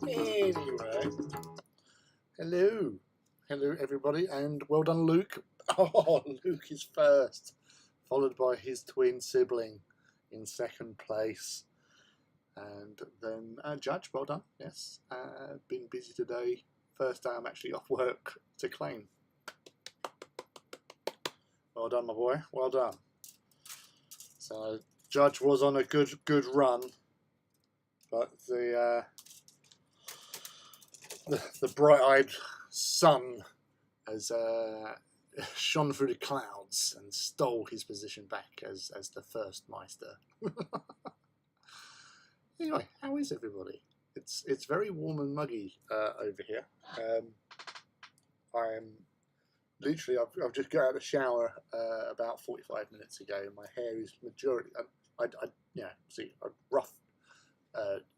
Anyway, hello everybody, and well done, Luke. Oh, Luke is first, followed by his twin sibling in second place, and then Judge. Well done. Yes, been busy today. First day I'm actually off work to claim. Well done, my boy. Well done. So Judge was on a good run, but the bright-eyed sun has shone through the clouds and stole his position back as the first Meister. Anyway, how is everybody? It's very warm and muggy over here. I am literally I've just got out of the shower about 45 minutes ago. My hair is majority I rough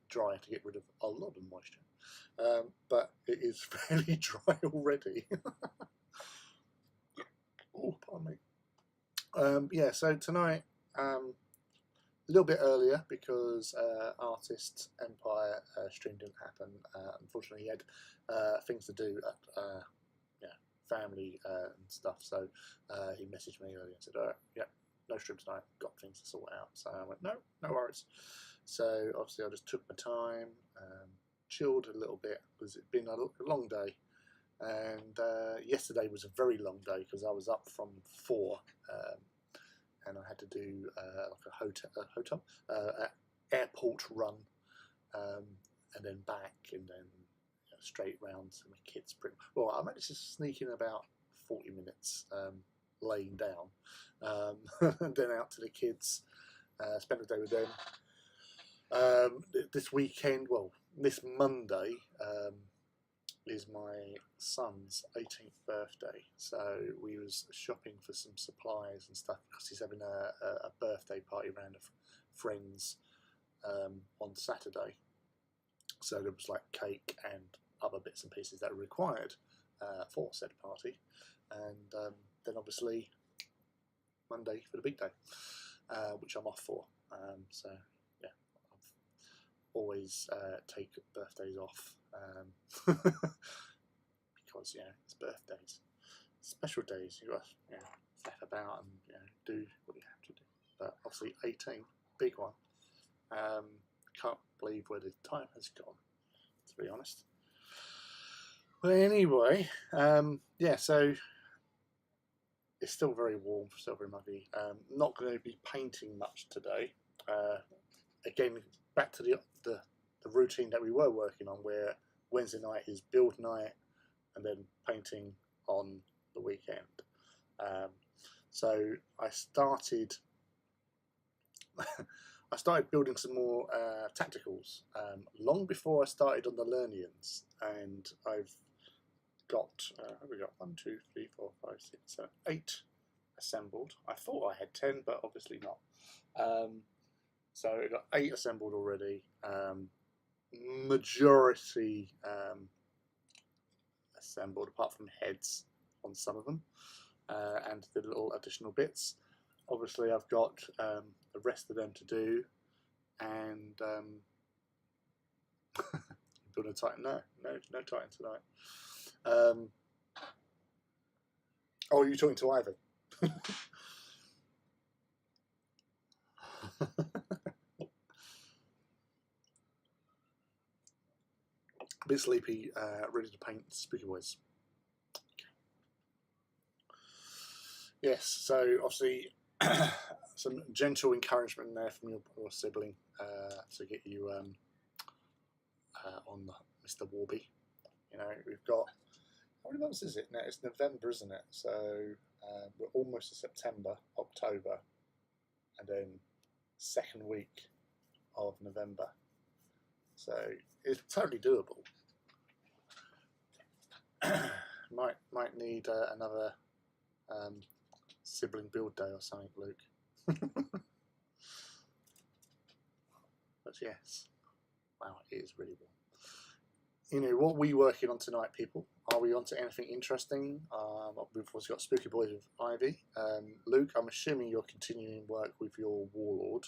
dry to get rid of a lot of moisture, but it is fairly dry already. Oh, pardon me. Yeah, so tonight a little bit earlier because Artist Empire stream didn't happen. Unfortunately, he had things to do at family and stuff, so he messaged me earlier and said, yeah, no stream tonight, got things to sort out. So I went, no worries. So obviously I just took my time, chilled a little bit because it'd been a long day, and yesterday was a very long day because I was up from 4 and I had to do like a airport run, and then back, and then straight round to my kids. Well, I managed to sneak in about 40 minutes laying down, and then out to the kids, spend the day with them. This weekend, well, this Monday, is my son's 18th birthday, so we was shopping for some supplies and stuff because he's having a birthday party around of friends on Saturday. So there was like cake and other bits and pieces that were required for said party, and then obviously Monday for the big day, which I'm off for. So yeah, I've always take birthdays off because it's birthdays, special days. You got to faff about and do what you have to do. But obviously 18, big one. Can't believe where the time has gone, to be honest. Well, anyway, yeah, so it's still very warm, still very muggy. Not going to be painting much today. Again, back to the routine that we were working on, where Wednesday night is build night and then painting on the weekend. So I started building some more tacticals long before I started on the Lernians, and I've got 1, 2, 3, 4, 5, 6, 7, 8 assembled. I thought I had 10, but obviously not. So I got 8 assembled already. Majority assembled, apart from heads on some of them, and the little additional bits. Obviously, I've got the rest of them to do, and building a Titan. No Titan tonight. Oh, you're talking to Ivan. A bit sleepy, ready to paint Spooky Boys. Yes, so obviously some gentle encouragement there from your sibling to get you on Mr. Warby. We've got, how many months is it now? It's November, isn't it? So we're almost to September, October, and then second week of November. So it's totally doable. might need another sibling build day or something, Luke. But yes, wow, it is really warm. What are we working on tonight, people? Are we on to anything interesting? We've also got Spooky Boys with Ivy. Luke, I'm assuming you're continuing work with your Warlord.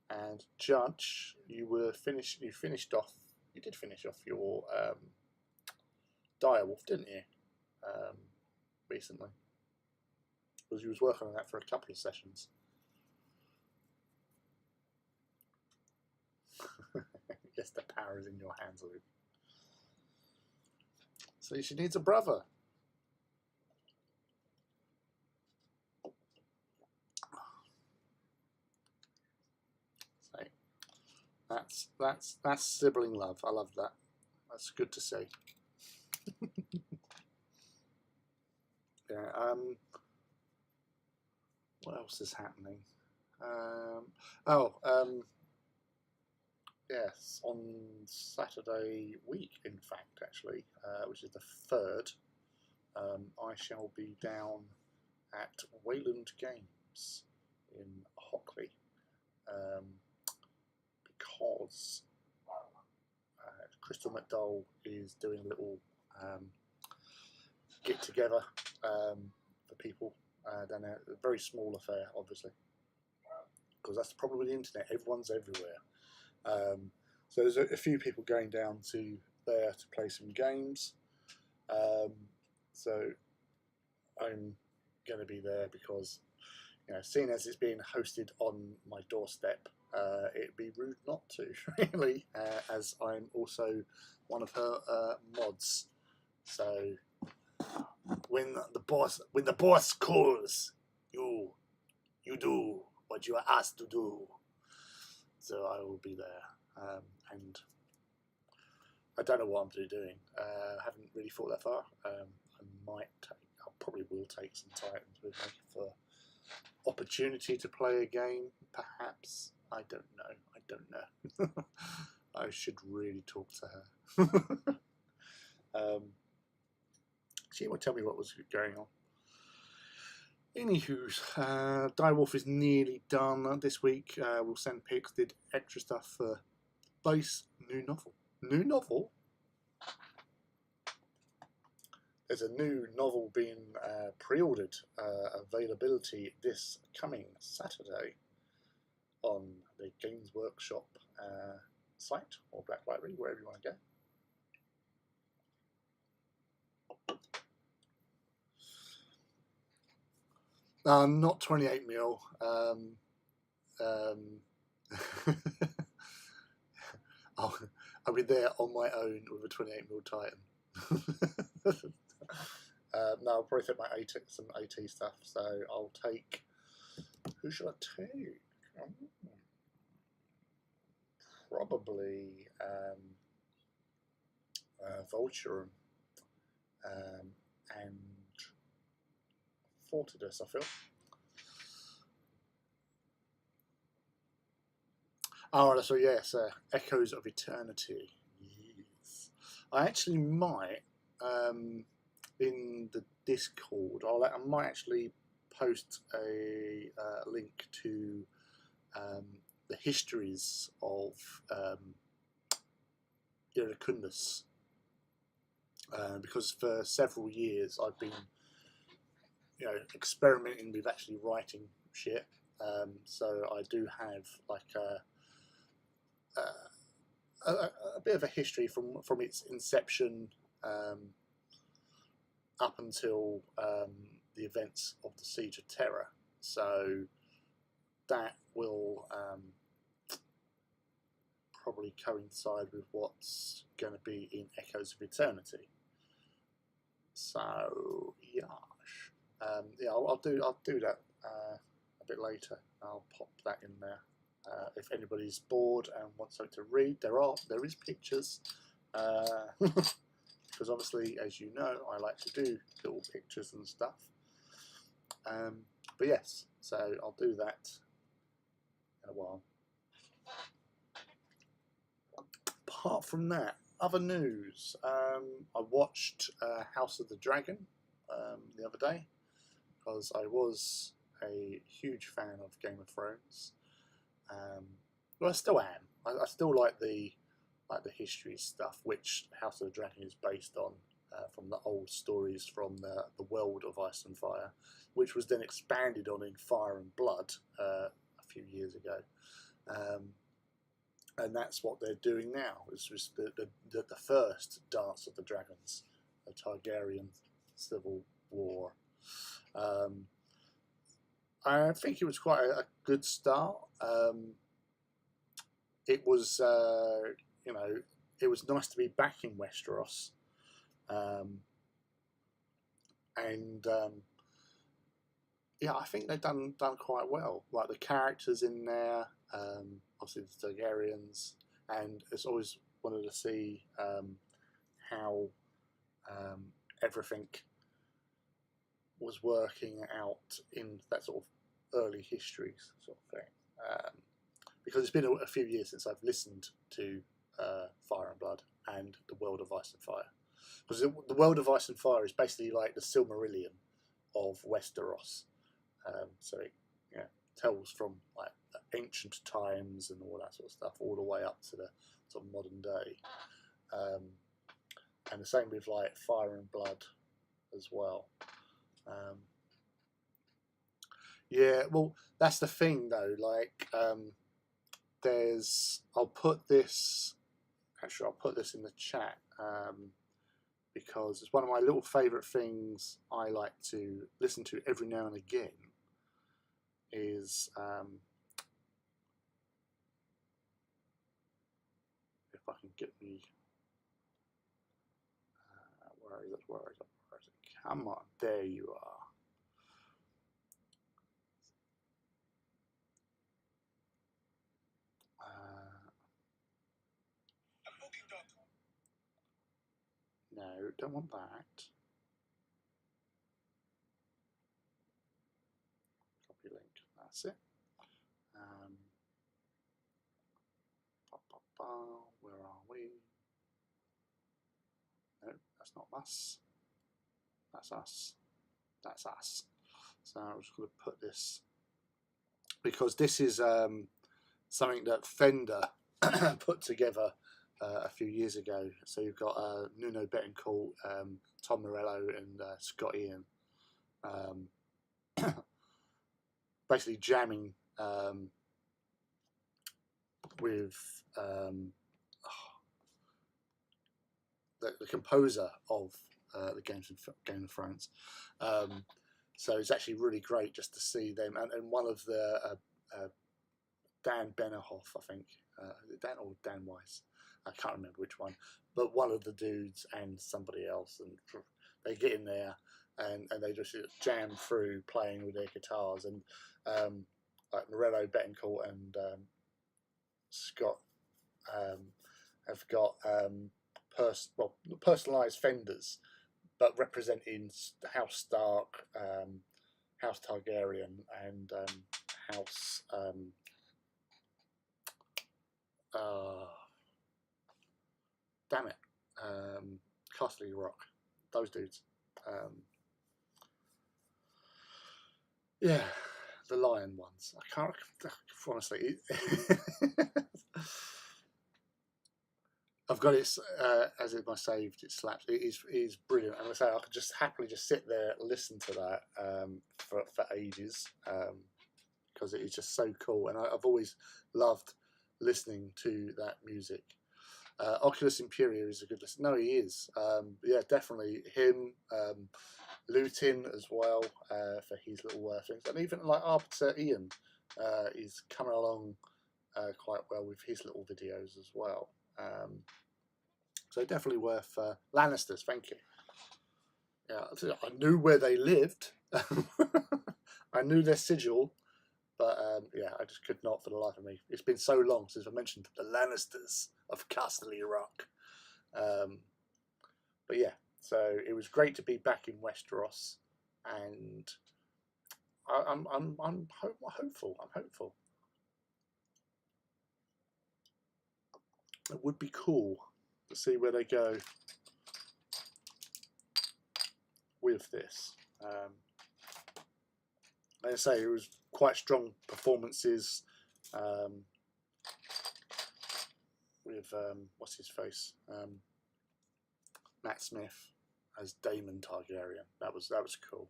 And Judge, you finished off. You did finish off your Direwolf, didn't you? Recently, because you was working on that for a couple of sessions. Yes, the power is in your hands, Luke. So she needs a brother. So that's sibling love. I love that. That's good to see. Yeah. What else is happening? Yes, on Saturday week, in fact, actually, which is the 3rd, I shall be down at Wayland Games in Hockley, because Crystal McDowell is doing a little get together for people down there. A very small affair, obviously, because that's the problem with the internet. Everyone's everywhere. So there's a few people going down to there to play some games. So I'm going to be there because, you know, seeing as it's being hosted on my doorstep, it'd be rude not to, really, as I'm also one of her mods. So when the boss calls, you do what you are asked to do. So I will be there, and I don't know what I'm going to be doing. I haven't really thought that far. I probably will take some Titans with me for opportunity to play a game, perhaps. I don't know. I should really talk to her. She will tell me what was going on. Anywho, Direwolf is nearly done this week. We'll send pics, did extra stuff for base new novel. New novel? There's a new novel being pre-ordered, availability this coming Saturday on the Games Workshop site, or Black Library, wherever you want to go. Not 28mm. I'll be there on my own with a 28mm Titan. No, I'll probably take some AT stuff. So I'll take. Who should I take? Probably Vulture and Fortidus, I feel. Oh, so yes, Echoes of Eternity. Yes. I actually might, in the Discord, I might actually post a link to the histories of Iracundus, because for several years I've been, experimenting with actually writing shit. So I do have like a bit of a history from its inception up until the events of the Siege of Terror. So that will probably coincide with what's going to be in Echoes of Eternity. So yeah, I'll do that a bit later. I'll pop that in there. If anybody's bored and wants something to read, there is pictures, because obviously, as you know, I like to do little pictures and stuff. But yes, so I'll do that in a while. Apart from that, other news. I watched House of the Dragon the other day because I was a huge fan of Game of Thrones. Well, I still am. I still like the history stuff, which House of the Dragon is based on, from the old stories from the world of Ice and Fire, which was then expanded on in Fire and Blood a few years ago. and that's what they're doing now. It's just the first Dance of the Dragons, the Targaryen civil war. I think it was quite a good start. It was, you know, it was nice to be back in Westeros, and yeah, I think they've done quite well. Like the characters in there, obviously the Targaryens, and it's always wanted to see how everything was working out in that sort of early history sort of thing. Because it's been a few years since I've listened to Fire and Blood and The World of Ice and Fire. Because the World of Ice and Fire is basically like the Silmarillion of Westeros. So it tells from like ancient times and all that sort of stuff, all the way up to the sort of modern day. And the same with like Fire and Blood as well. Yeah, well, that's the thing though. Like, I'll put this in the chat because it's one of my little favourite things I like to listen to every now and again. Is if I can get me, where is it? Come on, there you are. No, don't want that. Copy link. That's it. Where are we? No, that's not us. That's us. That's us. So I'm just going to put this because this is something that Fender put together a few years ago. So you've got Nuno Bettencourt, Tom Morello, and Scott Ian, basically jamming with the composer of the Game of Thrones. So it's actually really great just to see them, and one of the Dan Benehoff, I think, Dan or Dan Weiss, I can't remember which one, but one of the dudes and somebody else, and they get in there and they just jam through playing with their guitars, and like Morello, Bettencourt, and Scott have got personalised Fenders, but representing House Stark, House Targaryen, and House damn it, Castle Rock. Those dudes. Yeah, the lion ones. I can't honestly. I've got it as in my saved. It slaps. It is brilliant, and I say I could just happily just sit there and listen to that for ages because it is just so cool, and I've always loved listening to that music. Oculus Imperia is a good listen. No, he is. Yeah, definitely him. Lutin as well for his little things, and even like Arbiter Ian is coming along quite well with his little videos as well. So definitely worth Lannisters. Thank you. Yeah, I knew where they lived. I knew their sigil, but yeah, I just could not for the life of me. It's been so long since I mentioned the Lannisters of Castle Rock. But yeah, so it was great to be back in Westeros, and I'm hopeful. I'm hopeful. It would be cool to see where they go with this. Like I say, it was quite strong performances with what's his face, Matt Smith as Daemon Targaryen. That was cool.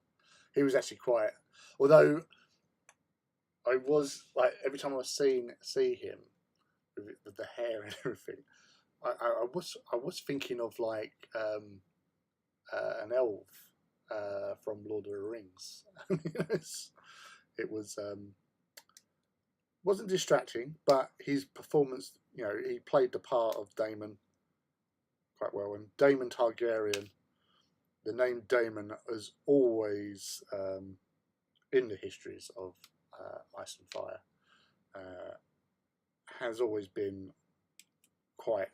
He was actually quite, although I was like every time I see him with the hair and everything, I was thinking of like an elf from Lord of the Rings. It was wasn't distracting, but his performance, he played the part of Daemon quite well. And Daemon Targaryen, the name Daemon is always in the histories of Ice and Fire. Has always been quite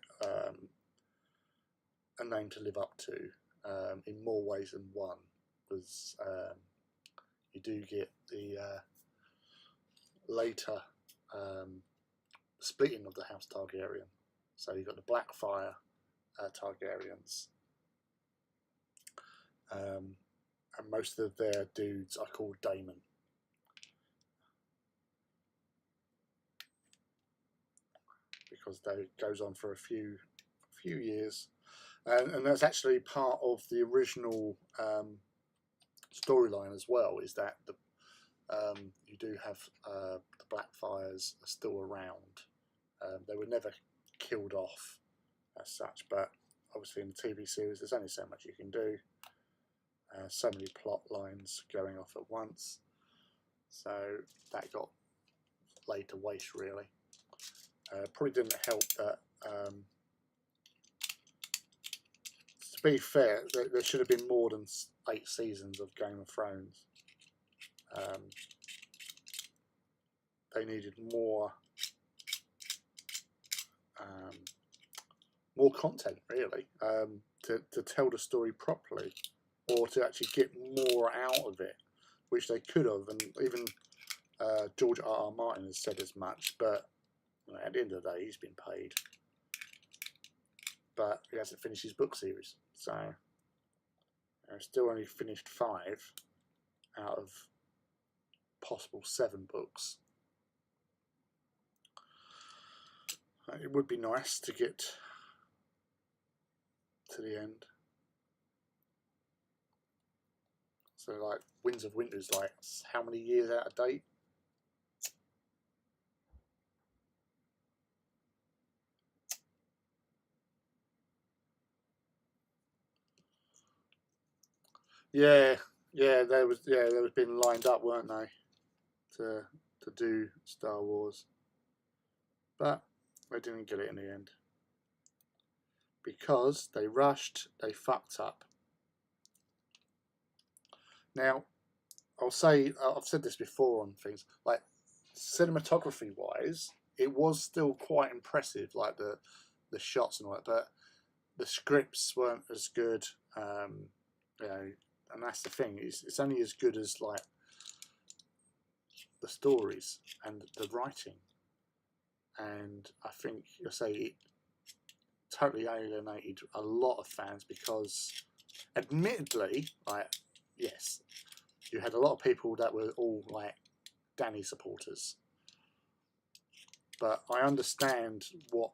a name to live up to in more ways than one, because you do get the later splitting of the House Targaryen. So you've got the Blackfire Targaryens, and most of their dudes are called Daemon. Because that goes on for a few years, and that's actually part of the original storyline as well. Is that you do have the Blackfires are still around. They were never killed off as such, but obviously in the TV series, there's only so much you can do. So many plot lines going off at once, so that got laid to waste really. Probably didn't help that. To be fair, there should have been more than 8 seasons of Game of Thrones. They needed more content, really, to tell the story properly, or to actually get more out of it, which they could have. And even George R.R. Martin has said as much, but at the end of the day, he's been paid. But he hasn't finished his book series, so still only finished 5 out of possible 7 books. It would be nice to get to the end. So, like, Winds of Winter is like how many years out of date? Yeah, they was been lined up, weren't they, to do Star Wars, but they didn't get it in the end because they rushed, they fucked up. Now, I'll say, I've said this before on things, like cinematography wise, it was still quite impressive, like the shots and all that, but the scripts weren't as good, and that's the thing. It's only as good as like the stories and the writing, and I think you'll say it totally alienated a lot of fans because, admittedly, like, yes, you had a lot of people that were all like Dany supporters, but I understand what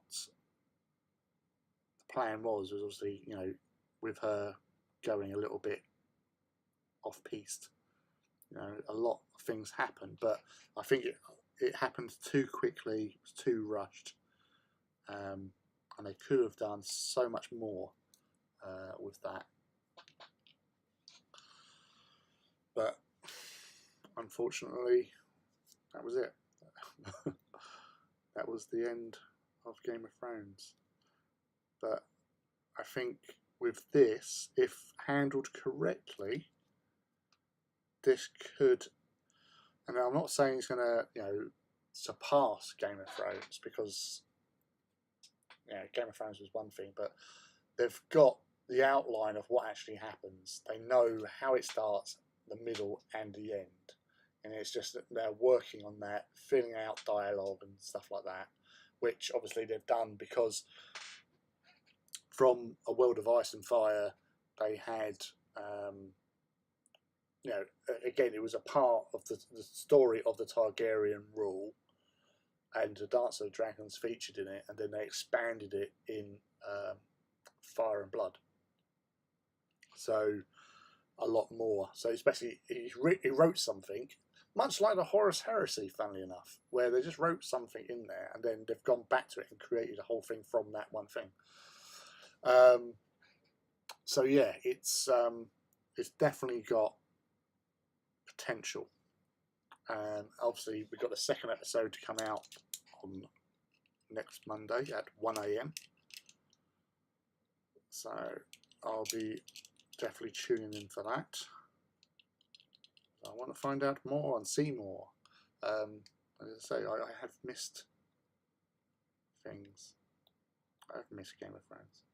the plan was obviously, with her going a little bit off piste. A lot of things happened, but I think it happened too quickly, it was too rushed, and they could have done so much more with that. But unfortunately, that was it. That was the end of Game of Thrones. But I think with this, if handled correctly, this could, and I'm not saying it's going to, surpass Game of Thrones, because Game of Thrones was one thing, but they've got the outline of what actually happens. They know how it starts, the middle, and the end. And it's just that they're working on that, filling out dialogue and stuff like that, which obviously they've done because from A World of Ice and Fire, they had, again, it was a part of the story of the Targaryen rule, and the Dance of the Dragons featured in it, and then they expanded it in Fire and Blood. So a lot more. So especially he wrote something, much like the Horus Heresy, funnily enough, where they just wrote something in there and then they've gone back to it and created a whole thing from that one thing. So yeah, it's definitely got potential. And obviously we've got the second episode to come out on next Monday at 1 AM. So I'll be definitely tuning in for that. I want to find out more and see more. As I say, I have missed things. I've missed Game of Thrones.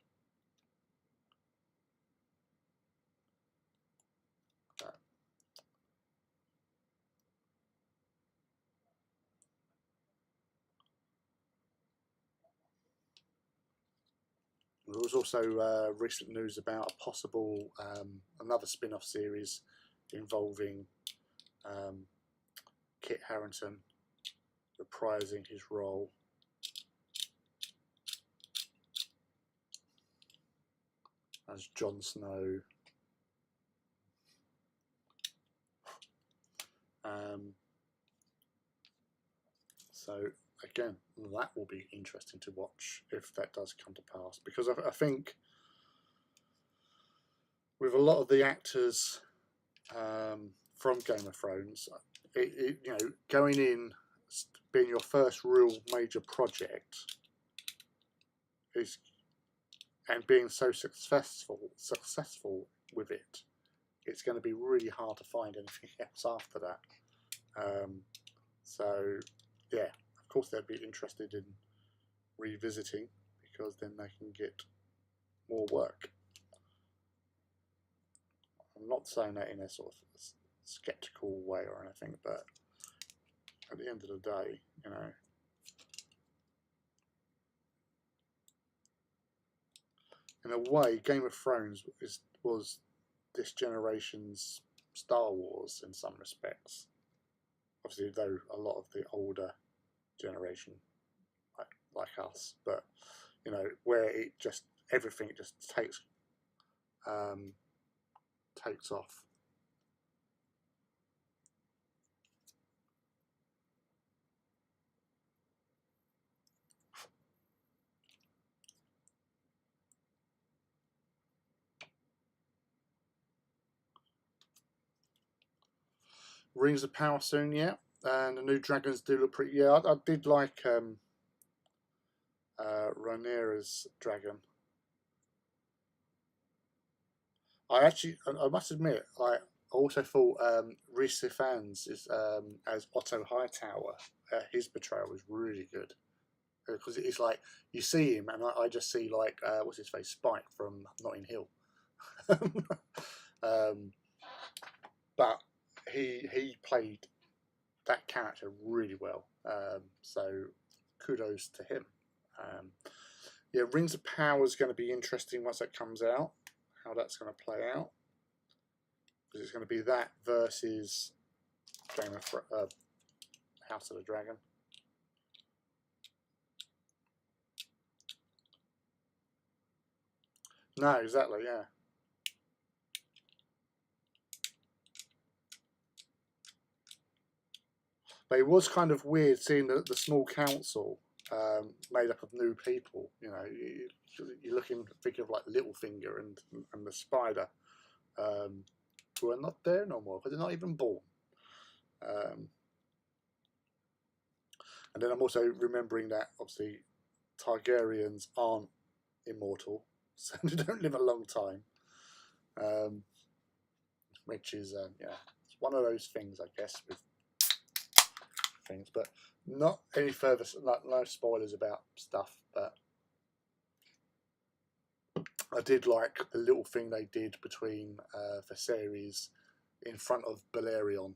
There was also recent news about a possible another spin-off series involving Kit Harington reprising his role as Jon Snow. So again, that will be interesting to watch if that does come to pass, because I think with a lot of the actors from Game of Thrones, you know, going in being your first real major project is, and being so successful with it, it's going to be really hard to find anything else after that. So yeah, of course they'd be interested in revisiting, because then they can get more work. I'm not saying that in a sort of skeptical way or anything, but at the end of the day, you know, in a way, Game of Thrones was this generation's Star Wars in some respects. Obviously, though a lot of the older generation, like us, but you know, where it just everything just takes off. Rings of Power soon, yeah, and the new dragons do look pretty. Yeah, I did like Rhaenyra's dragon. I must admit, I also thought Rhys Ifans is as Otto Hightower. His portrayal was really good, because it's like you see him, and I just see like what's his face, Spike from Notting Hill. But he played that character really well. So kudos to him. Yeah, Rings of Power is going to be interesting once that comes out, how that's going to play out, because it's going to be that versus House of the Dragon. No, exactly, yeah. But it was kind of weird seeing the small council made up of new people. You know, you're thinking of like Littlefinger and the Spider, who are not there no more, because they're not even born. And then I'm also remembering that obviously Targaryens aren't immortal, so they don't live a long time, which is it's one of those things, I guess, with things. But not any further, no spoilers about stuff. But I did like the little thing they did between Viserys in front of Balerion,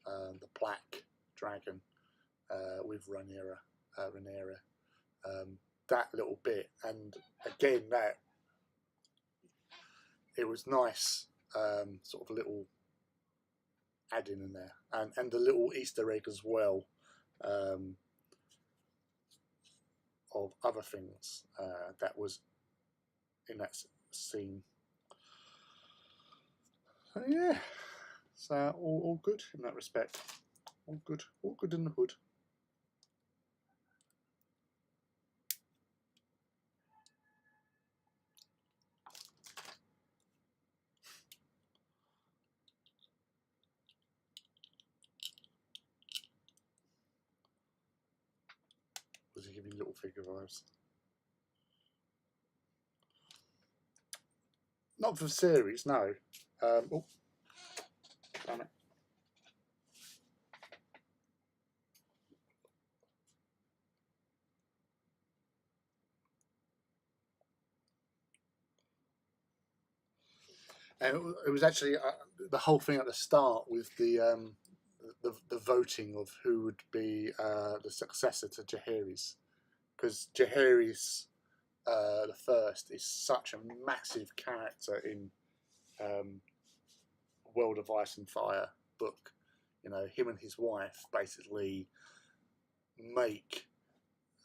the black dragon, with Rhaenyra. That little bit, and again, that it was nice, sort of little adding in there, and the little Easter egg as well, of other things that was in that scene. So yeah, so all good in that respect. All good. All good in the hood. Was he giving little figure vibes? Not for the series, no. Oh, damn it. And it was actually the whole thing at the start with the voting of who would be the successor to Jaehaerys, because Jaehaerys the first is such a massive character in World of Ice and Fire book. You know, him and his wife basically make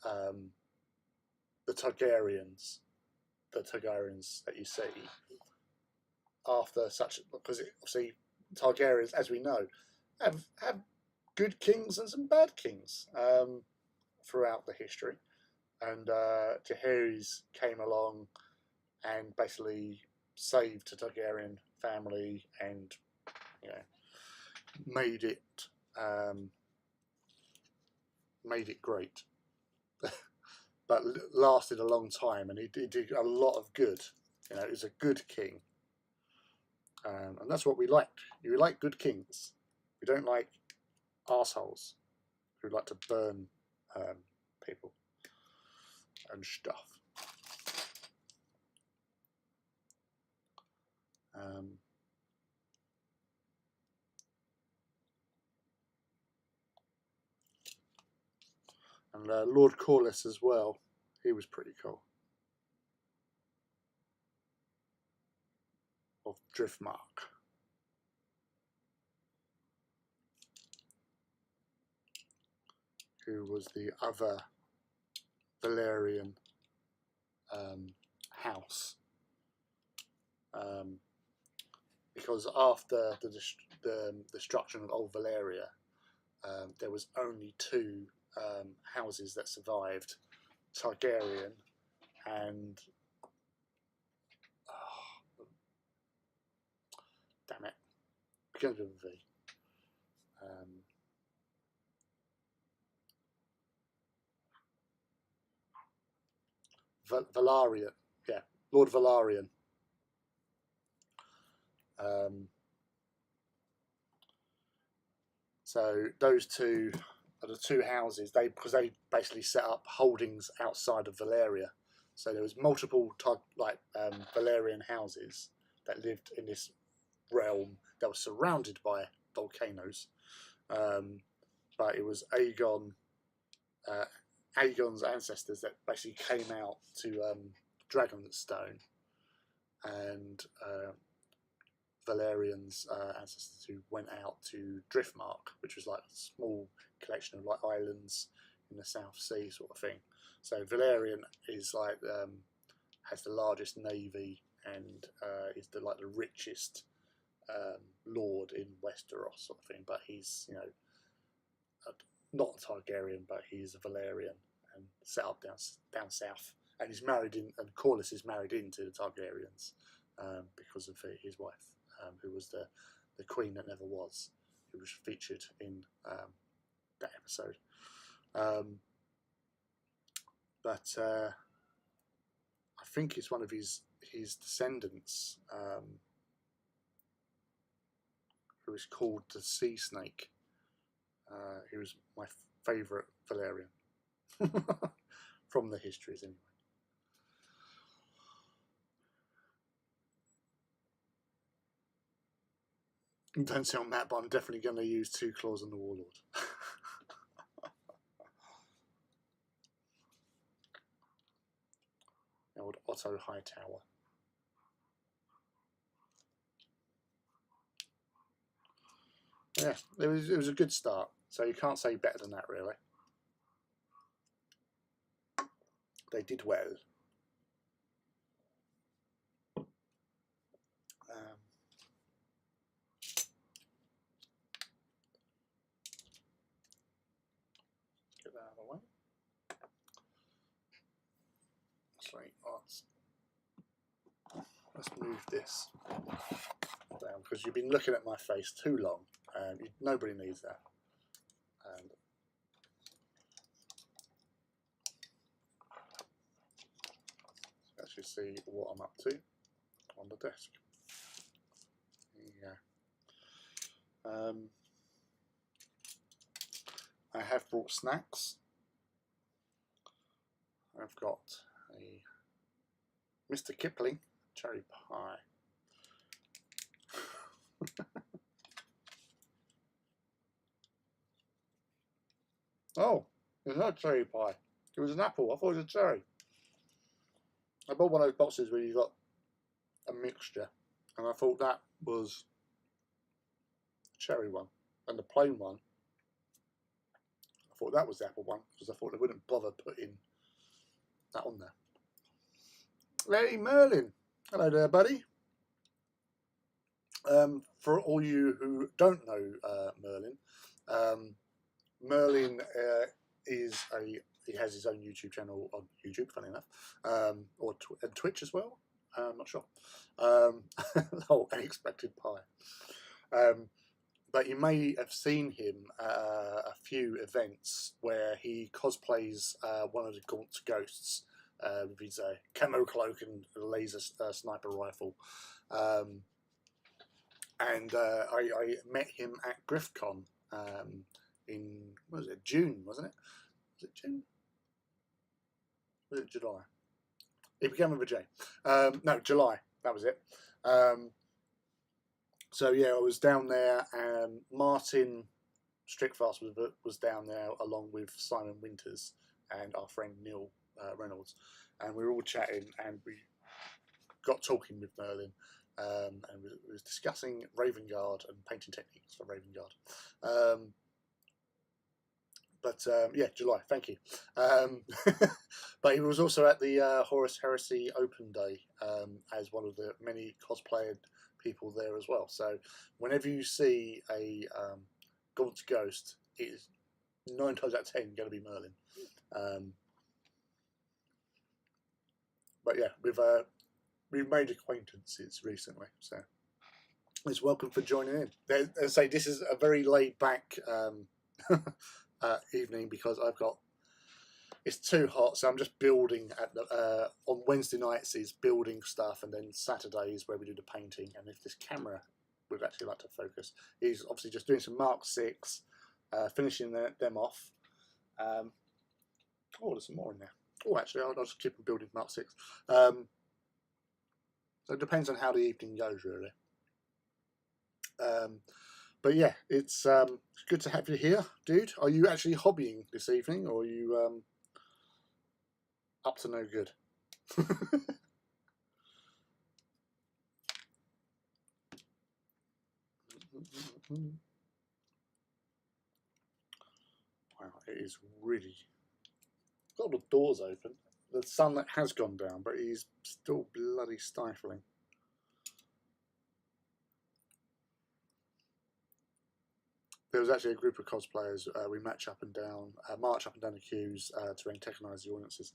the Targaryens that you see after such, because obviously Targaryens, as we know, have good kings and some bad kings throughout the history, and Jaehaerys came along and basically saved the Targaryen family and, you know, made it great. But lasted a long time, and he did a lot of good. You know, he was a good king, and that's what we liked. You like good kings. We don't like assholes who like to burn people and stuff. And Lord Corlys as well. He was pretty cool. Of Driftmark. Who was the other Valyrian house. Because after the destruction of Old Valyria, there was only two houses that survived: Targaryen and damn it, begins with a V. Velaryon, yeah, Lord Velaryon. So those two are the two houses. Because they basically set up holdings outside of Valyria. So there was multiple Valyrian houses that lived in this realm that was surrounded by volcanoes. But it was Aegon's ancestors that basically came out to Dragonstone, and Valyrian's ancestors who went out to Driftmark, which was like a small collection of like islands in the South Sea sort of thing. So Valyrian is like has the largest navy and is the richest lord in Westeros sort of thing. But he's, you know, not a Targaryen, but he's a Valyrian and set up down south. And he's married in, and Corlys is married into the Targaryens because of his wife, who was the queen that never was, who was featured in that episode. But I think it's one of his descendants who is called the Sea Snake. He was my favourite Valyrian from the histories, anyway. Don't say on that, but I'm definitely going to use 2 claws on the Warlord. The old Otto Hightower. Yeah, it was a good start. So you can't say better than that, really. They did well. let's move this down because you've been looking at my face too long. Nobody needs that. And actually see what I'm up to on the desk. Yeah. I have brought snacks. I've got a Mr. Kipling cherry pie. Oh, it's not cherry pie. It was an apple. I thought it was a cherry. I bought one of those boxes where you got a mixture, and I thought that was a cherry one, and the plain one, I thought that was the apple one because I thought they wouldn't bother putting that on there. Hey Merlin, hello there, buddy. For all you who don't know Merlin, Merlin he has his own YouTube channel on YouTube, funny enough, or and Twitch as well. I'm not sure. Oh, unexpected pie. But you may have seen him at a few events where he cosplays one of the Gaunt Ghosts with his camo cloak and laser sniper rifle. And I met him at GriffCon in, what was it, June, wasn't it? Was it June? Was it July? It began with a J. No, July, that was it. So yeah, I was down there, and Martin Strickfast was down there along with Simon Winters and our friend Neil Reynolds, and we were all chatting, and we got talking with Merlin, and we was discussing Raven Guard and painting techniques for Raven Guard. But yeah, July, thank you. But he was also at the Horus Heresy Open Day as one of the many cosplayed people there as well. So whenever you see a Gaunt Ghost, it is 9 times out of 10 going to be Merlin. But yeah, we've made acquaintances recently, so it's welcome for joining in. As I say, this is a very laid back evening because it's too hot, so I'm just building at the on Wednesday nights is building stuff, and then Saturdays where we do the painting. And if this camera would actually like to focus, he's obviously just doing some Mark 6, finishing them off. Oh, there's some more in there. Oh, actually, I'll just keep building Mark 6. So it depends on how the evening goes, really. But yeah, it's good to have you here, dude. Are you actually hobbying this evening, or are you up to no good? Wow, it is really got all the doors open. The sun that has gone down, but it is still bloody stifling. There was actually a group of cosplayers. We march up and down the queues to antagonize the audiences.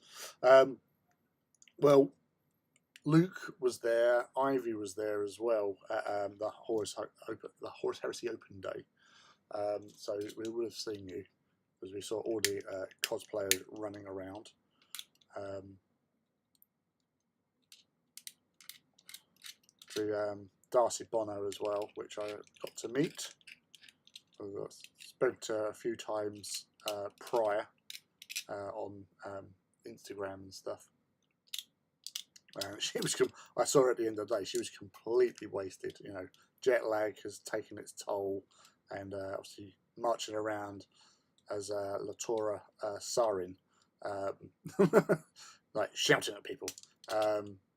Well, Luke was there. Ivy was there as well at the Horus Heresy Open Day. So we would have seen you because we saw all the cosplayers running around. To Darcy Bono as well, which I got to meet. I spoke a few times prior on Instagram and stuff. She was. I saw her at the end of the day. She was completely wasted. You know, jet lag has taken its toll, and obviously marching around as Latora Sarin, like shouting at people.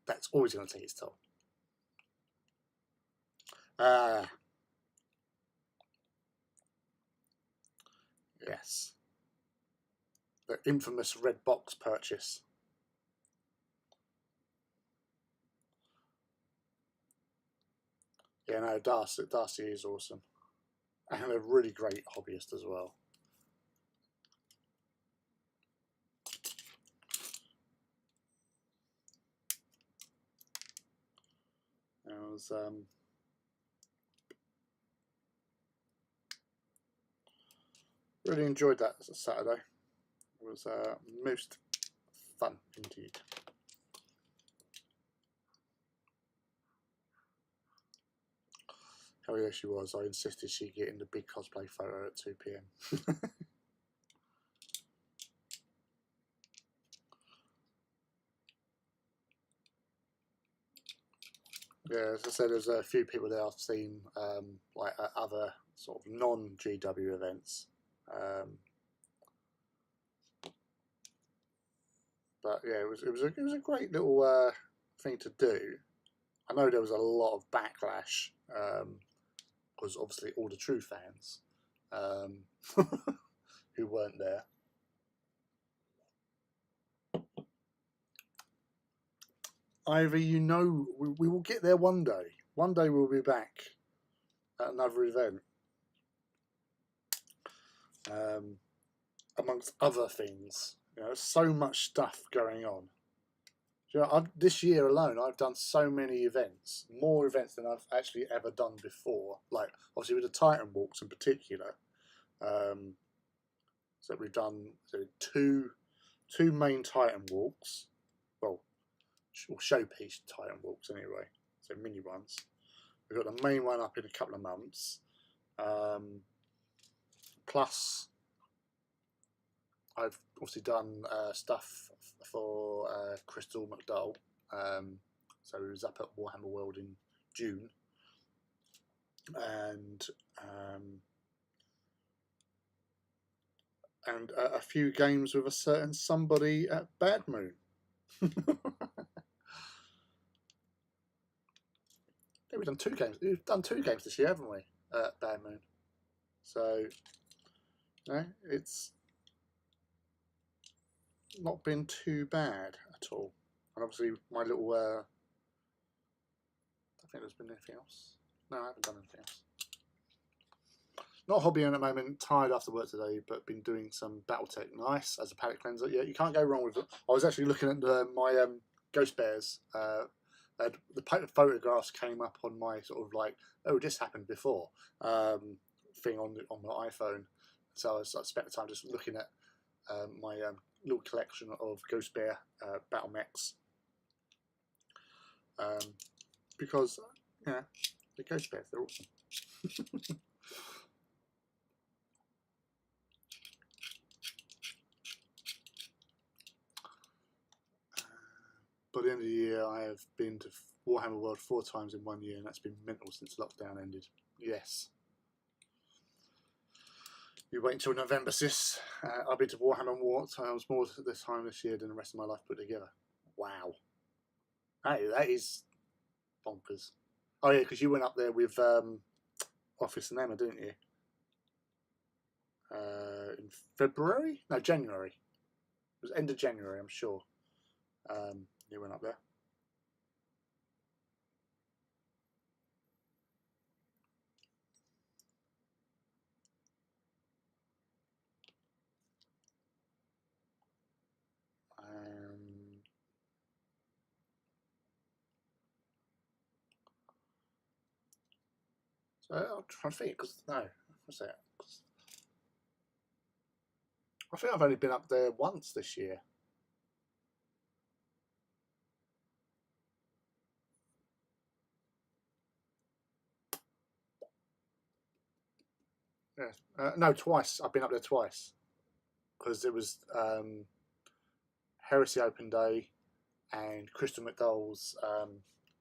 That's always going to take its toll. Yes. The infamous red box purchase. Yeah, no, Darcy is awesome. And a really great hobbyist as well. I was really enjoyed that Saturday. It was most fun indeed. Oh yeah, she was. I insisted she get in the big cosplay photo at 2 PM. Yeah, as I said, there's a few people there I've seen like at other sort of non-GW events. But yeah, it was a great little thing to do. I know there was a lot of backlash because obviously all the true fans who weren't there. Ivy, you know, we will get there one day. One day we'll be back at another event. Amongst other things, you know, so much stuff going on. You know, this year alone, I've done so many events, more events than I've actually ever done before. Like obviously with the Titan Walks in particular. So we've done two main Titan Walks, well, showpiece Titan Walks anyway, so mini ones. We've got the main one up in a couple of months. Plus, I've obviously done stuff for Crystal McDowell. So he was up at Warhammer World in June, and a few games with a certain somebody at Bad Moon. Yeah, we've done 2 games. We've done 2 games this year, haven't we? At Bad Moon. So, no, it's not been too bad at all. And obviously, my little. I think there's been anything else. No, I haven't done anything else. Not hobbying at the moment. Tired after work today, but been doing some BattleTech Nice as a palette cleanser. Yeah, you can't go wrong with it. I was actually looking at my Ghost Bears. The photographs came up on my sort of like, oh, this happened before thing on my iPhone. So I spent the time just looking at my little collection of Ghost Bear battle mechs because yeah, the Ghost Bears, they're awesome. By the end of the year, I have been to Warhammer World 4 times in 1 year, and that's been mental since lockdown ended. Yes. You wait until November, sis. I've been to Warhammer more times more this time this year than the rest of my life put together. Wow. That is bonkers. Oh yeah, because you went up there with Office and Emma, didn't you? In February? No, January. It was end of January, I'm sure. You went up there. So I'll try and think, because no, what's that? I think I've only been up there once this year. Yeah. No, twice. I've been up there twice because it was Heresy Open Day and Crystal McDowell's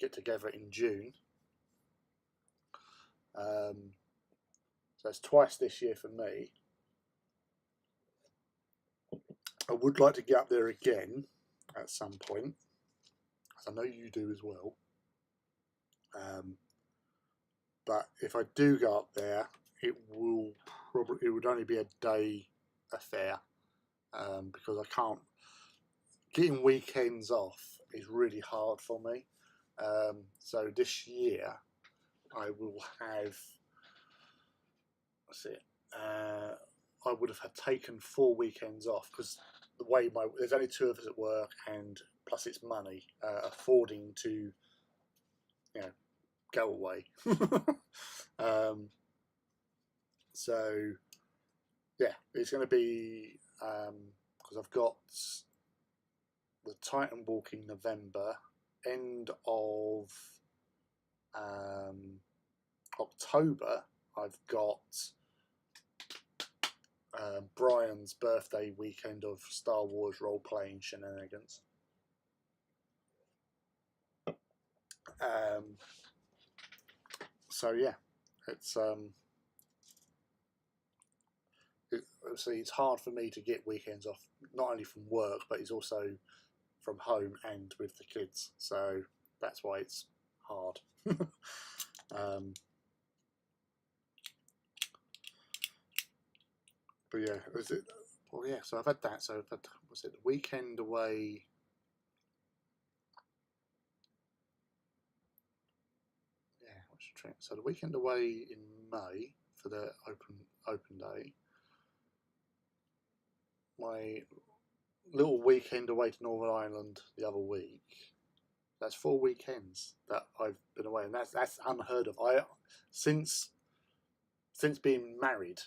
get together in June. So it's twice this year for me. I would like to get up there again at some point, as I know you do as well. But if I do go up there, it would only be a day affair because I can't. Getting weekends off is really hard for me. So this year I will have. That's it. I would have taken 4 weekends off because the way there's only 2 of us at work, and plus it's money affording to, go away. So yeah, it's going to be because I've got the Titan Walk in November, end of October. I've got Brian's birthday weekend of Star Wars role playing shenanigans. So yeah, it's obviously it's hard for me to get weekends off, not only from work, but it's also from home and with the kids. So that's why it's hard. But yeah, was it? Well, yeah. So I've had that. So I've had, was it the weekend away? Yeah, what's the trip? So the weekend away in May for the open day. My little weekend away to Northern Ireland the other week. That's 4 weekends that I've been away, and that's unheard of. Since being married,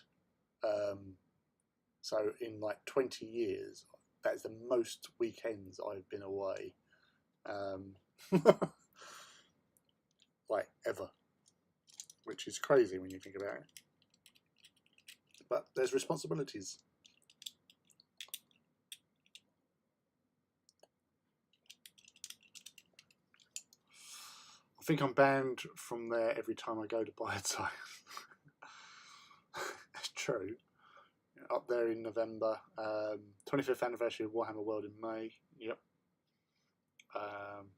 so in like 20 years, that's the most weekends I've been away, like ever, which is crazy when you think about it. But there's responsibilities. I think I'm banned from there every time I go to buy a tire. It's true. Up there in November, 25th anniversary of Warhammer World in May. Yep.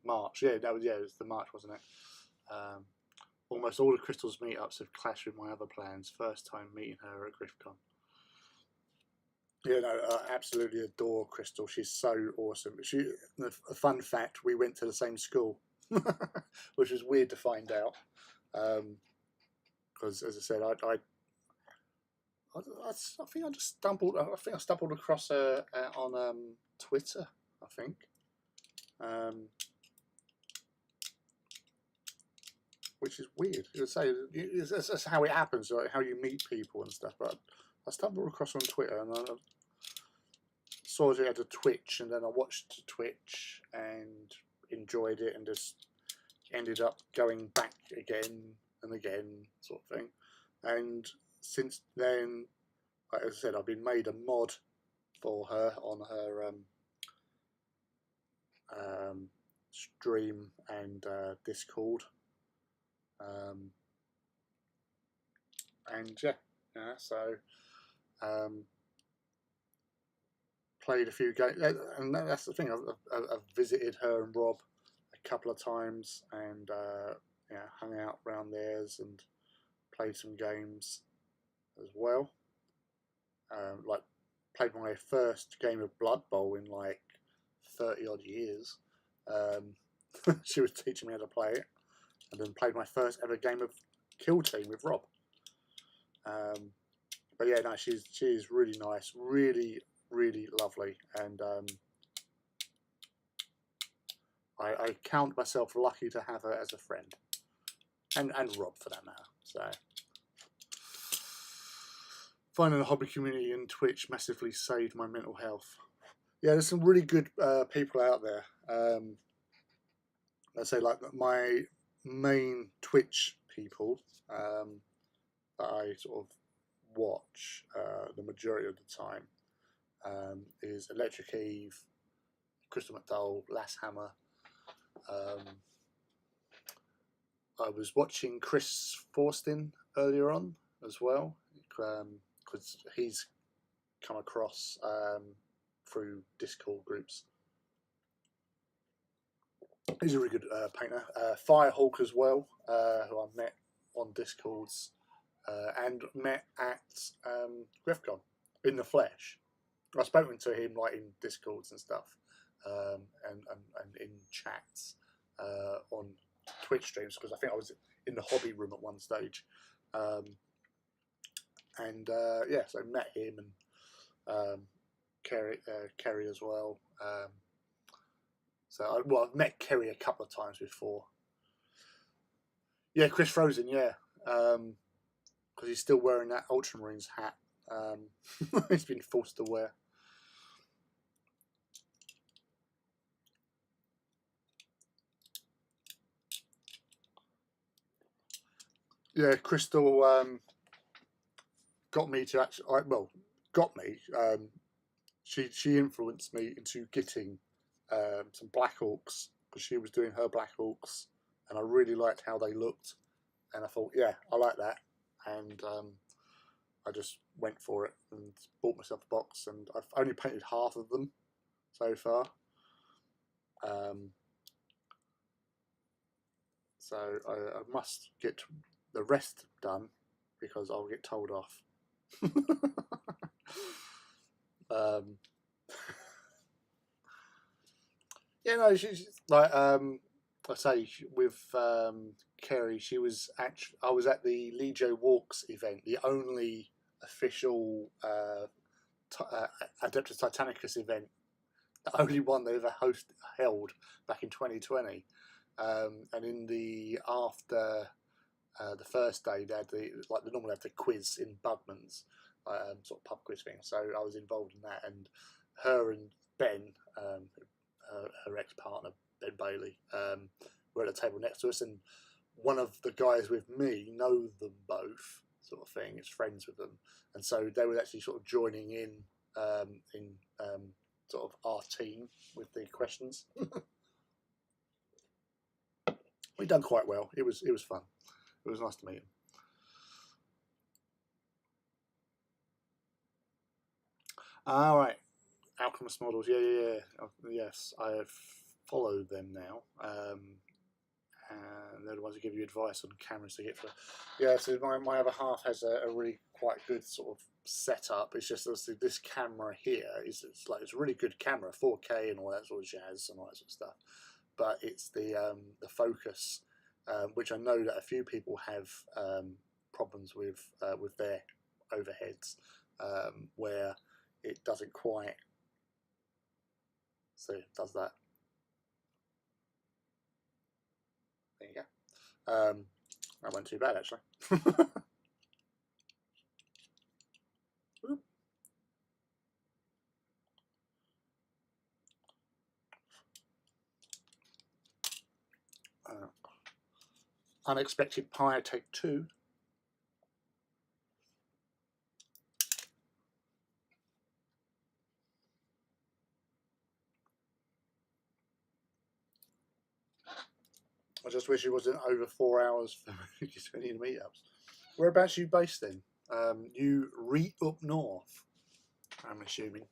March. Yeah, it was the March, wasn't it? Almost all the Crystal's meetups have clashed with my other plans. First time meeting her at GriffCon. Yeah, no, I absolutely adore Crystal. She's so awesome. A fun fact: we went to the same school, which was weird to find out. Because, as I said, I think I just stumbled. I think I stumbled across her on Twitter. I think. Which is weird. You would say that's how it happens, like how you meet people and stuff. But I stumbled across her on Twitter and I saw she had a Twitch, and then I watched Twitch and enjoyed it, and just ended up going back again and again, sort of thing. And since then, like I said, I've been made a mod for her on her stream and Discord. And yeah, so played a few games, and that's the thing. I've visited her and Rob a couple of times, and hung out around theirs and played some games as well. Like played my first game of Blood Bowl in like 30 odd years. She was teaching me how to play it, and then played my first ever game of Kill Team with Rob. But yeah, no, she's really nice, really lovely, and I count myself lucky to have her as a friend, and Rob for that matter. So finding a hobby community in Twitch massively saved my mental health. Yeah, there's some really good people out there. I'd say like my main Twitch people that I sort of watch the majority of the time is Electric Eve, Crystal McDowell, Lass Hammer. I was watching Chris Forstin earlier on as well, because he's come across through Discord groups. He's a really good painter. Firehawk as well, who I met on Discords and met at GriffCon in the flesh. I've spoken to him like in Discords and stuff, and in chats on Twitch streams, because I think I was in the hobby room at one stage, and so met him and Kerry as well. So I've met Kerry a couple of times before. Yeah, Chris Frozen. Yeah, because he's still wearing that Ultramarines hat. He's been forced to wear. Yeah, Crystal got me to actually. Well, got me. She influenced me into getting some Black Hawks because she was doing her Black Hawks, and I really liked how they looked, and I thought, yeah, I like that, and I just went for it and bought myself a box, and I've only painted half of them so far. Um, so I must get the rest done because I'll get told off. um, yeah, no, she's like I say with Kerry. She was actually I was at the Legio Walks event, the only official Adeptus Titanicus event, the only one they ever held back in 2020. And in the after the first day, they had they normally have the quiz in Bugman's, sort of pub quiz thing. So I was involved in that, and her and Ben, her ex partner Ben Bailey, were at the table next to us, and one of the guys with me know them both, sort of thing. Is friends with them, and so they were actually sort of joining in sort of our team with the questions. We'd done quite well. It was fun. It was nice to meet him. All right, Alchemist models. Yeah. Yes, I have followed them now. And they're the ones who give you advice on cameras to get for. Yeah, so my other half has a really quite good sort of setup. It's just obviously this camera here it's a really good camera, 4K and all that sort of jazz and all that sort of stuff. But it's the focus, which I know that a few people have problems with their overheads, where it doesn't quite. So it does that. There you go. That wasn't too bad actually. Unexpected Pie, take 2. I just wish it wasn't over 4 hours for any meetups. Whereabouts are you based then? You up north, I'm assuming.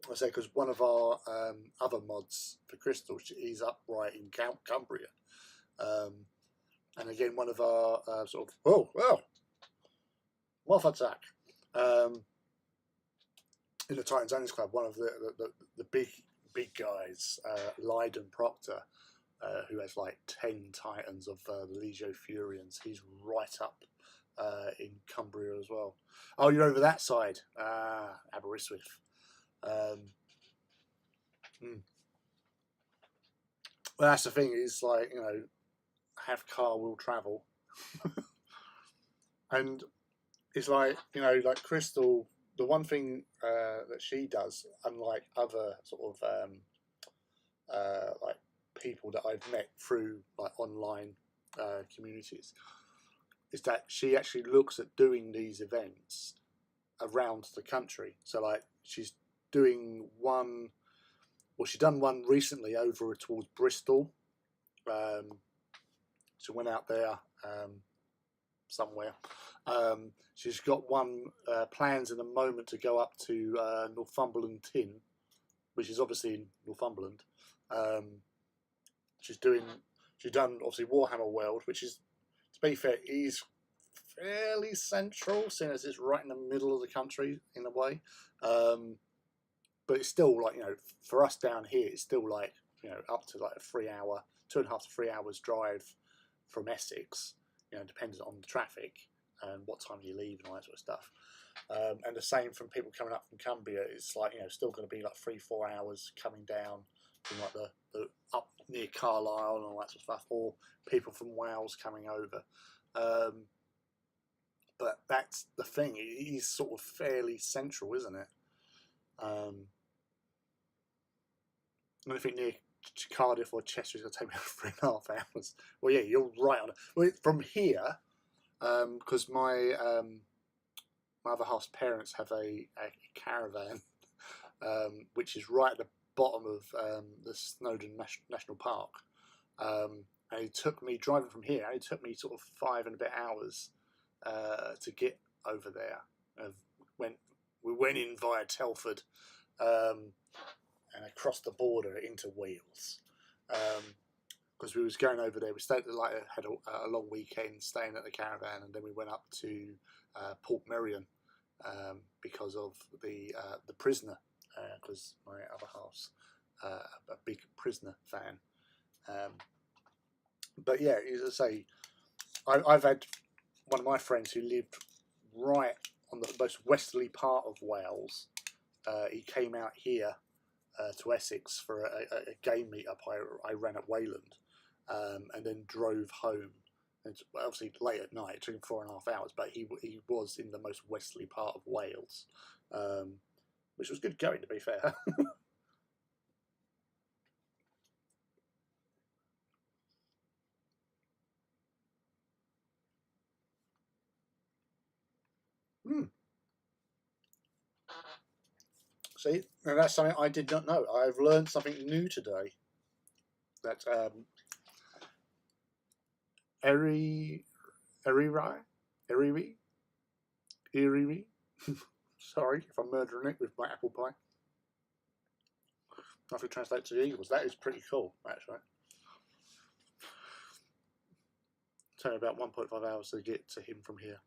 I say because one of our other mods for Crystal, he's up right in Cumbria. And again, one of our sort of moth attack in the Titans Owners Club. One of the big guys, Lydon Proctor, who has like 10 Titans of the Legio Furians. He's right up in Cumbria as well. Oh, you're over that side, Aberystwyth. Well, that's the thing. Is like have car will travel, and it's like like Crystal. The one thing that she does, unlike other sort of like people that I've met through like online communities, is that she actually looks at doing these events around the country. So like she's doing one. Well, she done one recently over towards Bristol. She went out there somewhere. She's got one plans in a moment to go up to Northumberland Tin, which is obviously in Northumberland. She's done obviously Warhammer World, which is, to be fair, is fairly central, seeing as it's right in the middle of the country in a way. But it's still like for us down here, it's still like up to like a 3-hour, 2.5 to 3 hours drive from Essex. Depending on the traffic and what time you leave and all that sort of stuff. And the same from people coming up from Cumbria. It's like still going to be like 3-4 hours coming down from like the up near Carlisle and all that sort of stuff, or people from Wales coming over. But that's the thing; it is sort of fairly central, isn't it? Anything near Cardiff or Chester is going to take me 3.5 hours. Well, yeah, you're right on it. Well, from here, because my other half's parents have a caravan, which is right at the bottom of the Snowdon National Park. And it took me, driving from here, it took me sort of 5 and a bit hours to get over there. We went in via Telford and across the border into Wales. Because we was going over there, we stayed had a long weekend staying at the caravan, and then we went up to Port Merion because of the prisoner, because my other half's a big prisoner fan. But yeah, as I say, I've had one of my friends who lived right on the most westerly part of Wales. He came out here to Essex for a game meet-up I ran at Wayland, and then drove home. It's obviously late at night, it took him 4.5 hours, but he was in the most westerly part of Wales, which was good going, to be fair. See, and that's something I did not know. I've learned something new today. That Eri, sorry if I'm murdering it with my apple pie. I have to translate to the Eagles. That is pretty cool, actually. It's only about 1.5 hours to get to him from here.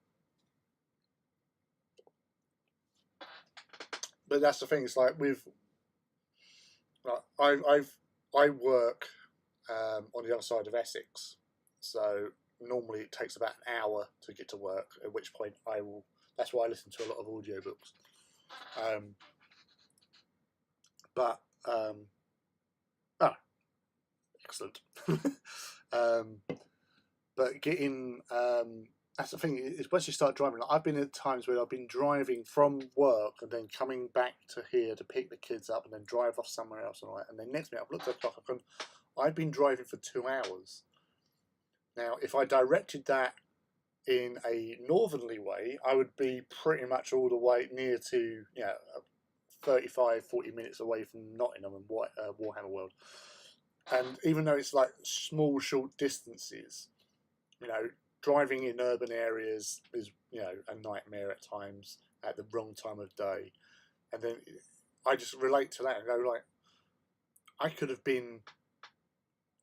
But that's the thing. It's like I work on the other side of Essex, so normally it takes about an hour to get to work. At which point I will. That's why I listen to a lot of audiobooks. Excellent. But getting that's the thing, is once you start driving, like I've been at times where I've been driving from work and then coming back to here to pick the kids up and then drive off somewhere else and all that. And then next minute I've looked at the clock, I've been driving for 2 hours. Now, if I directed that in a northerly way, I would be pretty much all the way near to 35-40 minutes away from Nottingham and Warhammer World. And even though it's like small, short distances, driving in urban areas is, a nightmare at times at the wrong time of day. And then I just relate to that and go, like, I could have been,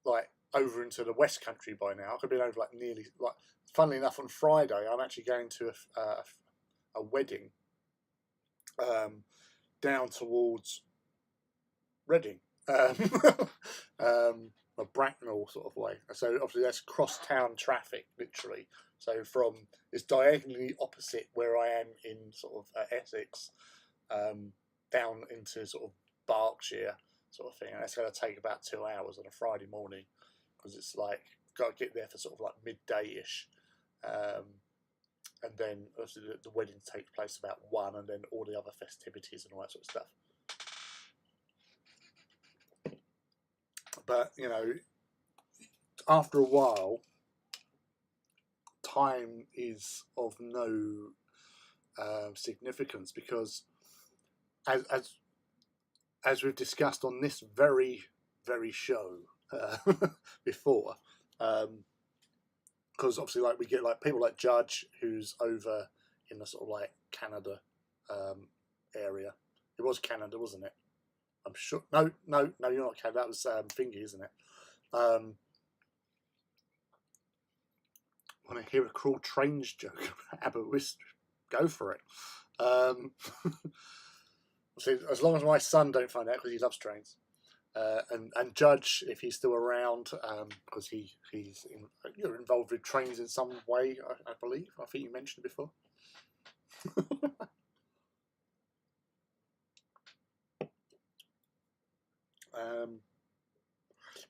like, over into the West Country by now. I could have been over, like, nearly, like, funnily enough, on Friday, I'm actually going to a wedding down towards Reading. A Bracknell sort of way. So obviously that's cross-town traffic, literally. So it's diagonally opposite where I am in sort of Essex, down into sort of Berkshire sort of thing. And that's going to take about 2 hours on a Friday morning, because it's like, got to get there for sort of like midday-ish. And then obviously the wedding takes place about 1, and then all the other festivities and all that sort of stuff. But, after a while, time is of no significance, because as we've discussed on this very, very show before, because obviously, like, we get like people like Judge, who's over in the sort of like Canada area. It was Canada, wasn't it? I'm sure. No, you're not Canada. That was Thingy, isn't it? Want to hear a cruel trains joke about Aberystwyth? Go for it. See, as long as my son don't find out, because he loves trains. And Judge, if he's still around, because you're involved with trains in some way, I believe. I think you mentioned it before.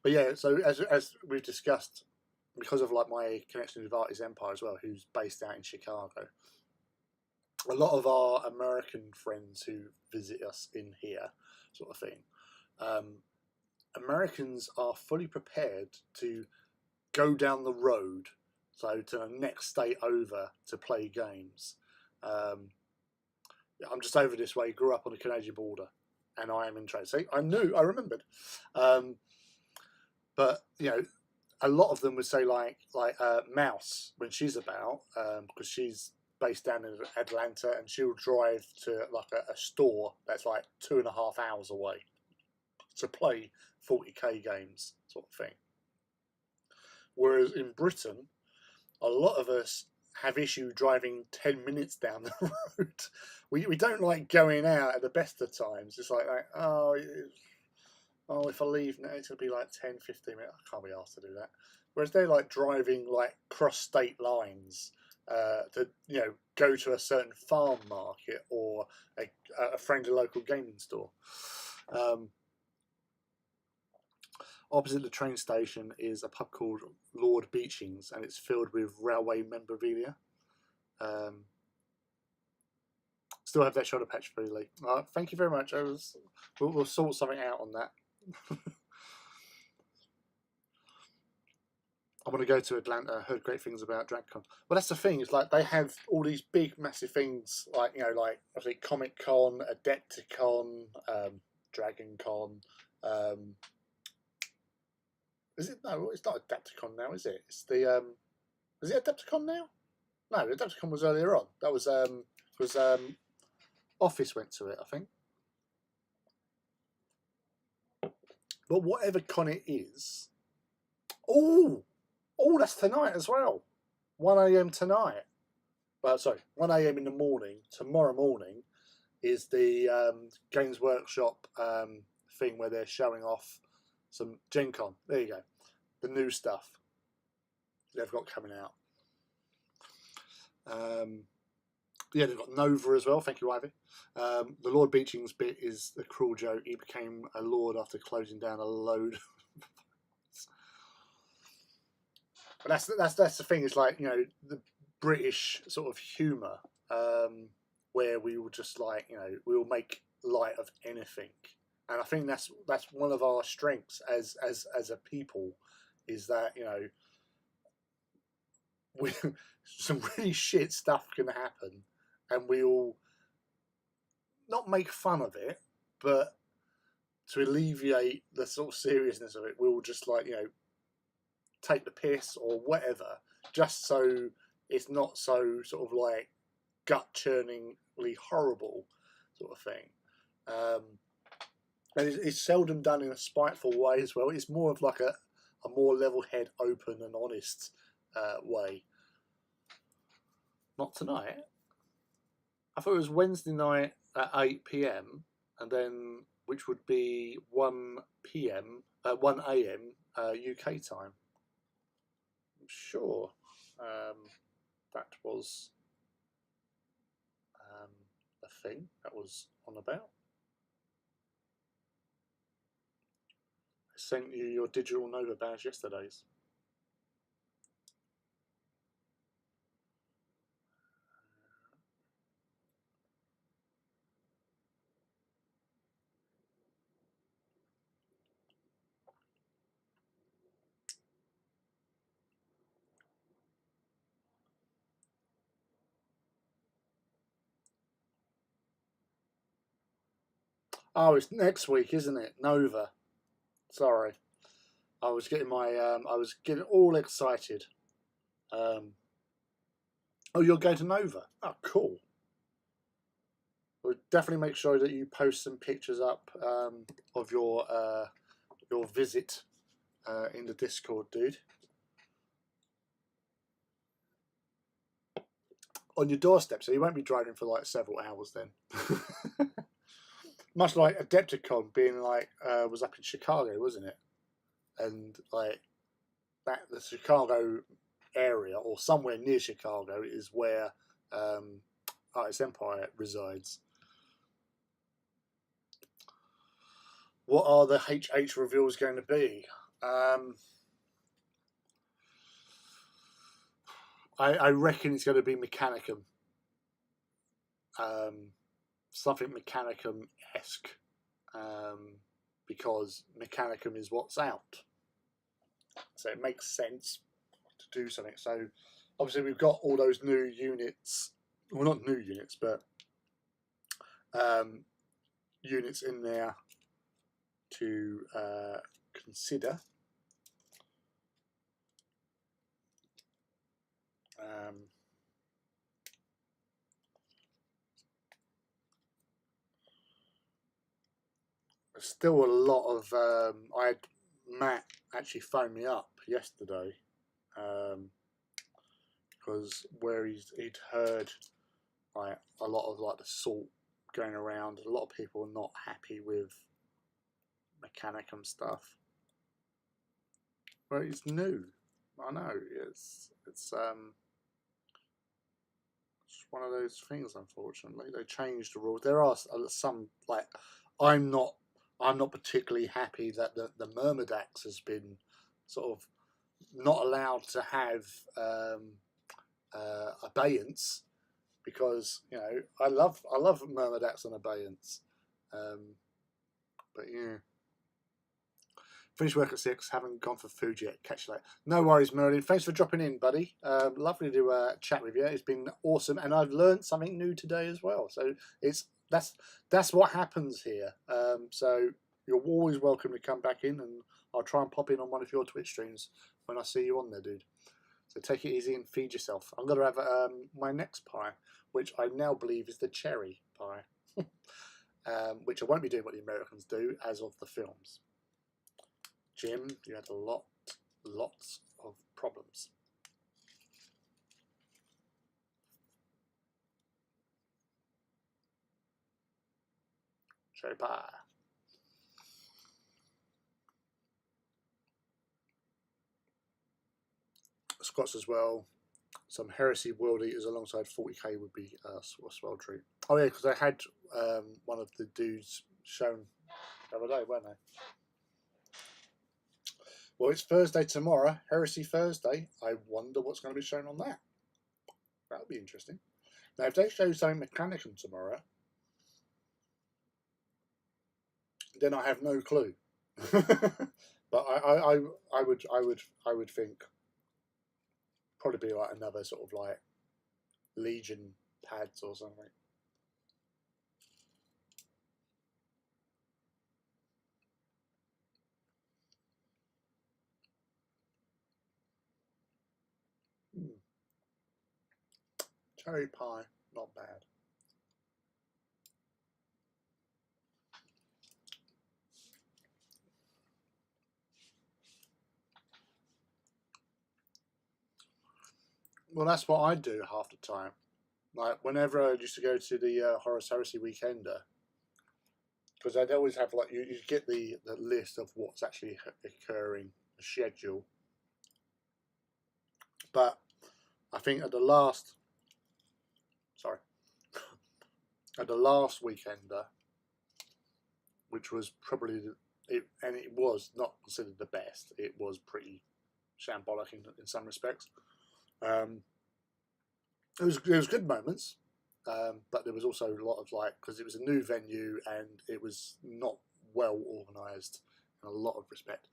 But yeah, so as we've discussed, because of like my connection with Artist Empire as well, who's based out in Chicago, a lot of our American friends who visit us in here, sort of thing, Americans are fully prepared to go down the road, so to the next state over to play games. I'm just over this way, grew up on the Canadian border, and I am in trade. See, I remembered. But you know, a lot of them would say like Mouse when she's about, because she's based down in Atlanta, and she'll drive to like a store that's like 2.5 hours away to play 40k games, sort of thing. Whereas in Britain, a lot of us have issue driving 10 minutes down the road. We don't like going out at the best of times. It's like oh, if I leave now, it's going to be like 10, 15 minutes. I can't be asked to do that. Whereas they're like driving like cross state lines to, you know, go to a certain farm market or a friendly local gaming store. Opposite the train station is a pub called Lord Beeching's, and it's filled with railway memorabilia. Still have that shoulder patch for you, Lee. Thank you very much. We'll sort something out on that. I want to go to Atlanta. I heard great things about DragCon. Well, that's the thing. It's like they have all these big, massive things, like, you know, like I think Comic Con, Adepticon, Dragon Con. Is it? No, it's not Adepticon now, is it? It's the is it Adepticon now? No, Adepticon was earlier on. That was Office went to it, I think. But whatever con it is, oh, that's tonight as well. 1 a.m. tonight. Well, sorry, 1 a.m. in the morning. Tomorrow morning is the Games Workshop thing where they're showing off some Gen Con. There you go. The new stuff they've got coming out. Yeah, they've got Nova as well. Thank you, Ivy. The Lord Beeching's bit is a cruel joke. He became a lord after closing down a load. But that's the thing. It's like, you know, the British sort of humour, where we will just like, you know, we will make light of anything, and I think that's one of our strengths as a people, is that, you know, we some really shit stuff can happen, and we'll not make fun of it, but to alleviate the sort of seriousness of it, we'll just like, you know, take the piss or whatever, just so it's not so sort of like gut-churningly horrible sort of thing. And it's seldom done in a spiteful way as well. It's more of like a more level-head, open and honest way. Not tonight. I thought it was Wednesday night at 8 p.m. and then, which would be 1 p.m. 1 a.m. UK time. I'm sure that was a thing that was on about. I sent you your digital Nova badge yesterday's. Oh, it's next week, isn't it? Nova. Sorry, I was getting my I was getting all excited. Oh, you're going to Nova? Oh, cool. Well, definitely make sure that you post some pictures up of your visit in the Discord, dude. On your doorstep, so you won't be driving for like several hours then. Much like Adepticon being like was up in Chicago, wasn't it? And like that, the Chicago area or somewhere near Chicago is where Artist Empire resides. What are the HH reveals going to be? I reckon it's going to be Mechanicum. Something Mechanicum-esque. Because Mechanicum is what's out. So it makes sense to do something. So obviously we've got all those new units. Well, not new units, but units in there to consider. There's still a lot of. I had Matt actually phone me up yesterday because where he'd heard like a lot of like the salt going around. A lot of people are not happy with Mechanicum stuff. Well, it's new. I know it's one of those things. Unfortunately, they changed the rules. There are some like I'm not particularly happy that the Myrmidax has been sort of not allowed to have abeyance, because you know I love Myrmidax and abeyance, but yeah. Finished work at 6, haven't gone for food yet. Catch you later. No worries, Merlin. Thanks for dropping in, buddy. Lovely to chat with you. It's been awesome, and I've learned something new today as well. So that's what happens here. So you're always welcome to come back in, and I'll try and pop in on one of your Twitch streams when I see you on there, dude. So take it easy and feed yourself. I'm going to have my next pie, which I now believe is the cherry pie, which I won't be doing what the Americans do as of the films. Jim, you had lots of problems. Cherry pie. Scots as well. Some Heresy World Eaters alongside 40k would be a swell treat. Oh yeah, because I had one of the dudes shown the other day, weren't they? Well, it's Thursday tomorrow, Heresy Thursday. I wonder what's going to be shown on that. That'll be interesting. Now, if they show something Mechanicum tomorrow, then I have no clue. But I would think probably be like another sort of like Legion pads or something. Cherry pie, not bad. Well, that's what I do half the time. Like whenever I used to go to the Horus Heresy Weekender, because I'd always have like you get the list of what's actually occurring, the schedule. But I think at the last Weekender, which was probably it was not considered the best. It was pretty shambolic in some respects. It was good moments, but there was also a lot of like, because it was a new venue and it was not well organised in a lot of respect.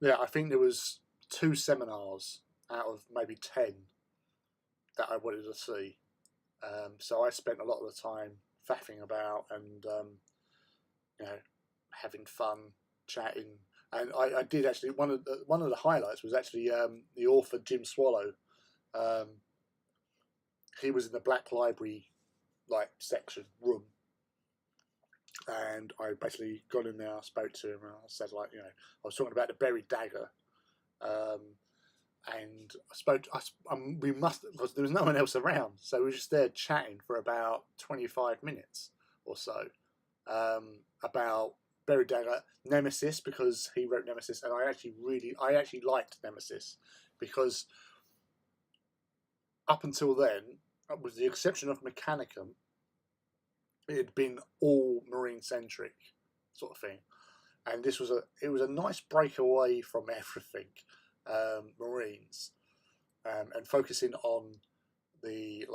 Yeah, I think there was 2 seminars out of maybe 10 that I wanted to see. So I spent a lot of the time faffing about and having fun, chatting. And I did actually one of the highlights was actually the author Jim Swallow. He was in the Black Library section room, and I basically got in there. I spoke to him, and I said I was talking about the buried dagger, and I spoke. We must, because there was no one else around, so we were just there chatting for about 25 minutes or so about buried dagger, Nemesis, because he wrote Nemesis, and I actually liked Nemesis because up until then, with the exception of Mechanicum, it had been all Marine centric. sort of thing. And it was a nice breakaway from everything, Marines, and focusing on the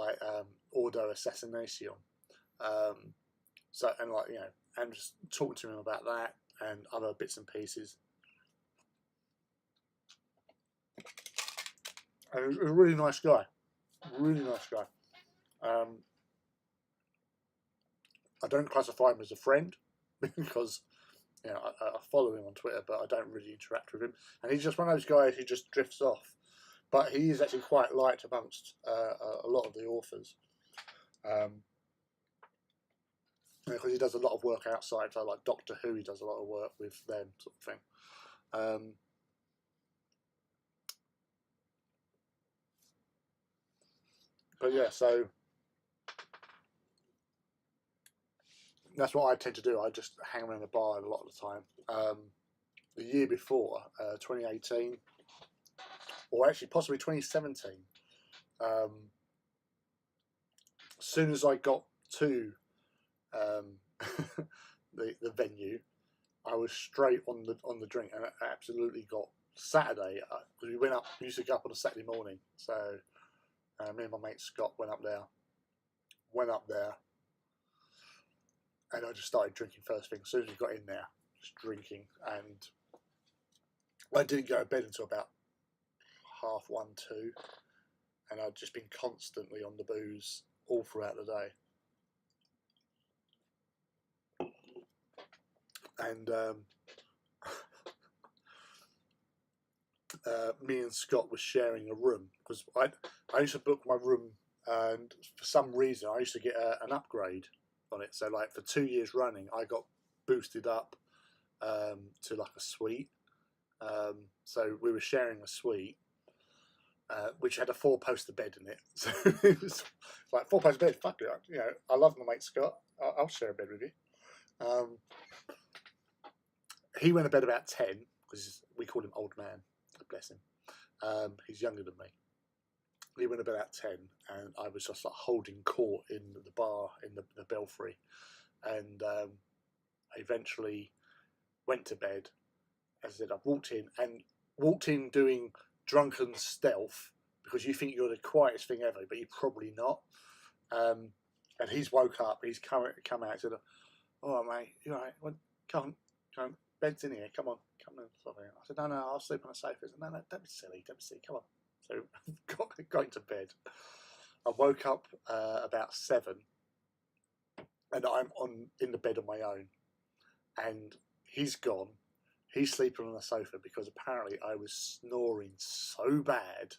Ordo Assassination. So and and just talking to him about that and other bits and pieces. And he was a really nice guy, really nice guy. I don't classify him as a friend because I follow him on Twitter, but I don't really interact with him. And he's just one of those guys who just drifts off. But he is actually quite liked amongst a lot of the authors. Because he does a lot of work outside, so like Doctor Who, he does a lot of work with them, sort of thing. But yeah, so that's what I tend to do. I just hang around the bar a lot of the time. The year before, 2018, or actually possibly 2017, as soon as I got to the venue, I was straight on the drink, and I absolutely got Saturday because we used to go up on a Saturday morning. So me and my mate Scott went up there, and I just started drinking first thing. As soon as we got in there, just drinking, and I didn't go to bed until about 1:30, 2, and I'd just been constantly on the booze all throughout the day. And me and Scott was sharing a room because I used to book my room, and for some reason I used to get an upgrade on it. So like for 2 years running, I got boosted up to like a suite. So we were sharing a suite, which had a 4-poster bed in it. So it was like 4-poster bed. Fuck it, I love my mate Scott. I'll share a bed with you. He went to bed about 10 because we call him old man. Bless him. He's younger than me. He went to bed about 10, and I was just like holding court in the bar in the belfry, and I eventually went to bed. As I said, I walked in doing drunken stealth because you think you're the quietest thing ever, but you're probably not. And he's woke up. He's come out and said, "Oh, mate, you all right? Well, come on. Bed's in here. Come on. I said, no, I'll sleep on the sofa. He said, no, don't be silly. Come on. So got into bed. I woke up about 7, and I'm in the bed on my own. And he's gone. He's sleeping on the sofa because apparently I was snoring so bad.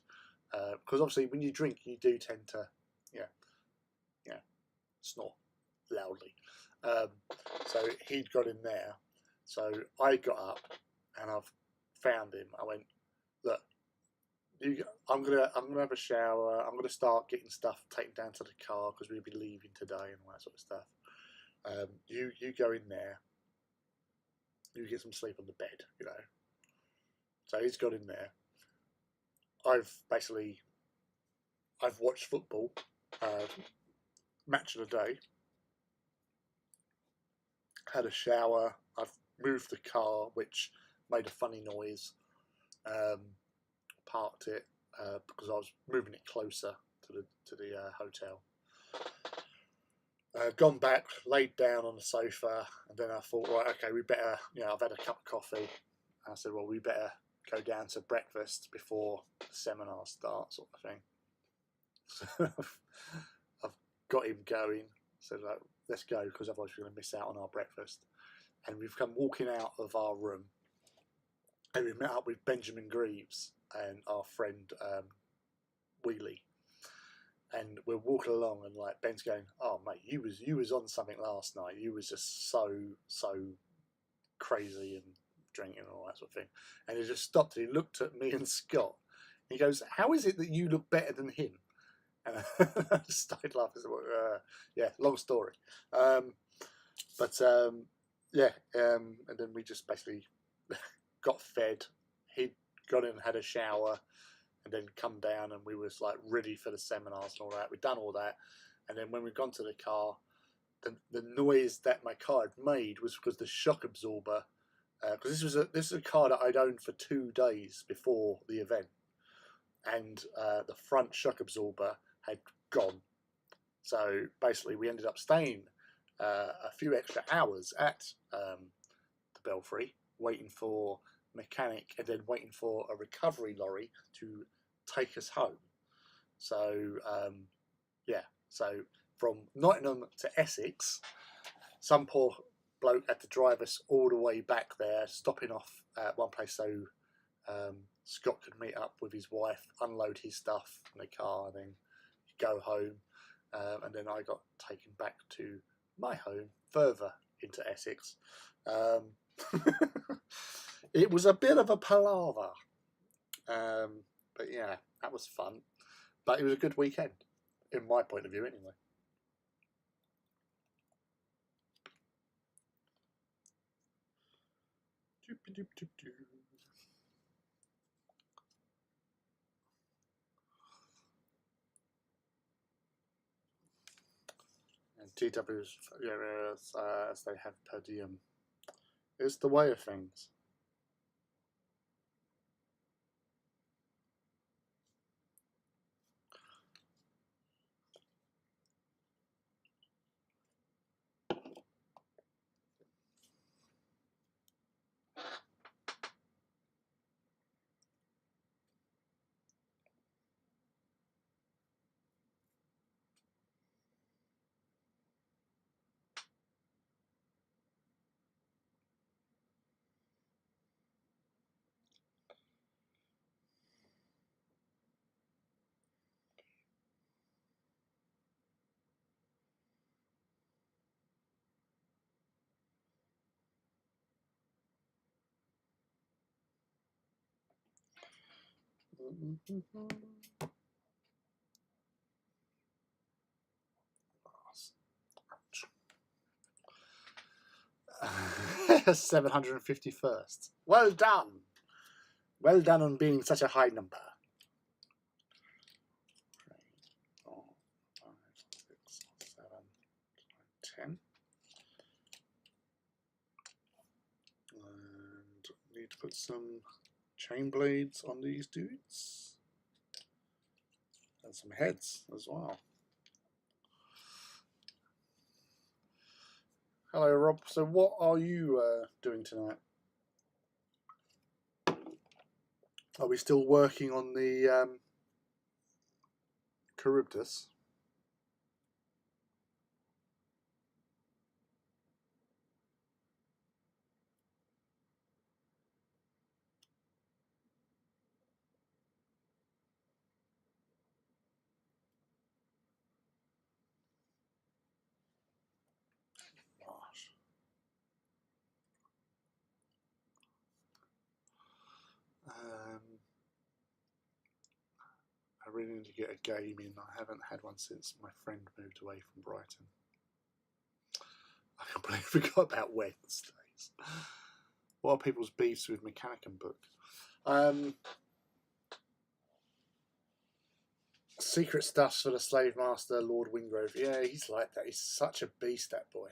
Because obviously when you drink, you do tend to, snore loudly. So he'd got in there. So I got up and I've found him. I went, look, I'm gonna have a shower. I'm gonna start getting stuff taken down to the car because we'll be leaving today and all that sort of stuff. You go in there. You get some sleep on the bed, So he's got in there. I've watched football, match of the day. Had a shower. I've moved the car, which made a funny noise. Parked it because I was moving it closer to the hotel. Gone back, laid down on the sofa, and then I thought, right, okay, we better. I've had a cup of coffee. And I said, well, we better go down to breakfast before the seminar starts, sort of thing. So I've got him going. So like, let's go because otherwise we're going to miss out on our breakfast. And we've come walking out of our room, and we've met up with Benjamin Greaves and our friend Wheelie. And we're walking along, and like Ben's going, "Oh mate, you was on something last night. You was just so crazy and drinking and all that sort of thing." And he just stopped and he looked at me and Scott. And he goes, "How is it that you look better than him?" And I just started laughing. Yeah, long story. And then we just basically got fed. He'd gone in and had a shower, and then come down, and we was like ready for the seminars and all that. We'd done all that, and then when we'd gone to the car, the noise that my car had made was because the shock absorber, because this is a car that I'd owned for 2 days before the event, and the front shock absorber had gone. So basically, we ended up staying a few extra hours at the Belfry, waiting for mechanic and then waiting for a recovery lorry to take us home. So yeah, so from Nottingham to Essex, some poor bloke had to drive us all the way back there, stopping off at one place so Scott could meet up with his wife, unload his stuff in the car, and then go home. And then I got taken back to my home further into Essex. It was a bit of a palaver. But yeah, that was fun. But it was a good weekend, in my point of view anyway. And TW's areas, as they have per diem. It's the way of things. Ouch. 751st. Well done. Well done on being such a high number. 3, 4, 5, 6, 7, 10. And need to put some chain blades on these dudes. And some heads as well. Hello, Rob. So what are you doing tonight? Are we still working on the Charybdis? I really need to get a game in. I haven't had one since my friend moved away from Brighton. I completely forgot about Wednesdays. What are people's beefs with Mechanicum book? Secret stuffs for the Slave Master, Lord Wingrove. Yeah, he's like that. He's such a beast, that boy.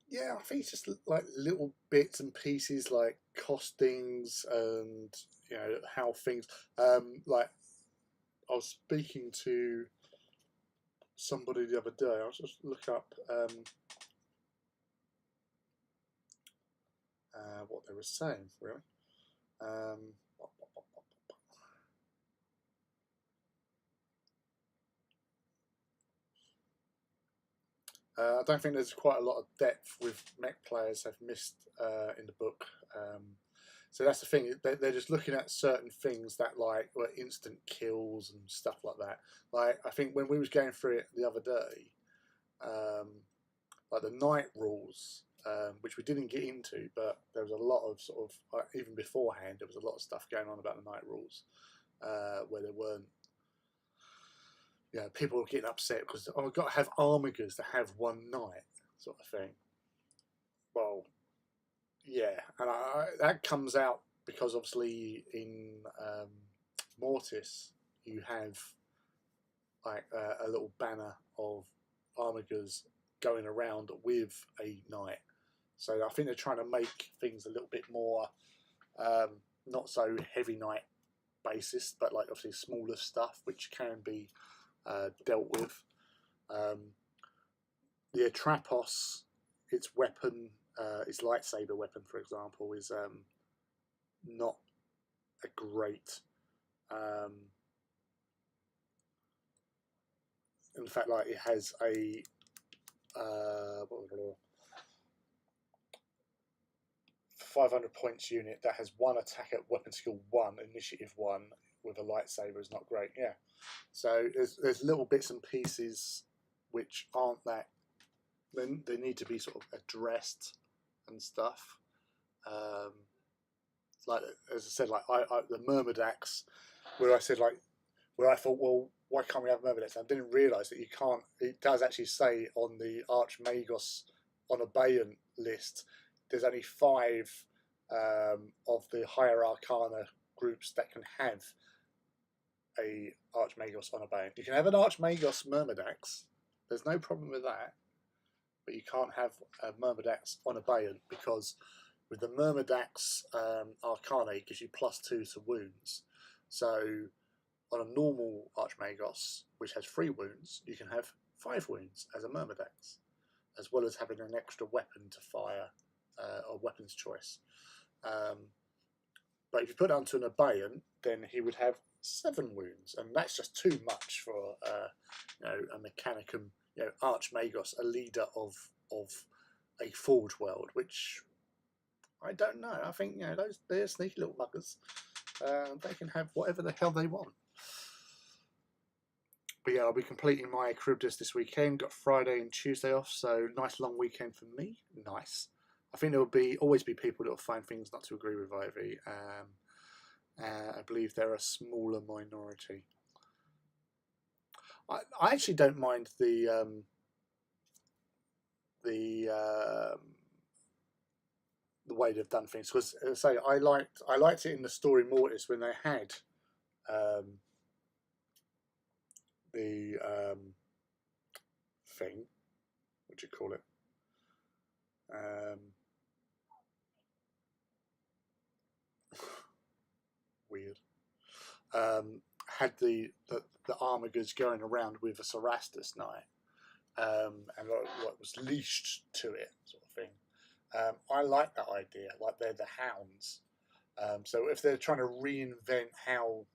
Yeah, I think it's just like little bits and pieces, like costings and how things. Like I was speaking to somebody the other day. I was just look up what they were saying. Really. I don't think there's quite a lot of depth with mech players have missed in the book. So that's the thing. They're just looking at certain things that like were instant kills and stuff like that. Like I think when we was going through it the other day, like the night rules, which we didn't get into, but there was a lot of sort of even beforehand there was a lot of stuff going on about the night rules where there weren't. Yeah, people were getting upset because I've got to have armigers that have one night, sort of thing. Well, yeah, and that comes out because obviously in Mortis you have like a little banner of armigers going around with a knight. So I think they're trying to make things a little bit more not so heavy knight basis, but like obviously smaller stuff which can be dealt with. The Atrapos, its weapon, its lightsaber weapon, for example, is not a great. In fact, like it has a 500 points unit that has 1 attack at weapon skill 1, initiative 1 with a lightsaber is not great. Yeah, so there's little bits and pieces which aren't that. They need to be sort of addressed and stuff. Like as I said, like the Myrmidax, where I said like where I thought, well, why can't we have Myrmidax? I didn't realise that you can't. It does actually say on the Archmagos on Abeyant list, there's only 5 of the higher Arcana groups that can have a Archmagos on Abeyant. You can have an Archmagos Myrmidax. There's no problem with that. But you can't have a Myrmidax on Abeyant because with the Myrmidax Arcana, it gives you +2 to wounds. So on a normal Archmagos, which has 3 wounds, you can have 5 wounds as a Myrmidax, as well as having an extra weapon to fire, or weapons choice. But if you put it onto an Abeyant, then he would have 7 wounds, and that's just too much for a Mechanicum, Archmagos, a leader of a Forge world, which I don't know. I think they're sneaky little buggers. They can have whatever the hell they want. But yeah, I'll be completing my Charybdis this weekend. Got Friday and Tuesday off, so nice long weekend for me. Nice. I think there will always be people that will find things not to agree with Ivy. I believe they're a smaller minority. I actually don't mind the way they've done things, because as I say, I liked it in the story Mortis when they had the thing, what do you call it? Weird. Had the Armigers going around with a Cerastus knight, and what was leashed to it, sort of thing. I like that idea. Like they're the hounds. So if they're trying to reinvent how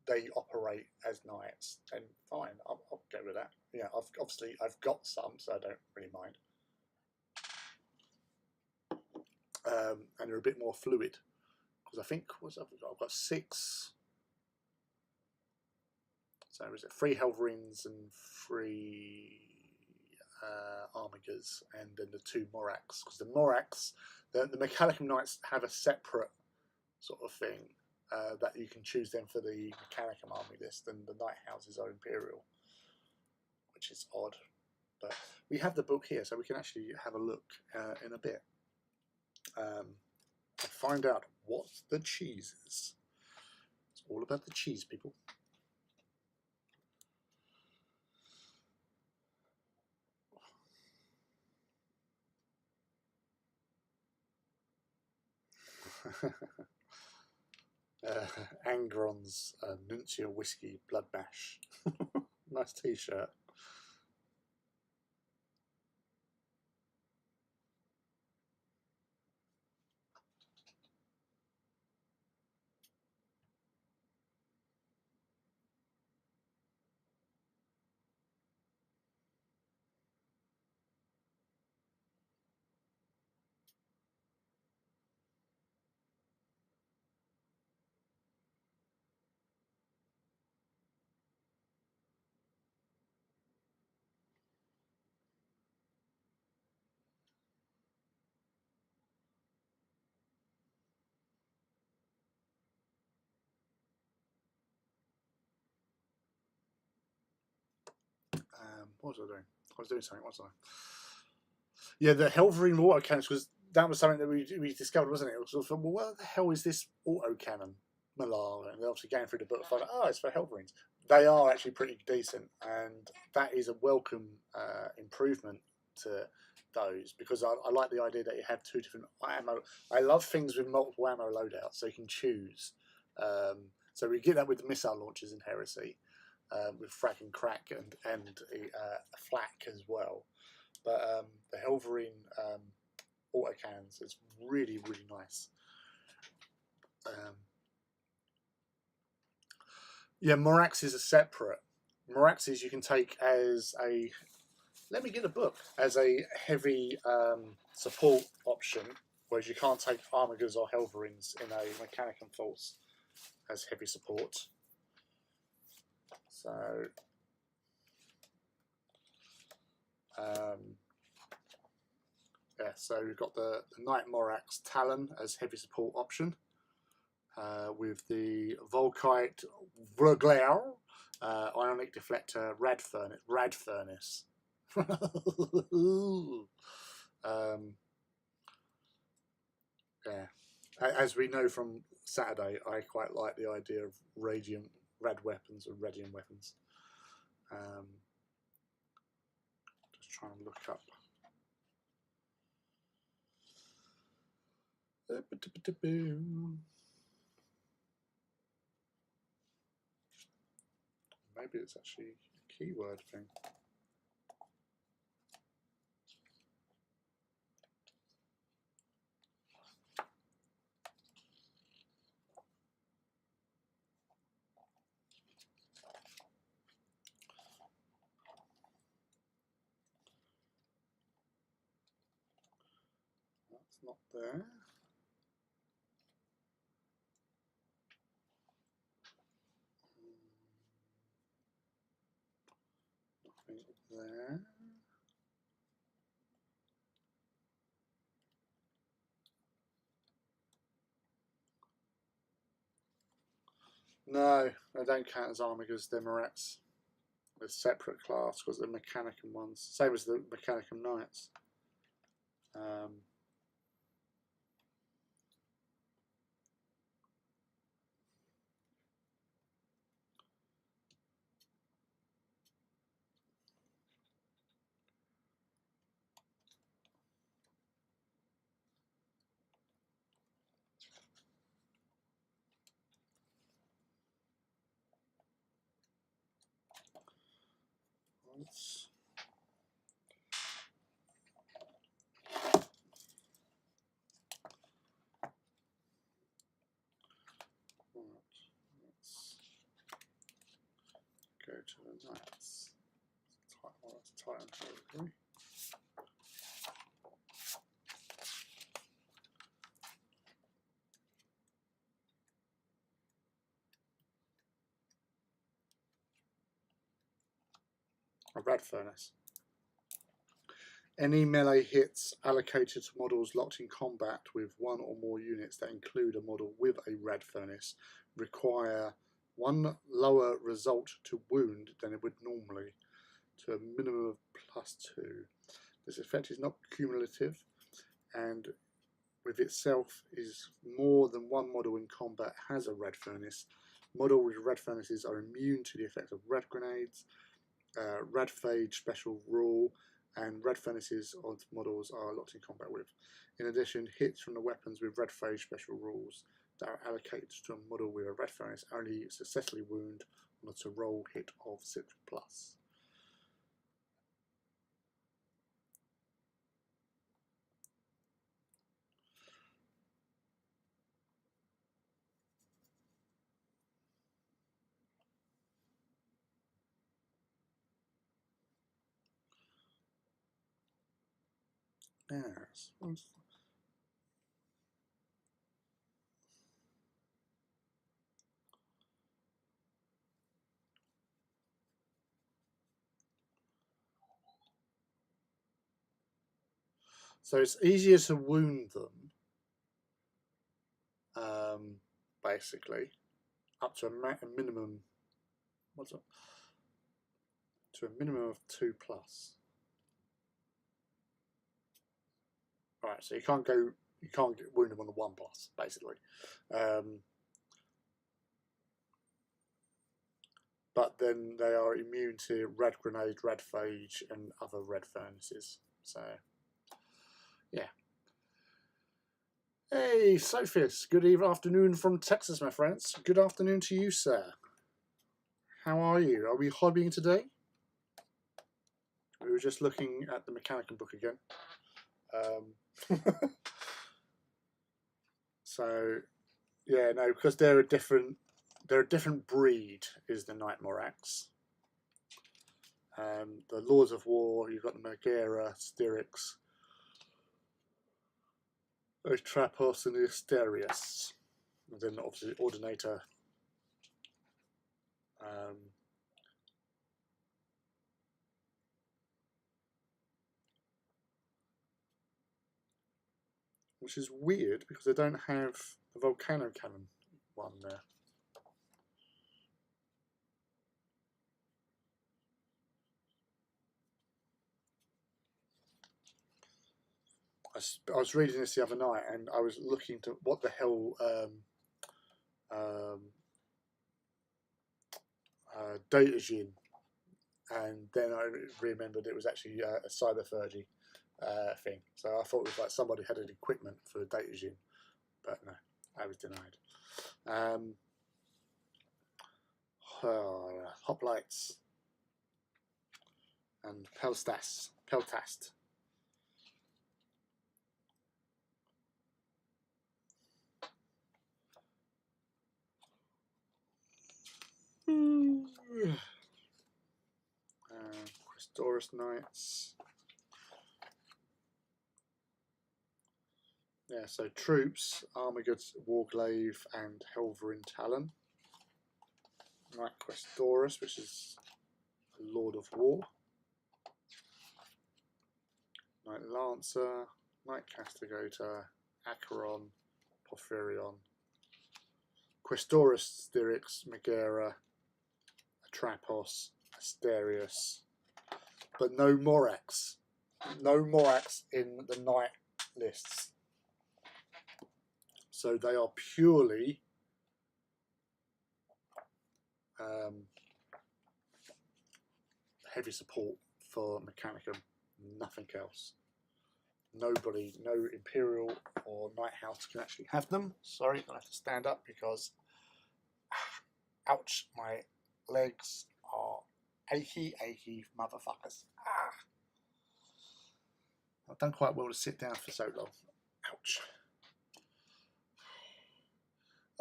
they operate as knights, then fine, I'll go with that. Yeah, obviously I've got some, so I don't really mind. And they're a bit more fluid, because I think I've got 6. So is it 3 Helverines and 3 Armigers, and then the 2 Morax? Because the Morax, the Mechanicum Knights have a separate sort of thing that you can choose them for the Mechanicum army list, and the Night Houses are Imperial, which is odd. But we have the book here, so we can actually have a look in a bit. Find out what the cheese is. It's all about the cheese, people. Angron's Nuncio Whiskey Blood Bash. Nice t-shirt. What was I doing? I was doing something, wasn't I? Yeah, the Helverine water cannons, because that was something that we discovered, wasn't it? It was sort of, well, what the hell is this auto cannon? Malar, and obviously going through the book, find out, it's for Helverines. they are actually pretty decent, and that is a welcome improvement to those, because I like the idea that you have two different ammo. I love things with multiple ammo loadouts, so you can choose. So we get that with the missile launchers in Heresy, with Frag and Crack and a flak as well. But the Helverine autocannons is really nice. Yeah, Moraxes are separate. Moraxes you can take as a, let me get a book, as a heavy support option, whereas you can't take Armigers or Helverines in a Mechanicum Force as heavy support. So yeah, so we've got the Knight Morax Talon as heavy support option, with the Volkite Vruglau Ionic Deflector Rad Furnace. Yeah, as we know from Saturday, I quite like the idea of radium rad weapons or radium weapons. Just trying to look up. Maybe it's actually a keyword thing. That's not there. Nothing there. No, they don't count as Armigers, they're Morats. They're separate class because they're Mechanicum ones. Same as the Mechanicum Knights. Let's go to the Knights. Titan territory. A Rad Furnace. Any melee hits allocated to models locked in combat with one or more units that include a model with a Rad Furnace require one lower result to wound than it would normally, to a minimum of +2. This effect is not cumulative, and with itself is more than one model in combat has a Rad Furnace. Models with Rad Furnaces are immune to the effect of Rad Grenades, Rad Phage Special Rule, and Rad Furnaces of models are locked in combat with. In addition, hits from the weapons with Rad Phage Special Rules that are allocated to a model with a Rad Furnace only successfully wound on a roll hit of 6+. Yes. So it's easier to wound them, basically, up to a minimum. What's it? To a minimum of 2+. Right, so you can't wound them on the 1+, basically. but then they are immune to red grenade, red phage, and other red furnaces. So, yeah. Hey, Sophis, good afternoon from Texas, my friends. Good afternoon to you, sir. How are you? Are we hobbying today? We were just looking at the Mechanicum book again. So, yeah, no, because they're a different breed, is the Night Morax. The Lords of War, you've got the Megara, Styx, the Trapos, and the Asterius. And then obviously Ordinator. Which is weird because they don't have the Volcano Cannon one there. I was reading this the other night and I was looking to what the hell Datagene, and then I remembered it was actually a Cyberfergy thing. So I thought it was like somebody had an equipment for the Datagene, but no, I was denied. Hoplites and Peltast. Christorus Knights. Yeah, so troops, Armagud, Warglaive, and Helverin Talon. Knight Questorus, which is a Lord of War. Knight Lancer, Knight Castigator, Acheron, Porphyrion, Questorus, Styx, Megara, Atrapos, Asterius, but no Morax. No Morax in the Knight lists. So they are purely heavy support for Mechanicum, nothing else. Nobody, no Imperial or Knight House can actually have them. Sorry, I have to stand up because, ouch, my legs are achy motherfuckers. I've done quite well to sit down for so long. Ouch.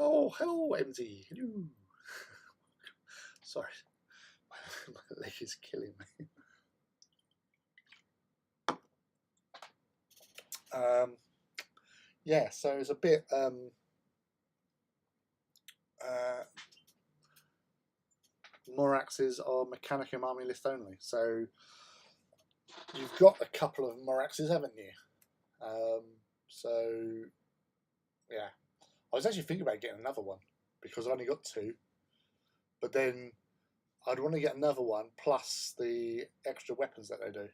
Oh, hello, MZ. Hello. Sorry, my leg is killing me. Yeah, so it's a bit Moraxes are Mechanicum army list only. So you've got a couple of Moraxes, haven't you? So yeah, I was actually thinking about getting another one because I've only got two, but then I'd want to get another one plus the extra weapons that they do.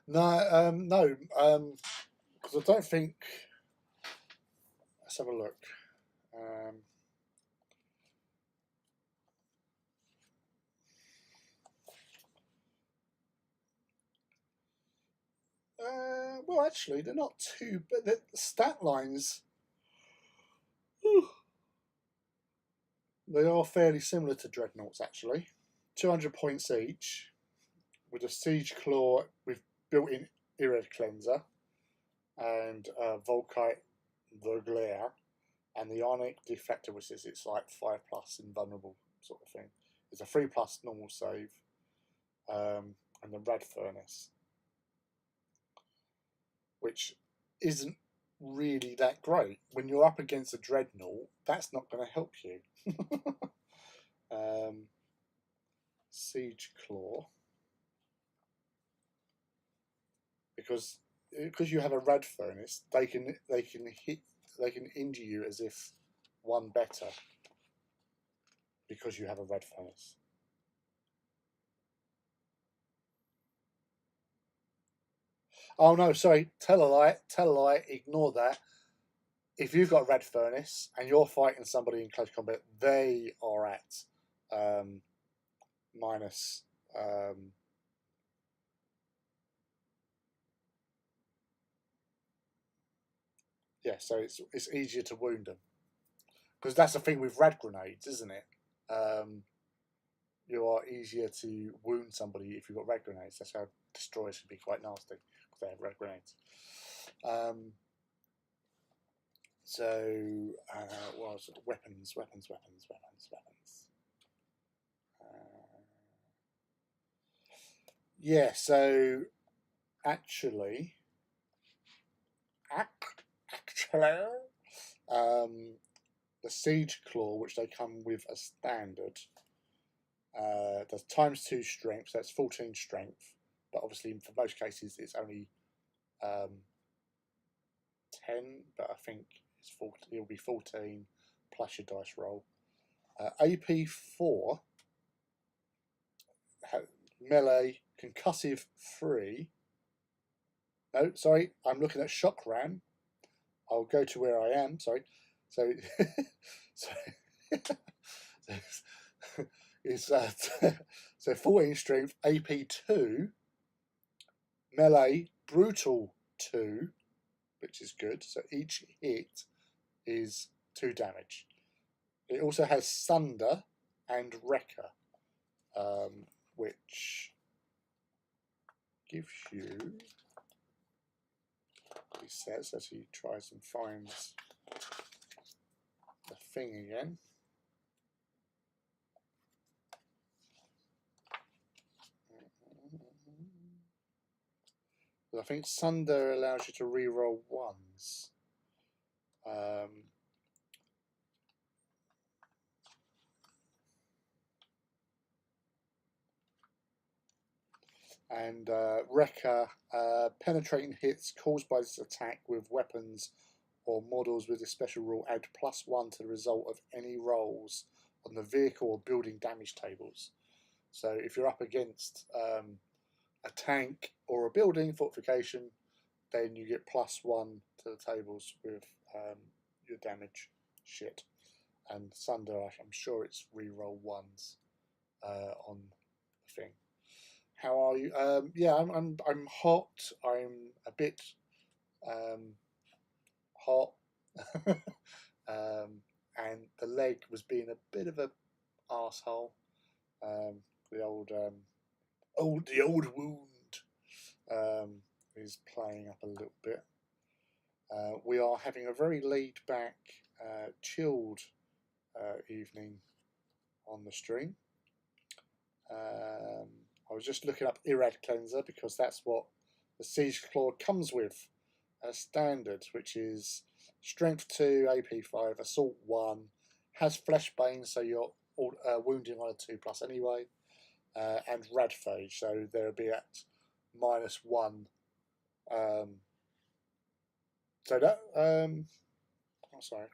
No, because I don't think. Let's have a look. Well, actually, they're not too. But the stat lines, they are fairly similar to Dreadnoughts. Actually, 200 points each, with a Siege Claw with built-in Irid Cleanser, and Volkite Verglare, and the Ionic Deflector, which is it's like 5+ invulnerable sort of thing. It's a 3+ normal save, and the Red Furnace, which isn't really that great. When you're up against a Dreadnought, that's not going to help you. Siege Claw, because you have a Red Furnace, they can injure you as if one better because you have a Red Furnace. Oh no, sorry, tell a lie, ignore that. if you've got a red furnace and you're fighting somebody in close combat, they are at minus. Yeah, so it's easier to wound them, because that's the thing with red grenades, isn't it? You are easier to wound somebody if you've got red grenades. That's how destroyers can be quite nasty, because they have red grenades. So, what was it? Weapons. Yeah, so actually, the Siege Claw, which they come with as standard, does ×2 strength, so that's 14 strength. But obviously, for most cases, it's only 10. But I think it'll be 14 plus your dice roll. AP4, melee, concussive 3. No, sorry, I'm looking at shock ram. I'll go to where I am. Sorry, so it's so 14 strength, AP2, melee, brutal 2, which is good. So each hit is 2 damage. It also has Sunder and Wrecker, which gives you, he says as he tries and finds the thing again. I think Sunder allows you to reroll ones. And Wrecker, penetrating hits caused by this attack with weapons or models with this special rule add +1 to the result of any rolls on the vehicle or building damage tables. So if you're up against a tank or a building fortification, then you get +1 to the tables with your damage shit. And Sunder, I'm sure it's reroll ones on the thing. How are you? Yeah, I'm hot. I'm a bit hot, and the leg was being a bit of a asshole. The old wound is playing up a little bit. We are having a very laid back, chilled evening on the stream. I was just looking up Irad Cleanser because that's what the Siege Claw comes with as standard, which is Strength 2, AP 5, Assault 1, has Flesh Bane, so you're wounding on a 2+ anyway, and Radphage, so they'll be at -1. So that, I'm sorry, I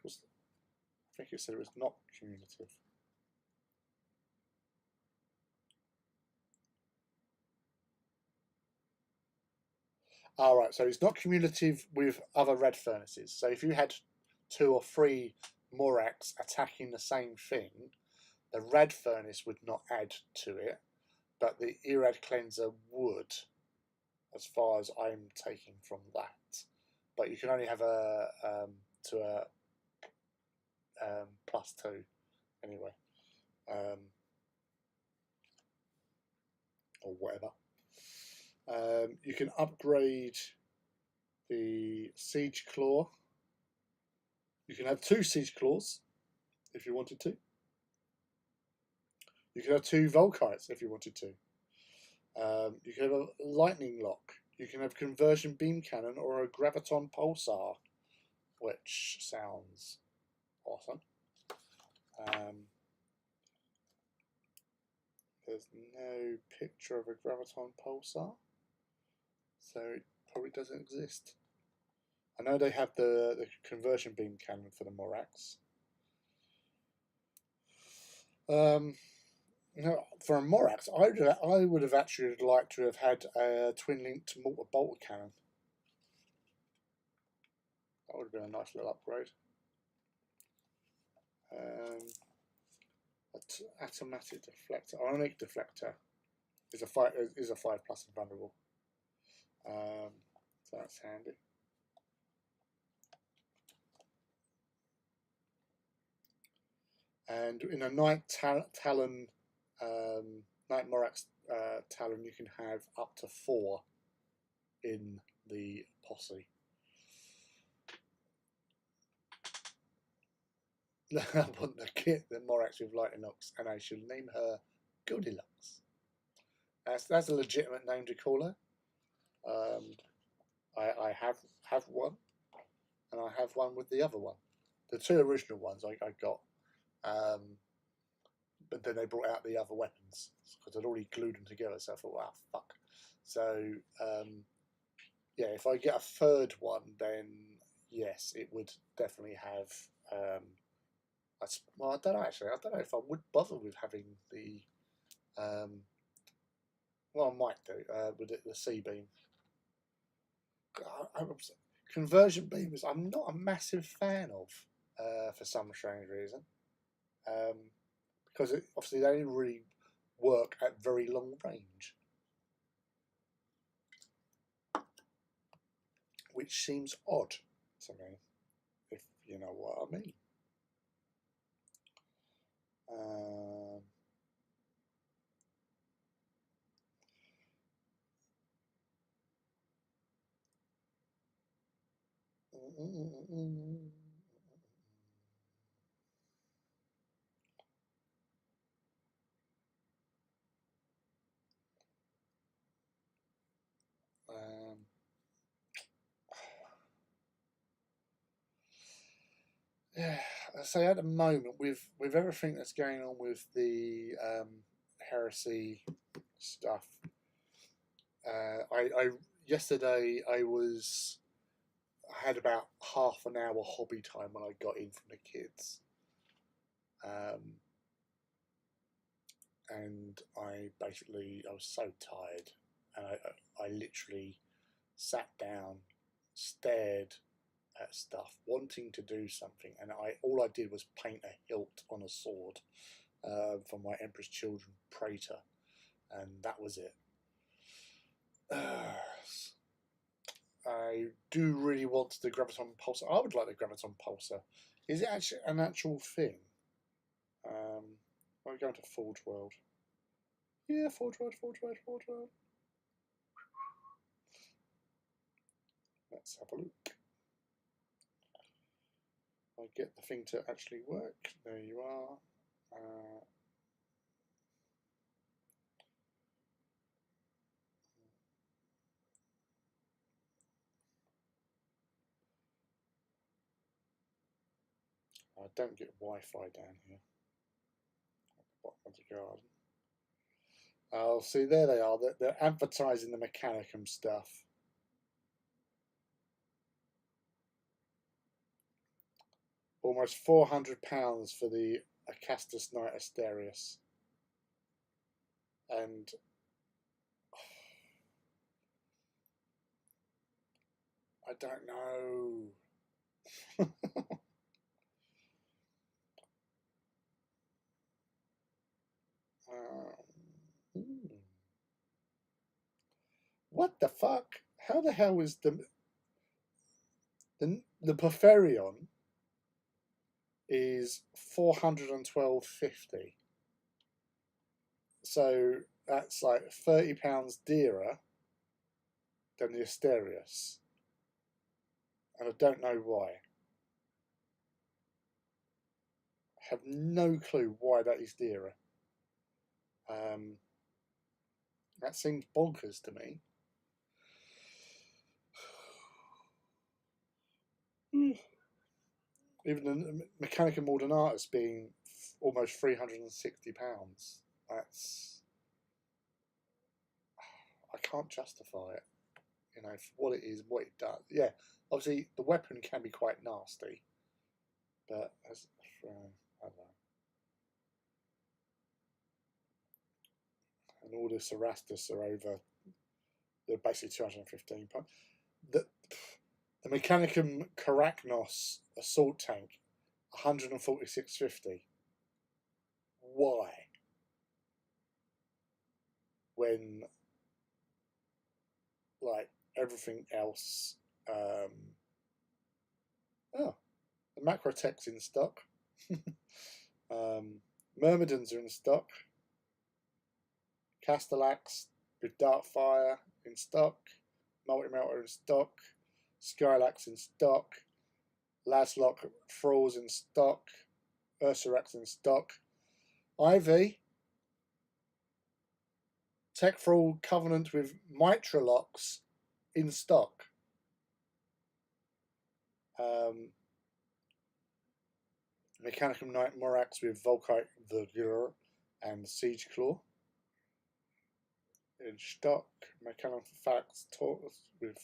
think it said it was not cumulative. Alright, so it's not cumulative with other red furnaces. So if you had 2 or 3 Morax attacking the same thing, the red furnace would not add to it, but the Irad Cleanser would, as far as I'm taking from that. But you can only have a +2 anyway, or whatever. You can upgrade the Siege Claw. You can have 2 Siege Claws if you wanted to. You can have 2 Volkites if you wanted to. You can have a Lightning Lock. You can have Conversion Beam Cannon or a Graviton Pulsar, which sounds awesome. There's no picture of a Graviton Pulsar, so it probably doesn't exist. I know they have the Conversion Beam Cannon for the Morax. No, for a Morax, I would have actually liked to have had a twin-linked mortar bolter cannon. That would have been a nice little upgrade. Automatic deflector, ionic deflector is a 5+ and vulnerable. So that's handy. And in a Night Talon, Night Morax Talon, you can have up to 4 in the posse. I want the kit that Morax with Lightning Locks, and I shall name her Goldilocks. That's a legitimate name to call her. I have one, and I have one with the other one. The 2 original ones I got, but then they brought out the other weapons because I'd already glued them together. So I thought, wow, fuck. So yeah, if I get a 3rd one, then yes, it would definitely have. Well, I don't know actually. I don't know if I would bother with having the. Well, I might do with the C-beam. Conversion beams, I'm not a massive fan of for some strange reason. Because obviously they only really work at very long range, which seems odd to me, if you know what I mean. Yeah, I say at the moment with everything that's going on with the heresy stuff. I yesterday I had about half an hour hobby time when I got in from the kids, and I was so tired, and I literally sat down, stared at stuff, wanting to do something, and all I did was paint a hilt on a sword for my Emperor's Children Praetor, and that was it. I do really want the Graviton Pulsar. I would like the Graviton Pulsar. Is it actually an actual thing? I'm going to Forge World. Yeah, Forge World. Let's have a look. I get the thing to actually work. There you are. I don't get Wi-Fi down here at the bottom of the garden. Oh, see, there they are. They're advertising the Mechanicum stuff. Almost £400 for the Acastus Knight Asterius. And I don't know. What the fuck? How the hell is the Porphyrion is 412.50? So that's like £30 dearer than the Asterius, and I don't know why. I have no clue why that is dearer. That seems bonkers to me. Even the Mechanica Modernatus being almost £360. That's, I can't justify it. You know, for what it is, what it does. Yeah, obviously the weapon can be quite nasty, but as I don't know. And all the Cerastus are over. They're basically £215. The The Mechanicum Carachnos assault tank, 146.50. Why? When, like, everything else... oh, the Macrotech's in stock. Myrmidons are in stock. Castellax with Darkfire in stock. Multi-Melter in stock. Skylax in stock. Laslock Thralls in stock. Ursarax in stock. Ivy. Tech Thrall Covenant with Mitralox in stock. Mechanicum Knight Morax with Volkite Vergure and Siege Claw in stock. Mechanicum Fax Tortoise with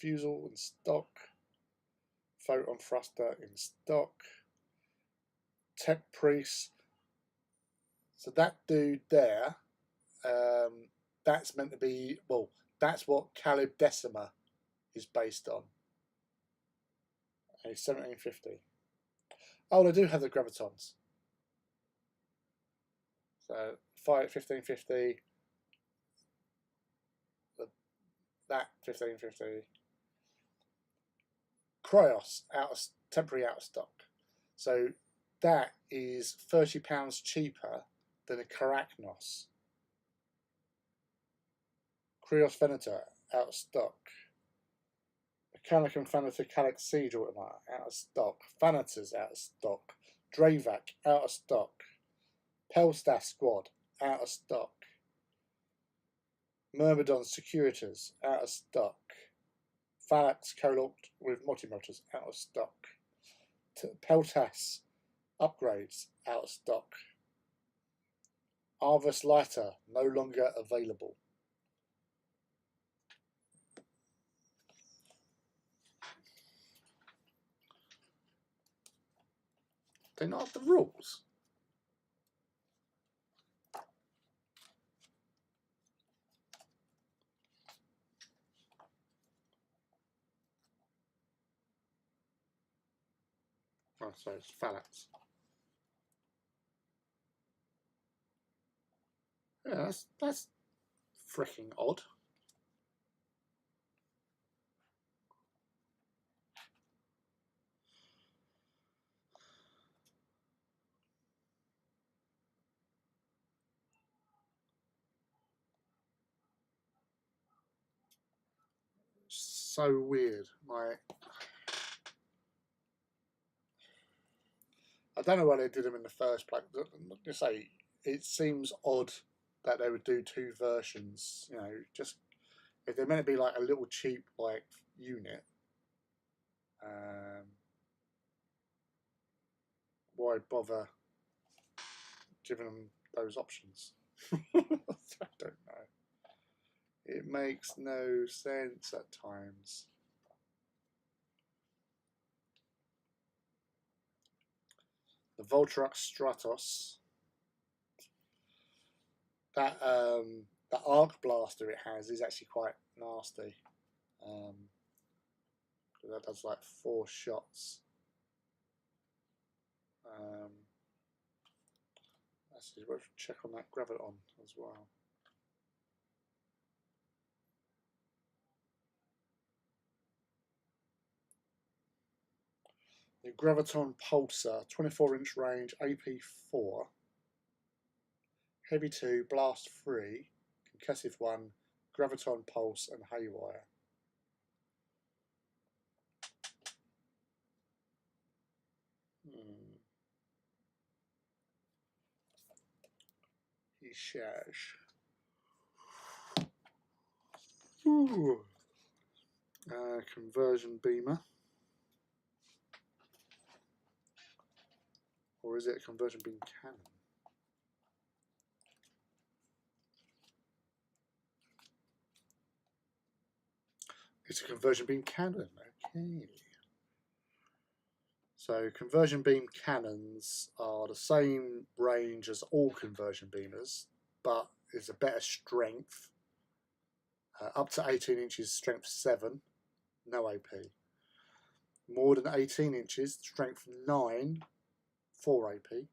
Fusel in stock. Photon Thruster in stock. Tech Priest. So that dude there, that's meant to be, well, that's what Calib Decima is based on. And it's 1750. Oh, they do have the Gravitons. So, fight 1550. That 1550. Cryos, temporary out of stock. So, that is £30 cheaper than a Carachnos. Cryos Venator, out of stock. Mechanicum Thanator Calyx Siege Automat, out of stock. Thanators, out of stock. Dravac, out of stock. Pelstas Squad, out of stock. Myrmidon Securitors, out of stock. Phalanx Coloct with Multimotors, out of stock. Peltas Upgrades, out of stock. Arvus Lighter, no longer available. They're not the rules. Oh, so it's Phalanx. Yeah, that's freaking odd. So weird. Like, I don't know why they did them in the first place. Just say it seems odd that they would do two versions. You know, just if they're meant to be like a little cheap like unit, why bother giving them those options? I don't know. It makes no sense at times. The Voltrax Stratos. That arc blaster it has is actually quite nasty. That does like 4 shots. Actually, we'll check on that Graviton as well. The Graviton Pulsar, 24-inch range, AP 4, Heavy 2, Blast 3, Concussive 1, Graviton Pulse, and Haywire. He shares. Conversion Beamer. Or is it a Conversion Beam Cannon? It's a Conversion Beam Cannon, okay. So Conversion Beam Cannons are the same range as all Conversion Beamers, but is a better strength. Up to 18 inches, strength 7, no AP. more than 18 inches, strength 9, 4 AP.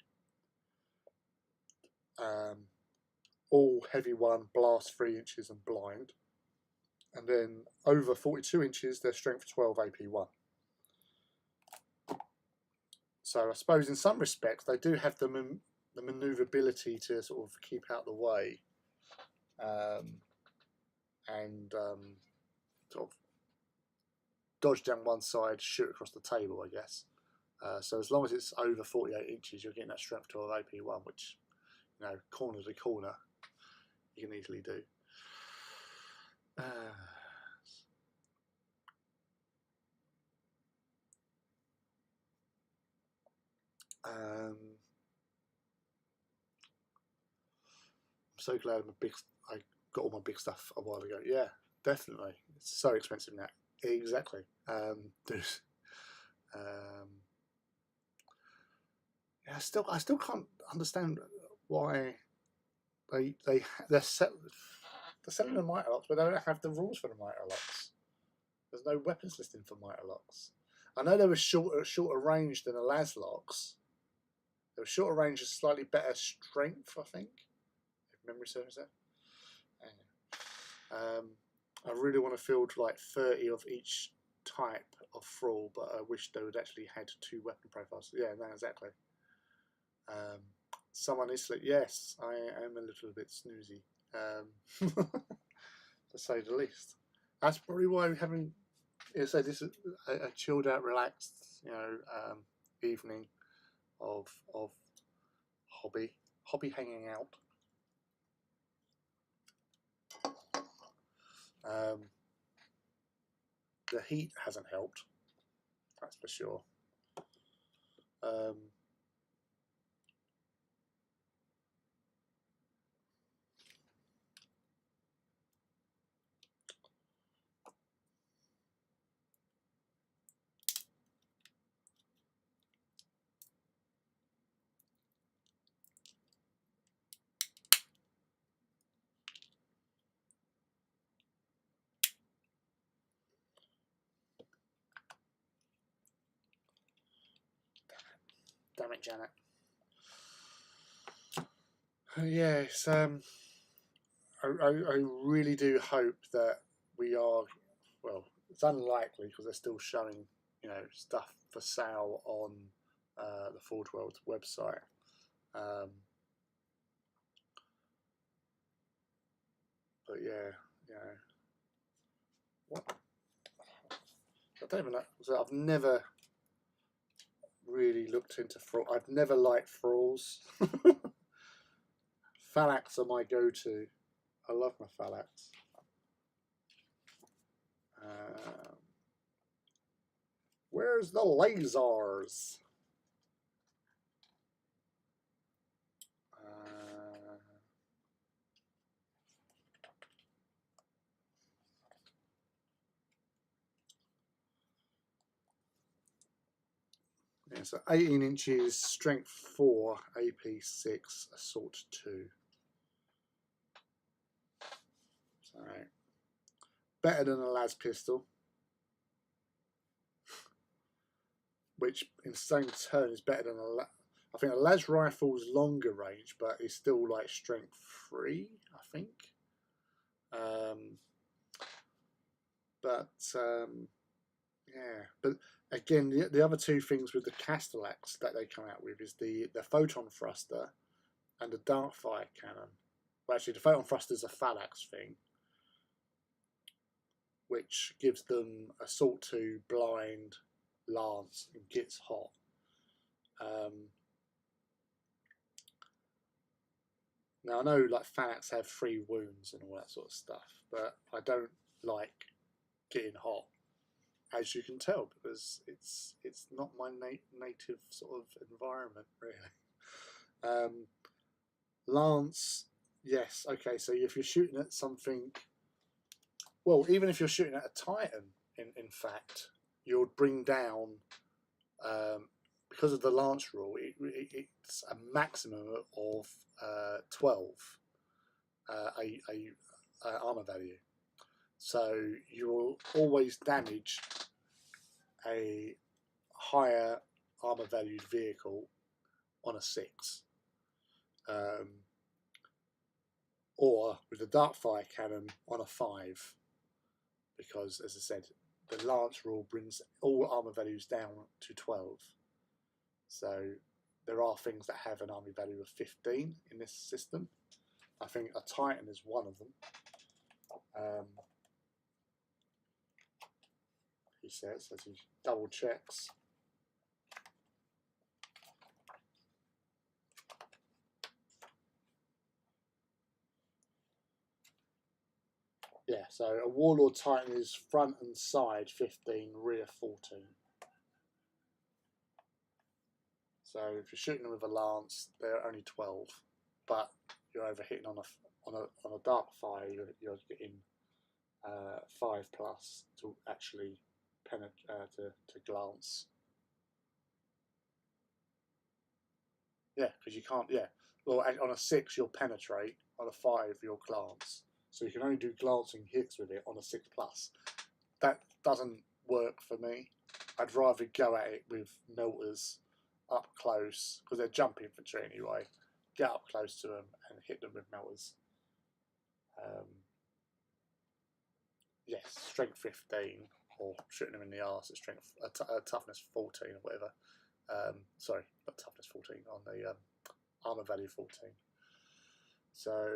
All heavy 1, blast 3 inches and blind. And then over 42 inches, they're strength 12, AP 1. So I suppose in some respects they do have the manoeuvrability to sort of keep out the way, and sort of dodge down one side, shoot across the table, I guess. So as long as it's over 48 inches, you're getting that strength 12 AP 1, which, you know, corner to corner, you can easily do. I'm so glad I got all my big stuff a while ago. Yeah, definitely. It's so expensive now. Exactly. Yeah, I still can't understand why they're selling the Mitre Locks, but they don't have the rules for the Mitre Locks. There's no weapons listing for Mitre Locks. I know they were shorter range than the Las Locks. They were shorter range and slightly better strength, I think, if memory serves that. I really want to field like 30 of each type of thrall, but I wish they would actually had 2 weapon profiles. Yeah, no, exactly. Someone is like, yes, I am a little bit snoozy, to say the least. That's probably why we haven't. So this is a chilled out, relaxed, you know, evening of hobby hanging out. The heat hasn't helped, that's for sure. Damn it, Janet. Yes, I really do hope that we are, well, it's unlikely because they're still showing, you know, stuff for sale on the Forge World website. But yeah, you know, what? I don't even know. So I've never really looked into thrall. I've never liked thralls. Phalanx are my go-to. I love my phalanx. Where's the lasers? Yeah, so 18 inches, strength 4, AP 6, assault 2. So, better than a las pistol, which in the same turn is better than a I think a las rifle's longer range, but it's still like strength 3, I think. Yeah, but again, the other 2 things with the Castellax that they come out with is the photon thruster and the darkfire cannon. Well, actually, the photon thruster is a phalanx thing, which gives them assault 2, blind, lance, and gets hot. Now I know like phalanx have 3 wounds and all that sort of stuff, but I don't like getting hot, as you can tell, because it's not my native sort of environment, really. Lance, yes, okay, so if you're shooting at something, well, even if you're shooting at a Titan, in fact, you'll bring down, because of the Lance rule, it's a maximum of 12 armor value. So you will always damage a higher armor valued vehicle on a 6, or with the Darkfire cannon on a 5, because as I said, the Lance rule brings all armor values down to 12. So there are things that have an army value of 15 in this system. I think a Titan is one of them. He says as he double checks. Yeah, so a Warlord Titan is front and side 15, rear 14. So if you're shooting them with a lance, they're only 12, but you're overhitting on a dark fire. You're getting 5+ to actually penetrate to glance. Yeah, because you can't. Yeah, well, on a 6 you'll penetrate. On a 5 you'll glance. So you can only do glancing hits with it on a 6+. That doesn't work for me. I'd rather go at it with melters up close, because they're jump infantry anyway. Get up close to them and hit them with melters. Yes, strength 15, or shooting them in the arse at strength, toughness 14 or whatever. Sorry, not toughness 14, on the armor value 14. So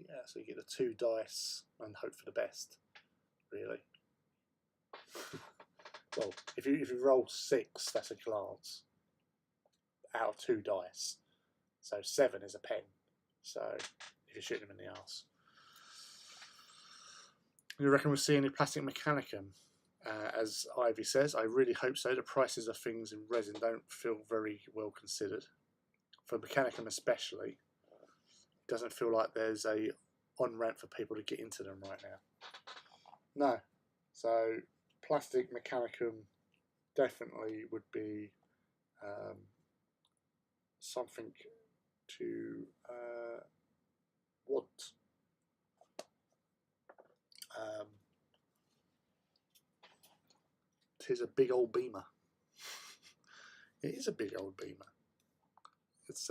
yeah, so you get the 2 dice and hope for the best, really. Well, if you roll 6, that's a glance out of 2 dice. So 7 is a pen. So if you're shooting them in the arse. You reckon we'll see any plastic mechanicum? As Ivy says, I really hope so. The prices of things in resin don't feel very well considered. For mechanicum especially, it doesn't feel like there's a on-ramp for people to get into them right now. No. So plastic mechanicum definitely would be something to want. It is a big old beamer. It is a big old beamer. It's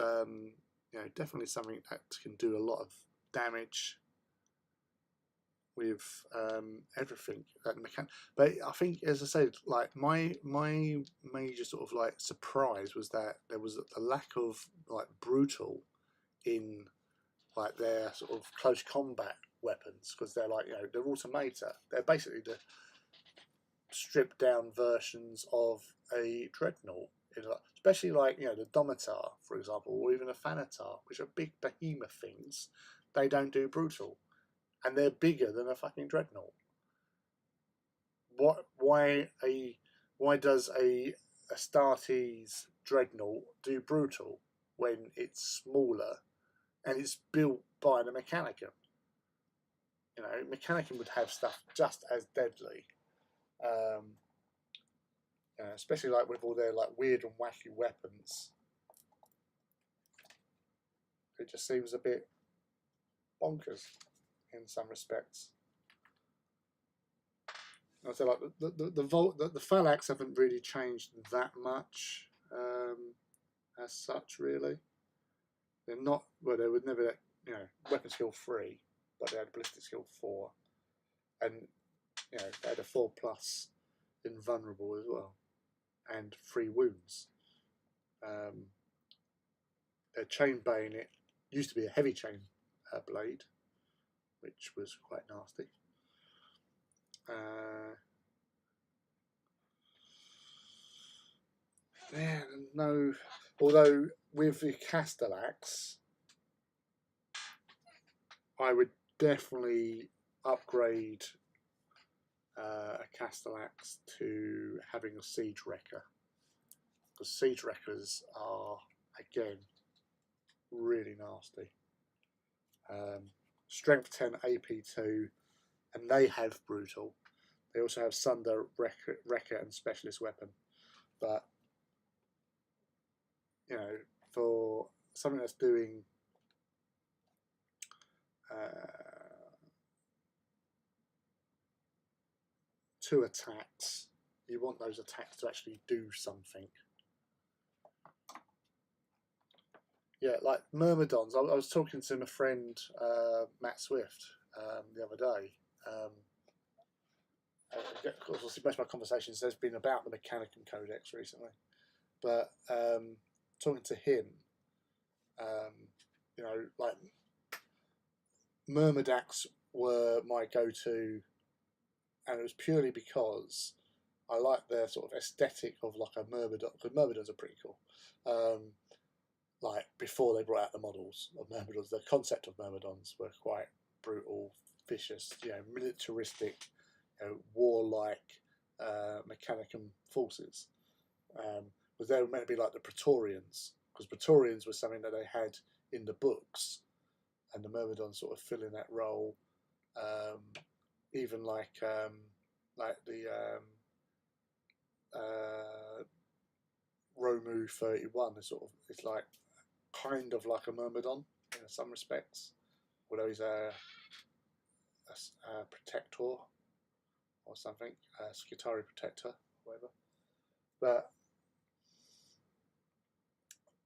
definitely something that can do a lot of damage with everything. But I think, as I said, like my major sort of like surprise was that there was a lack of like brutal in like their sort of close combat weapons, because they're like, they're automata. They're basically the stripped down versions of a dreadnought, especially like the Domitar, for example, or even a Thanatar, which are big behemoth things. They don't do brutal, and they're bigger than a fucking dreadnought. Why does a Astartes dreadnought do brutal when it's smaller and it's built by the Mechanicum? Mechanicum would have stuff just as deadly. Especially like with all their like weird and wacky weapons. It just seems a bit bonkers in some respects. I say, like the phalanx haven't really changed that much as such, really. They're not, well, they would never, weapon skill 3, but they had ballistic skill 4, and they had a 4+ invulnerable as well, and 3 wounds. Their chain bayonet used to be a heavy chain blade, which was quite nasty. Yeah, no. Although with the Castellax, I would definitely upgrade a Castellax to having a Siege Wrecker, because Siege Wreckers are again really nasty. Strength 10 AP2, and they have brutal. They also have Sunder, Wrecker and Specialist Weapon. But for something that's doing 2 attacks, you want those attacks to actually do something. Yeah, like Myrmidons. I was talking to my friend Matt Swift the other day. Of course, most of my conversations has been about the Mechanicum Codex recently, but talking to him, you know, like Myrmidax were my go-to, and it was purely because I like the sort of aesthetic of like a Myrmidon, because Myrmidons are pretty cool. Like before they brought out the models of Myrmidons, the concept of Myrmidons were quite brutal, vicious, you know, militaristic, you know, warlike Mechanicum forces. Because they were meant to be like the Praetorians, because Praetorians was something that they had in the books, and the Myrmidons sort of fill in that role. Even like the Romu 31, it's like kind of like a Myrmidon in some respects, although he's a protector or something, a Skitari protector, whatever. But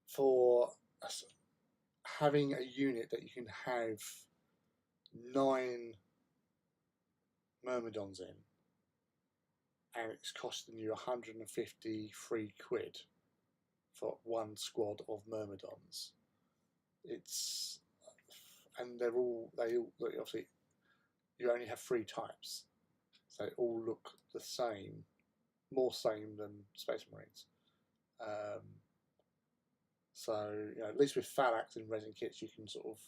for having a unit that you can have 9 Myrmidons in, and it's costing you 153 quid for 1 squad of Myrmidons. And they obviously, you only have 3 types, so they all look the same, more same than Space Marines. So, you know, at least with Phalanx in resin kits, you can sort of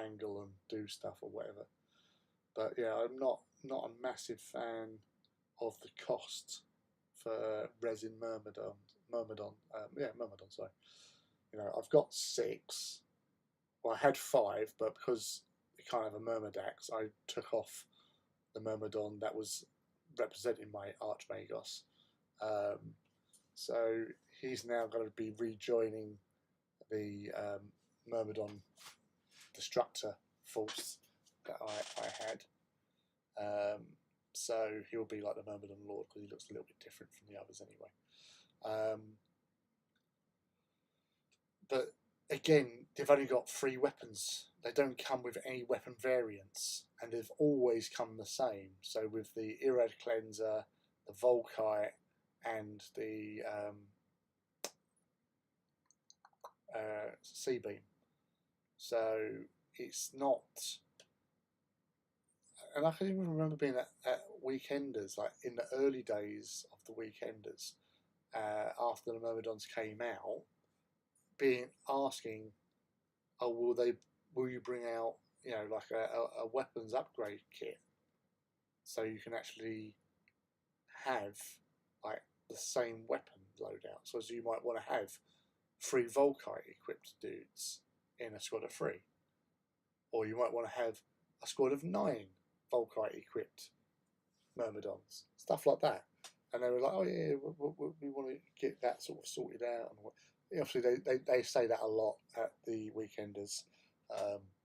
angle and do stuff or whatever. But yeah, I'm not a massive fan of the cost for resin Myrmidon. Myrmidon, sorry. You know, I've got 6. Well, I had 5, but because you can't have a Myrmidax, I took off the Myrmidon that was representing my Archmagos. So he's now going to be rejoining the Myrmidon Destructor force that I had. So he'll be like the Myrmidon Lord, because he looks a little bit different from the others anyway. But again, they've only got 3 weapons. They don't come with any weapon variants, and they've always come the same. So with the Irad Cleanser, the Volkite, and the Sea Beam. So it's not. And I can even remember being at Weekenders, like in the early days of the Weekenders, after the Myrmidons came out, asking, oh, will you bring out, you know, like a weapons upgrade kit, so you can actually have like the same weapon loadout. So as you might want to have 3 Volkite equipped dudes in a squad of 3, or you might want to have a squad of 9 Volkite equipped Myrmidons, stuff like that. And they were like, oh yeah, we want to get that sort of sorted out. And obviously they say that a lot at the Weekenders.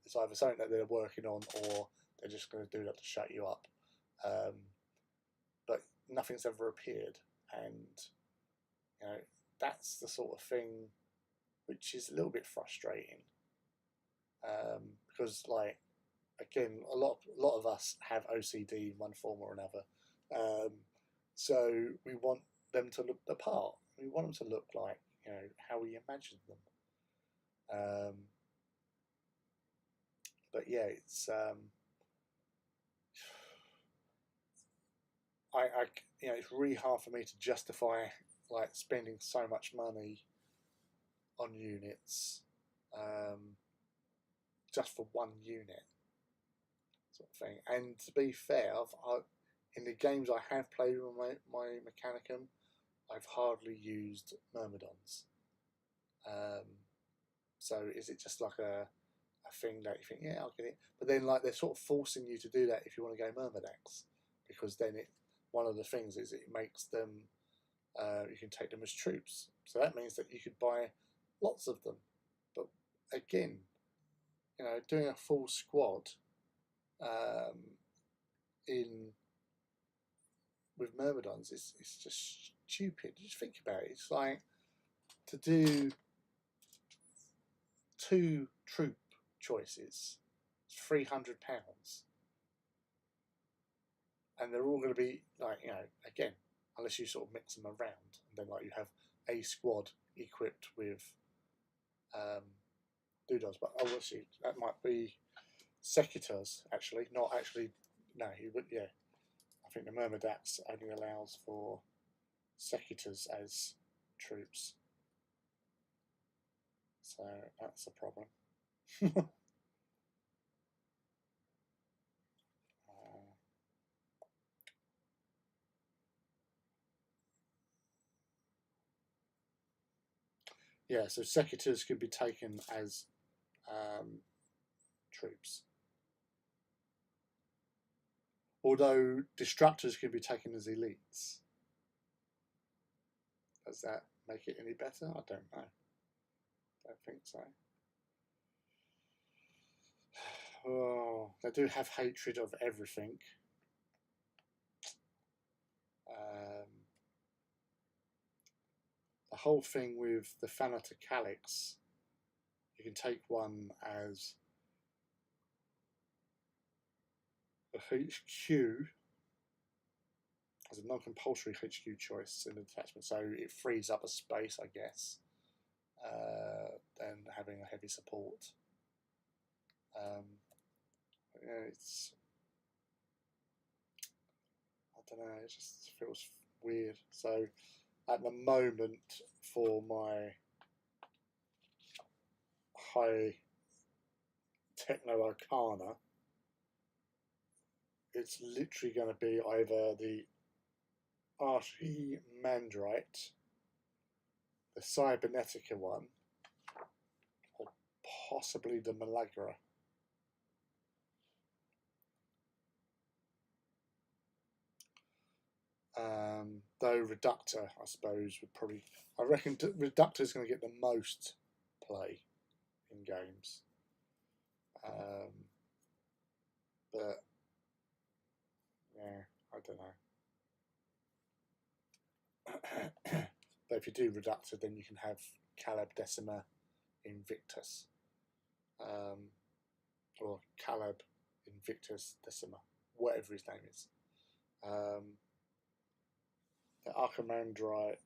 It's either something that they're working on, or they're just going to do that to shut you up. But nothing's ever appeared, and you know, that's the sort of thing which is a little bit frustrating. Because, like, again, a lot of us have OCD in one form or another. So we want them to look the part. We want them to look like, you know, how we imagined them. But yeah, it's you know, it's really hard for me to justify like spending so much money on units just for 1 unit, sort of thing. And to be fair, in the games I have played with my Mechanicum, I've hardly used Myrmidons. So is it just like a thing that you think, yeah, I'll get it, but then like they're sort of forcing you to do that if you want to go Myrmidax, because then one of the things is it makes them you can take them as troops, so that means that you could buy lots of them. But again, you know, doing a full squad in with Myrmidons is just stupid. Just think about it. It's like to do 2 troop choices, it's £300, and they're all going to be like, you know, again, unless you sort of mix them around, and then like you have a squad equipped with Doodads. But obviously that might be Secutors, actually, not actually. No, he would. Yeah, I think the Myrmidats only allows for Secutors as troops, so that's a problem. Yeah, so Secutors can be taken as troops, although Destructors can be taken as elites. Does that make it any better? I don't know. Don't think so. Oh, they do have hatred of everything. The whole thing with the Thanaticalix, you can take one as a HQ, as a non-compulsory HQ choice in the detachment, so it frees up a space, I guess, than having a heavy support. Yeah, it's, I don't know, it just feels weird. So at the moment, for my high techno arcana, it's literally going to be either the Archimandrite, the Cybernetica one, or possibly the Malagra. Though Reductor, I suppose, would probably. I reckon Reductor is going to get the most play in games. But yeah, I don't know. But if you do Reductor, then you can have Caleb Decima Invictus, or Caleb Invictus Decima, whatever his name is. The Archimandrite,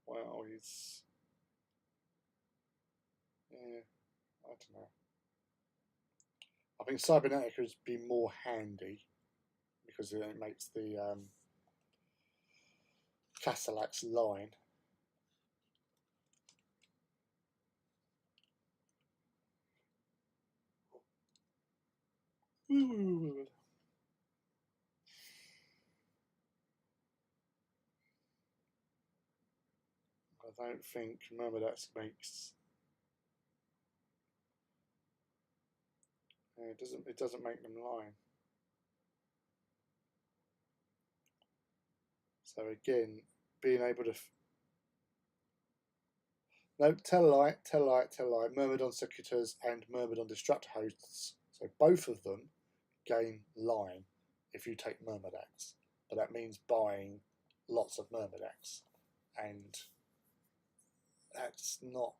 well, he's, yeah, I don't know. I think Cybernetica would be more handy because it makes the Castellax line. I don't think Myrmidats makes. Yeah, it doesn't make them line. So again, being able to. No, tell a lie, tell a lie, tell a lie. Myrmidon Secutors and Myrmidon Destructor hosts. So both of them gain line if you take Myrmidax. But that means buying lots of Myrmidax. And that's not,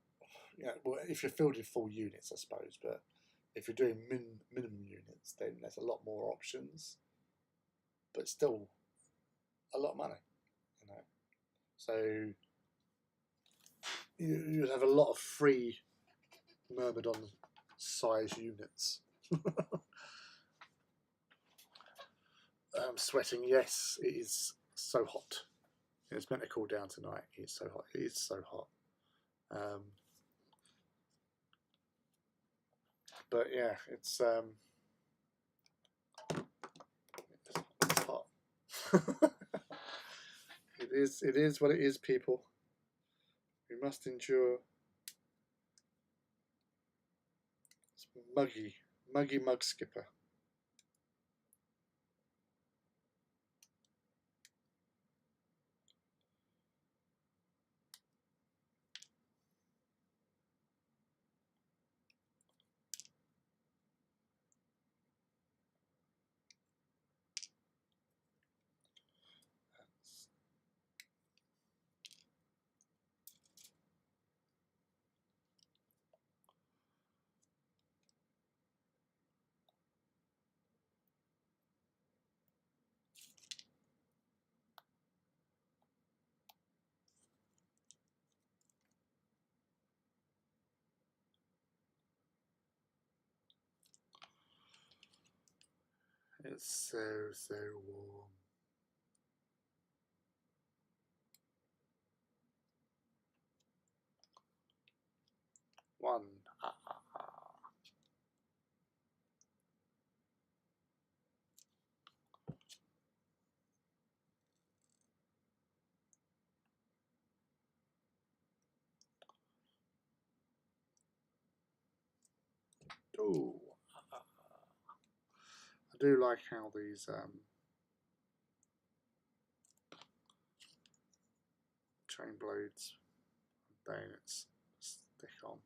you know, well, if you're fielding full units, I suppose, but if you're doing minimum units, then there's a lot more options, but still a lot of money, you know. So you'd have a lot of free Myrmidon size units. I'm sweating. Yes, it is so hot. It's meant to cool down tonight. It's so hot. It is so hot. But yeah, it's hot. It is what it is, people. We must endure. It's muggy mug skipper. It's so warm. One. Ooh. I do like how these chain blades and bayonets stick on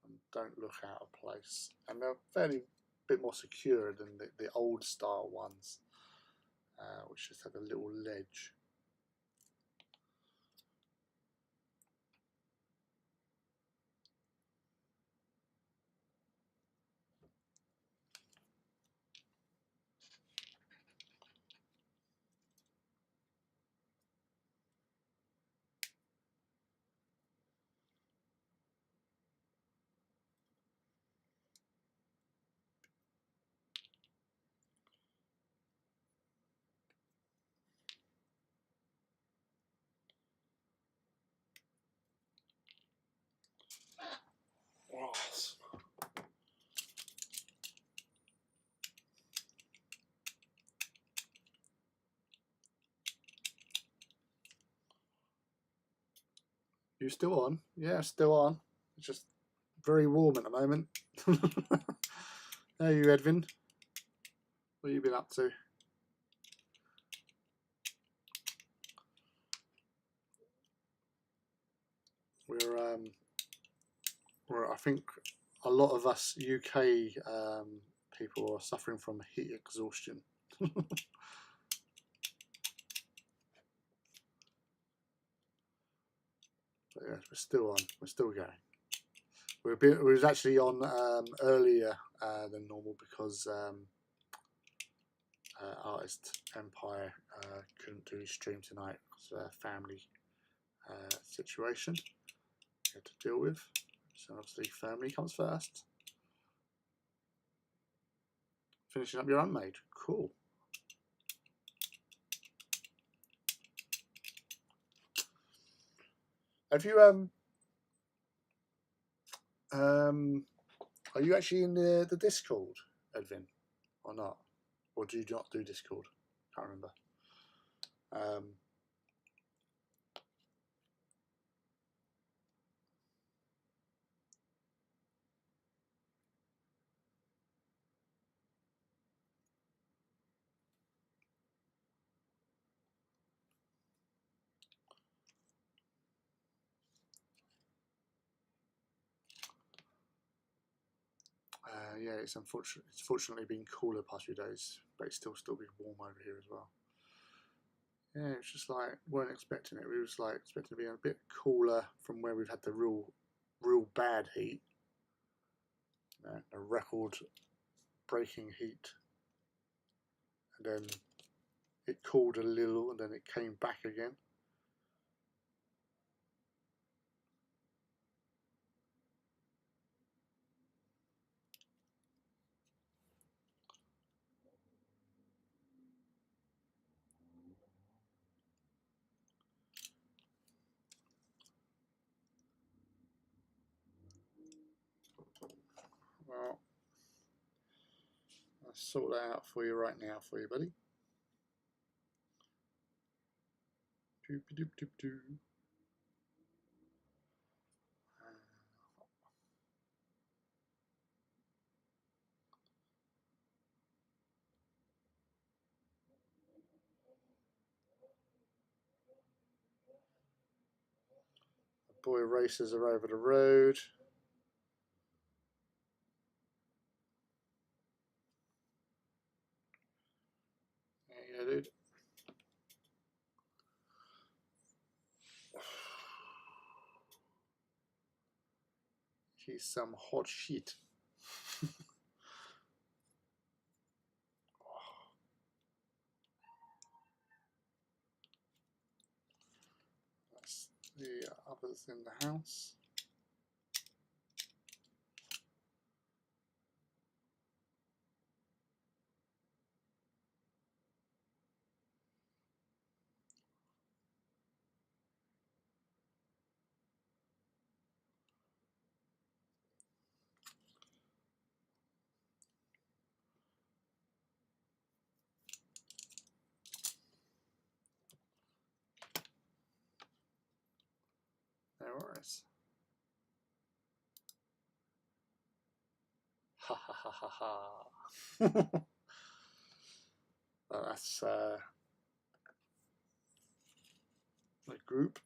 and don't look out of place, and they're fairly bit more secure than the old style ones, which just have a little ledge. You still on? Yeah, still on. It's just very warm at the moment. How are you, Edvin? What have you been up to? I think a lot of us UK people are suffering from heat exhaustion. But yeah, we're still on. We're still going. We was actually on earlier than normal because Artist Empire couldn't do his stream tonight because of a family situation he had to deal with. So obviously family comes first. Finishing up your unmade. Cool. Have you are you actually in the Discord, Edvin, or not? Or do you not do Discord? Can't remember. Yeah, it's unfortunate. It's fortunately been cooler past few days, but it's still been warm over here as well. Yeah, it's just like weren't expecting it. We was like expecting to be a bit cooler from where we've had the real bad heat, a record-breaking heat, and then it cooled a little, and then it came back again. Well, I'll sort that out for you right now, for you, buddy. Doop-a-doop-doop-doo. The boy racers are over the road. Yeah, dude. He's some hot shit. That's the others in the house. nice. Ha ha ha ha ha. Well, that's the group.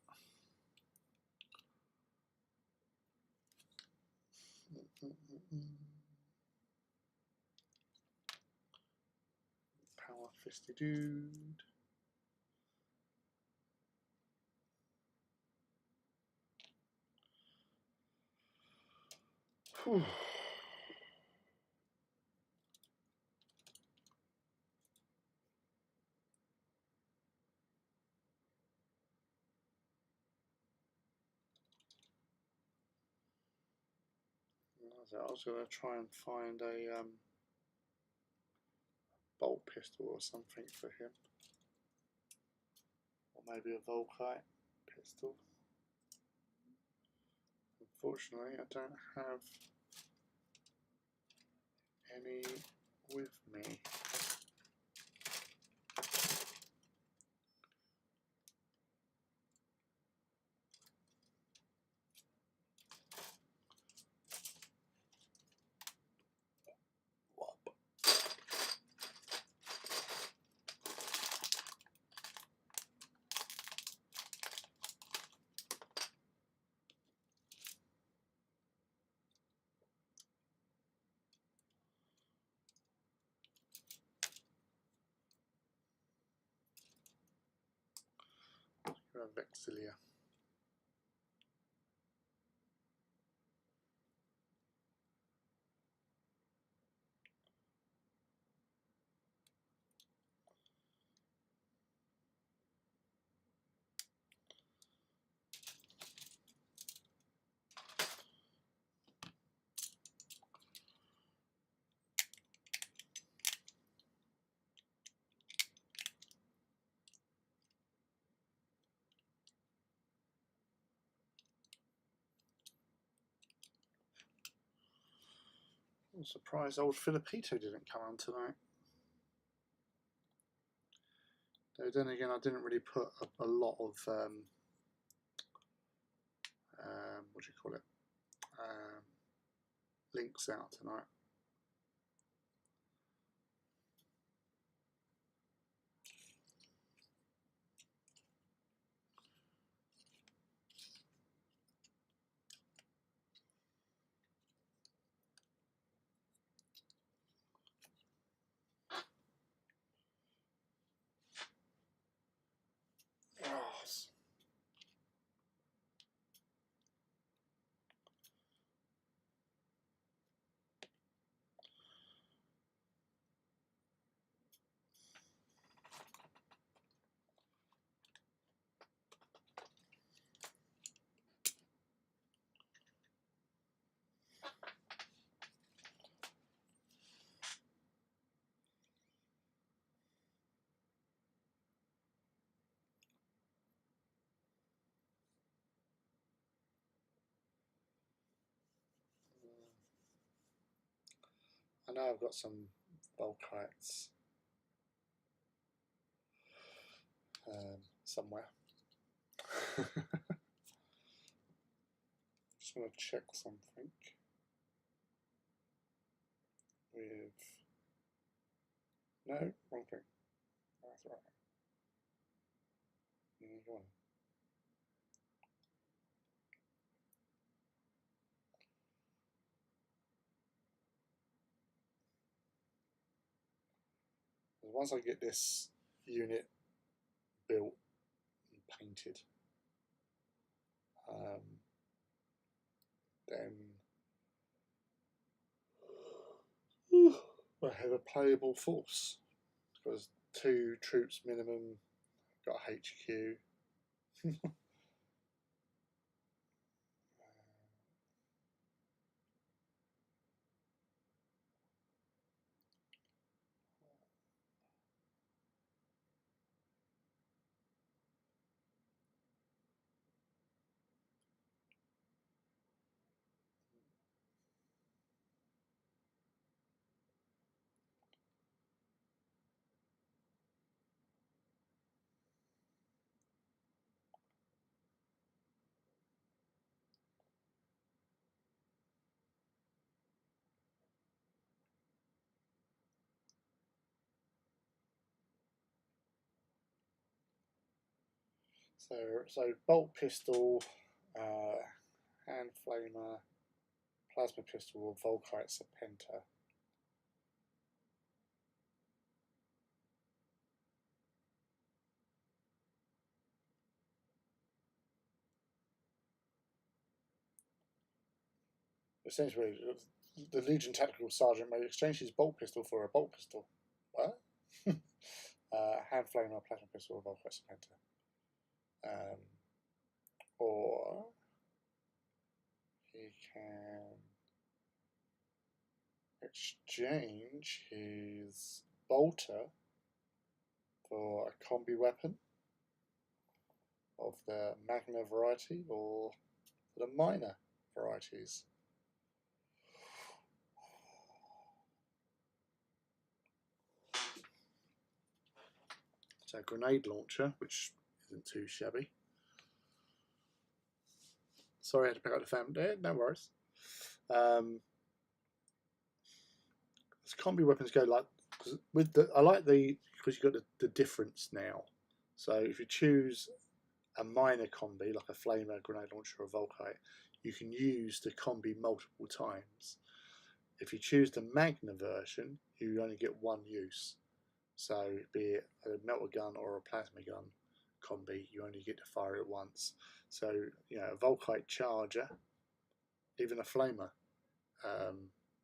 Power fisty dude. Whew. I was going to try and find a bolt pistol or something for him, or maybe a Volkite pistol. Unfortunately, I don't have any with me. Vexilia. I'm surprised old Filipito didn't come on tonight. Though then again, I didn't really put a lot of what do you call it? Links out tonight. I know I've got some Volkites somewhere. Just want to check something with. No, wrong thing. That's right. Go on. Once I get this unit built and painted, then I have a playable force, because 2 troops minimum, got HQ. So bolt pistol, hand flamer, plasma pistol, or Volkite Serpenta. Essentially, the Legion Tactical Sergeant may exchange his bolt pistol for a bolt pistol. What? Hand flamer, plasma pistol, or Volkite Serpenta. Or he can exchange his bolter for a combi weapon of the Magna variety or the minor varieties. So grenade launcher, which isn't too shabby. Sorry, I had to pick up the phone. No worries. Combi weapons go like with the. I like the because you've got the difference now. So if you choose a minor combi like a flamer, grenade launcher, or Volkite, you can use the combi multiple times. If you choose the Magna version, you only get one use. So be it a melter gun or a plasma gun combi, you only get to fire it once. So a Volkite charger, even a flamer,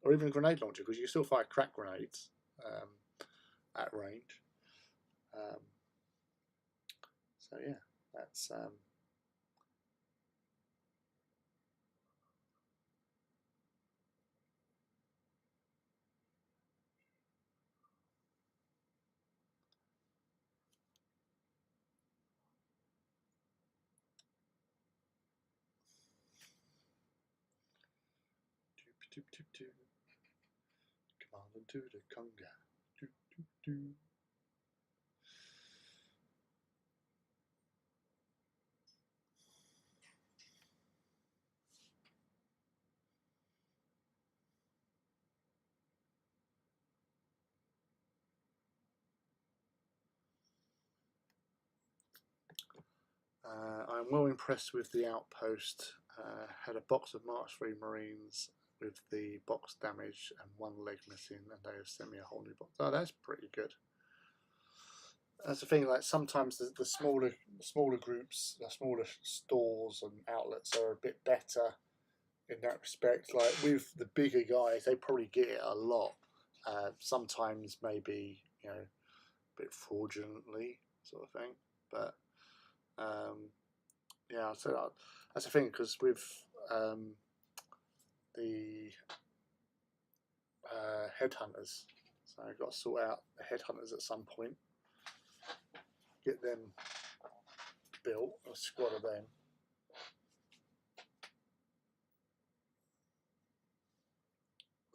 or even a grenade launcher, because you can still fire crack grenades at range. So yeah, that's command into the conga. I'm well impressed with the outpost. Had a box of March 3 Marines with the box damage and one leg missing, and they have sent me a whole new box. Oh, that's pretty good. That's the thing. Like sometimes the smaller groups, the smaller stores and outlets are a bit better in that respect. Like with the bigger guys, they probably get it a lot. Sometimes maybe a bit fraudulently, sort of thing. But yeah, so that's the thing, because with the headhunters, so I've got to sort out the headhunters at some point, get them built, a squad of them.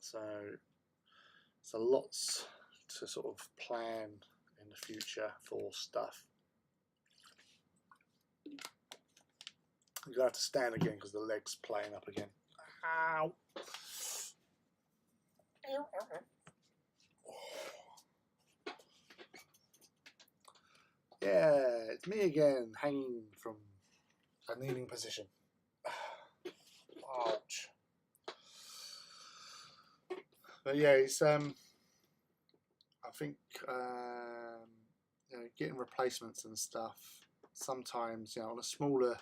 So lots to sort of plan in the future for stuff. I'm gonna have to stand again because the leg's playing up again. Ow! Yeah, it's me again, hanging from a kneeling position. Ouch. But yeah, it's I think getting replacements and stuff. Sometimes on a smaller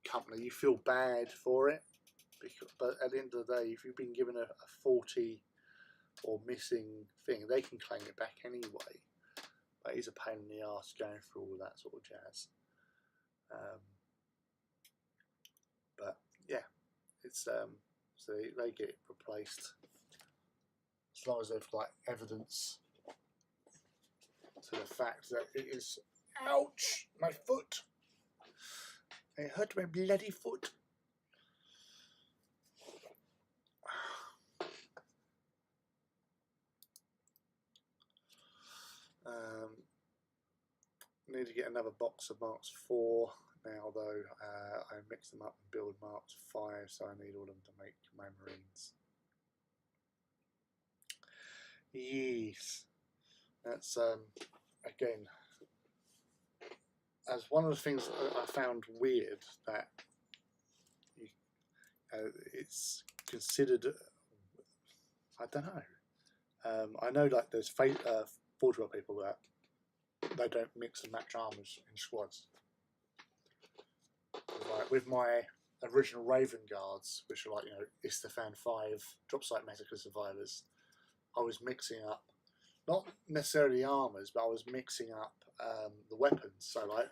company, you feel bad for it, but at the end of the day, if you've been given a faulty or missing thing, they can claim it back anyway. But it's a pain in the arse going through all that sort of jazz. But yeah, it's so they get replaced as long as they've got evidence to the fact that it is. Ouch! My foot! It hurt my bloody foot. Need to get another box of Marks 4 now, though. I mix them up and build Marks 5, so I need all of them to make my Marines. Yes, that's again as one of the things that I found weird that you, it's considered. I don't know. I know like there's Forge people that they don't mix and match armors in squads. Like with my original Raven guards, which are like, you know, Istefan 5 drop site massacre survivors, I was mixing up not necessarily the armors, but I was mixing up the weapons. So like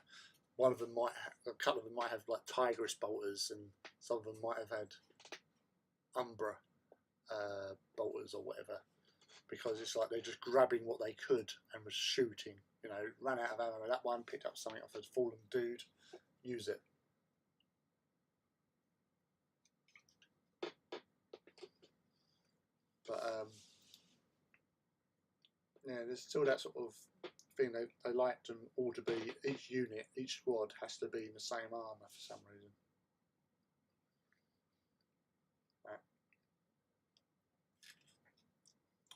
one of them might have, a couple of them might have like Tigress bolters, and some of them might have had Umbra bolters or whatever, because it's like they're just grabbing what they could and was shooting. You know, ran out of ammo. That one picked up something off a fallen dude, use it. But yeah, there's still that sort of thing. They like them all to be, each unit, each squad has to be in the same armour for some reason.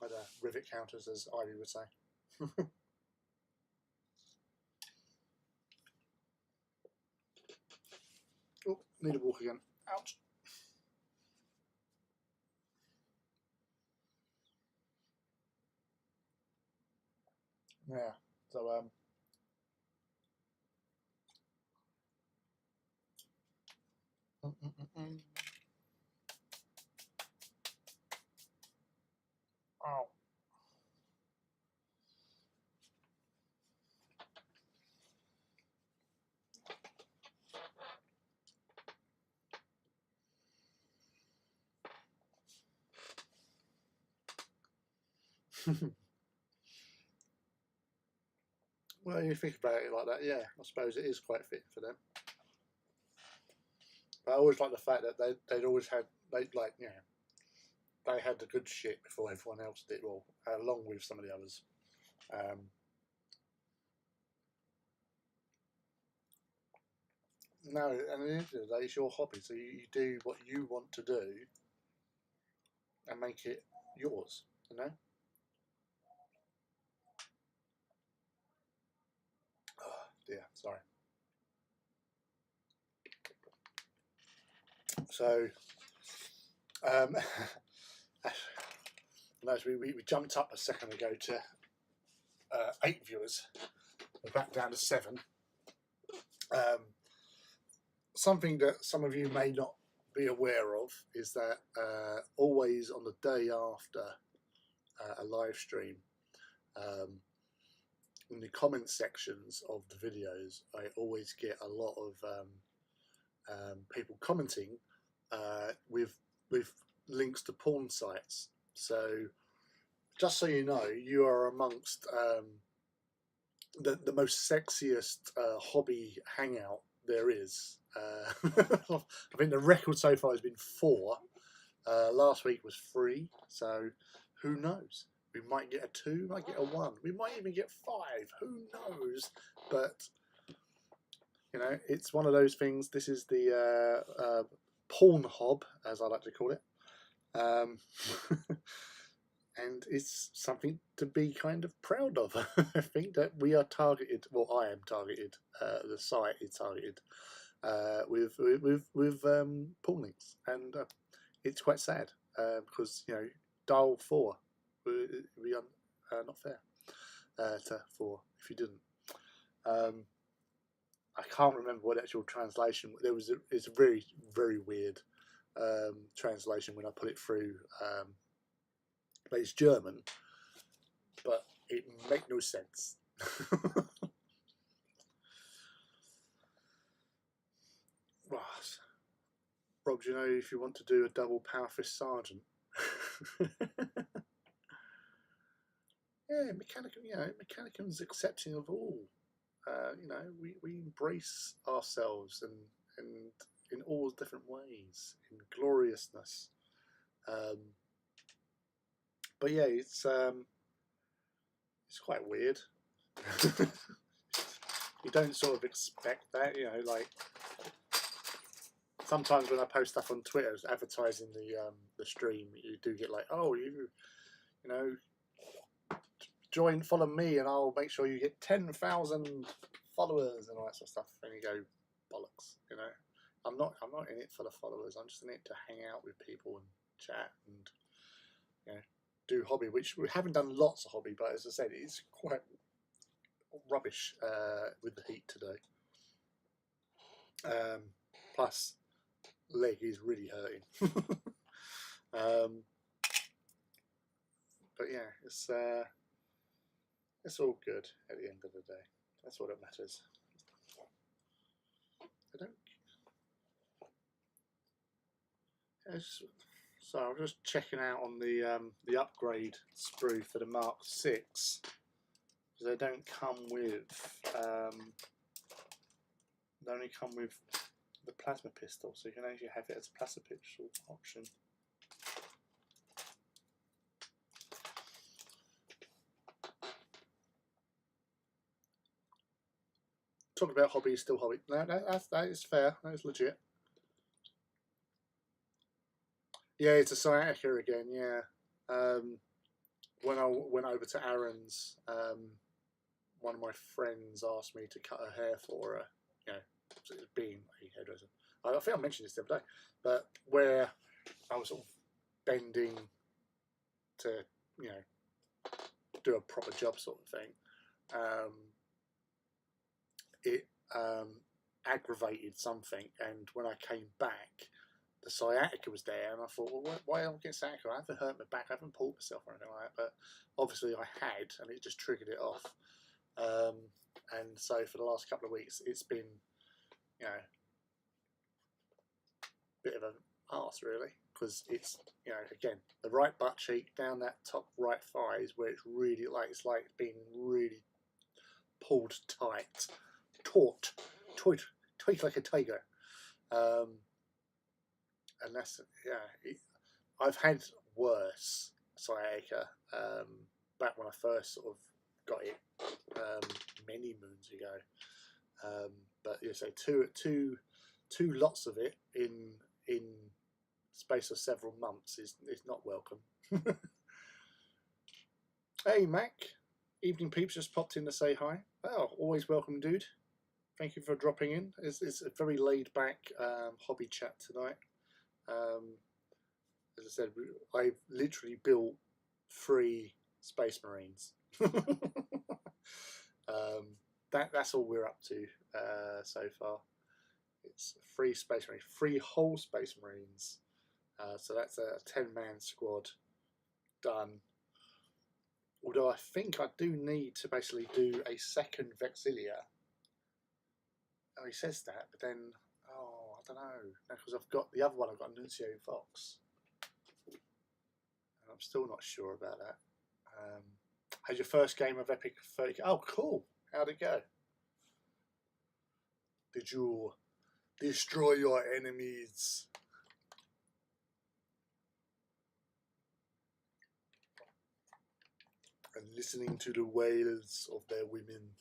Right. Rivet counters, as Ivy would say. Oh, need a walk again. Ouch. Yeah, so Oh. Well, you think about it like that, yeah, I suppose it is quite fitting for them. But I always like the fact that they'd always had, they like, you know, they had the good shit before everyone else did, well, along with some of the others. No, and at the end of the day, it's your hobby, so you do what you want to do and make it yours, you know? Oh, dear, sorry. So, notice we jumped up a second ago to 8 viewers. We're back down to 7. Something that some of you may not be aware of is that always on the day after a live stream, in the comment sections of the videos, I always get a lot of people commenting with links to porn sites. So just so you know, you are amongst the most sexiest hobby hangout there is. I think the record so far has been 4. Last week was 3, so who knows? We might get a 2, might get a 1, we might even get 5. Who knows? But you know, it's one of those things. This is the porn hob, as I like to call it, and it's something to be kind of proud of. I think that we are targeted. Well, I am targeted. The site is targeted with porn links, and it's quite sad because, you know, dial 4 would be not fair to 4 if you didn't. I can't remember what actual translation. It's a very, very weird translation when I put it through. But it's German, but it makes no sense. Rob, do you know if you want to do a double power fist sergeant? Yeah, Mechanicum, you know, Mechanicum's accepting of all. You know, we embrace ourselves and in all different ways, in gloriousness. But yeah, it's quite weird. You don't sort of expect that, you know, like sometimes when I post stuff on Twitter advertising the stream, you do get like, oh, you know, follow me and I'll make sure you get 10,000 followers and all that sort of stuff, and you go, bollocks, you know. I'm not in it for the followers. I'm just in it to hang out with people and chat and, you know, do hobby, which we haven't done lots of hobby, but as I said, it's quite rubbish with the heat today. Plus, leg is really hurting. But yeah, it's all good at the end of the day. That's what it matters. I don't. So I'm just checking out on the upgrade sprue for the Mark 6. They don't come with. They only come with the plasma pistol, so you can actually have it as a plasma pistol option. Talking about hobby is still hobby. No, that is fair. That is legit. Yeah, it's a sciatica again. Yeah. When I went over to Aaron's, one of my friends asked me to cut her hair for her. You know, being a hairdresser. I think I mentioned this the other day, but where I was sort of bending to, you know, do a proper job sort of thing, it aggravated something, and when I came back, the sciatica was there, and I thought, well, why am I getting sciatica? I haven't hurt my back, I haven't pulled myself or anything like that, but obviously I had, and it just triggered it off. And so for the last couple of weeks, it's been, you know, a bit of an arse really, because it's, you know, again, the right butt cheek down that top right thigh is where it's really like, it's like being really pulled tight, taut like a tiger. And that's, yeah, I've had worse sciatica back when I first sort of got it many moons ago. But yeah, so two lots of it in space of several months is not welcome. Hey Mac, evening peeps, just popped in to say hi. Oh, always welcome, dude. Thank you for dropping in. It's a very laid back hobby chat tonight. As I said, I've literally built 3 Space Marines. That's all we're up to so far. It's 3 Space Marines, 3 whole Space Marines. So that's a 10-man squad done. Although I think I do need to basically do a second Vexilia. Oh, he says that, but then, oh, I don't know. Because I've got the other one, I've got Nuncio Fox. And I'm still not sure about that. Had your first game of Epic 30? Oh, cool. How'd it go? Did you destroy your enemies? And listening to the wails of their women.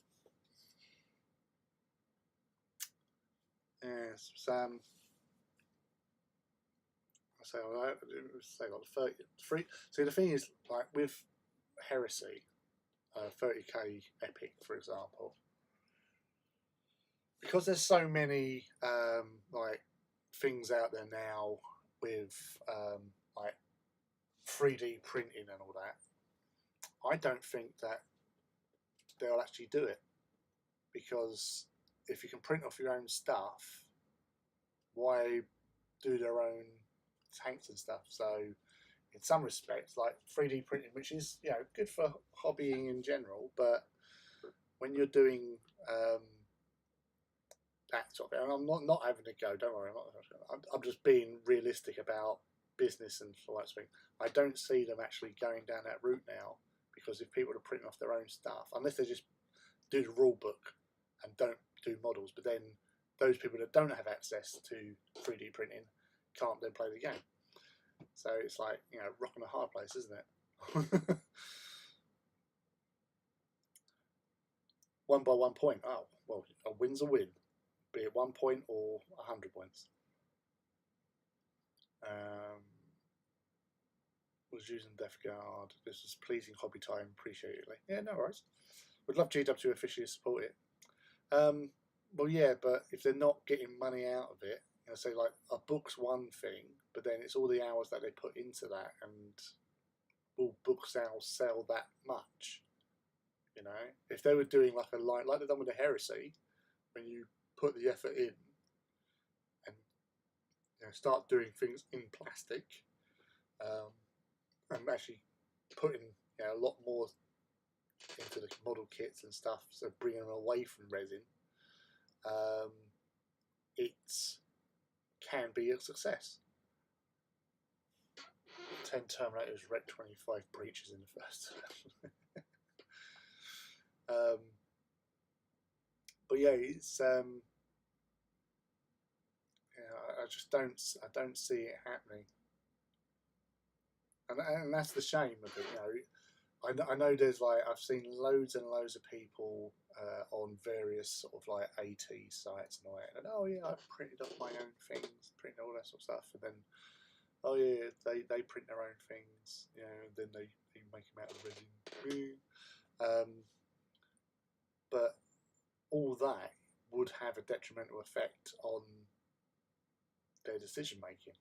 Yes, Sam. I say like 33. See, the thing is, like with Heresy, 30k Epic, for example, because there's so many like things out there now with like 3D printing and all that. I don't think that they'll actually do it, because if you can print off your own stuff, why do their own tanks and stuff? So in some respects, like 3D printing, which is, you know, good for hobbying in general, but when you're doing that sort of thing, and I'm not having a go, don't worry, I'm just being realistic about business and all that sort of thing. I don't see them actually going down that route now, because if people are printing off their own stuff, unless they just do the rule book and don't do models, but then those people that don't have access to 3D printing can't then play the game. So it's like, you know, rock and a hard place, isn't it? 1 by 1 point. Oh, well, a win's a win, be it 1 point or 100 points. Was using Death Guard. This was pleasing hobby time. Appreciate it. Yeah, no worries. Would love GW to officially support it. Well, yeah, but if they're not getting money out of it, you know, say like a book's one thing, but then it's all the hours that they put into that, and will book sales sell that much? You know, if they were doing like a line like they've done with the Heresy, when you put the effort in and start doing things in plastic, and actually putting a lot more into the model kits and stuff, so bringing them away from resin, it can be a success. 10 Terminators wrecked 25 breaches in the first. But yeah, it's I just don't see it happening, and that's the shame of it. I know there's like I've seen loads and loads of people on various sort of like AT sites and all that, and oh yeah, I've printed off my own things, printed all that sort of stuff, and then oh yeah, they print their own things, and then they make them out of resin. But all that would have a detrimental effect on their decision making.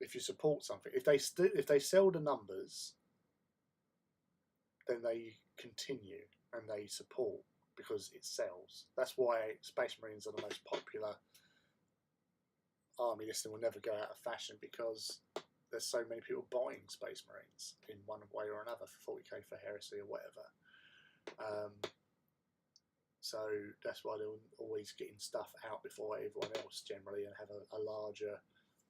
If you support something, if they sell the numbers, then they continue and they support because it sells. That's why Space Marines are the most popular army list and will never go out of fashion, because there's so many people buying Space Marines in one way or another for 40k for Heresy or whatever. So that's why they're always getting stuff out before everyone else generally, and have a larger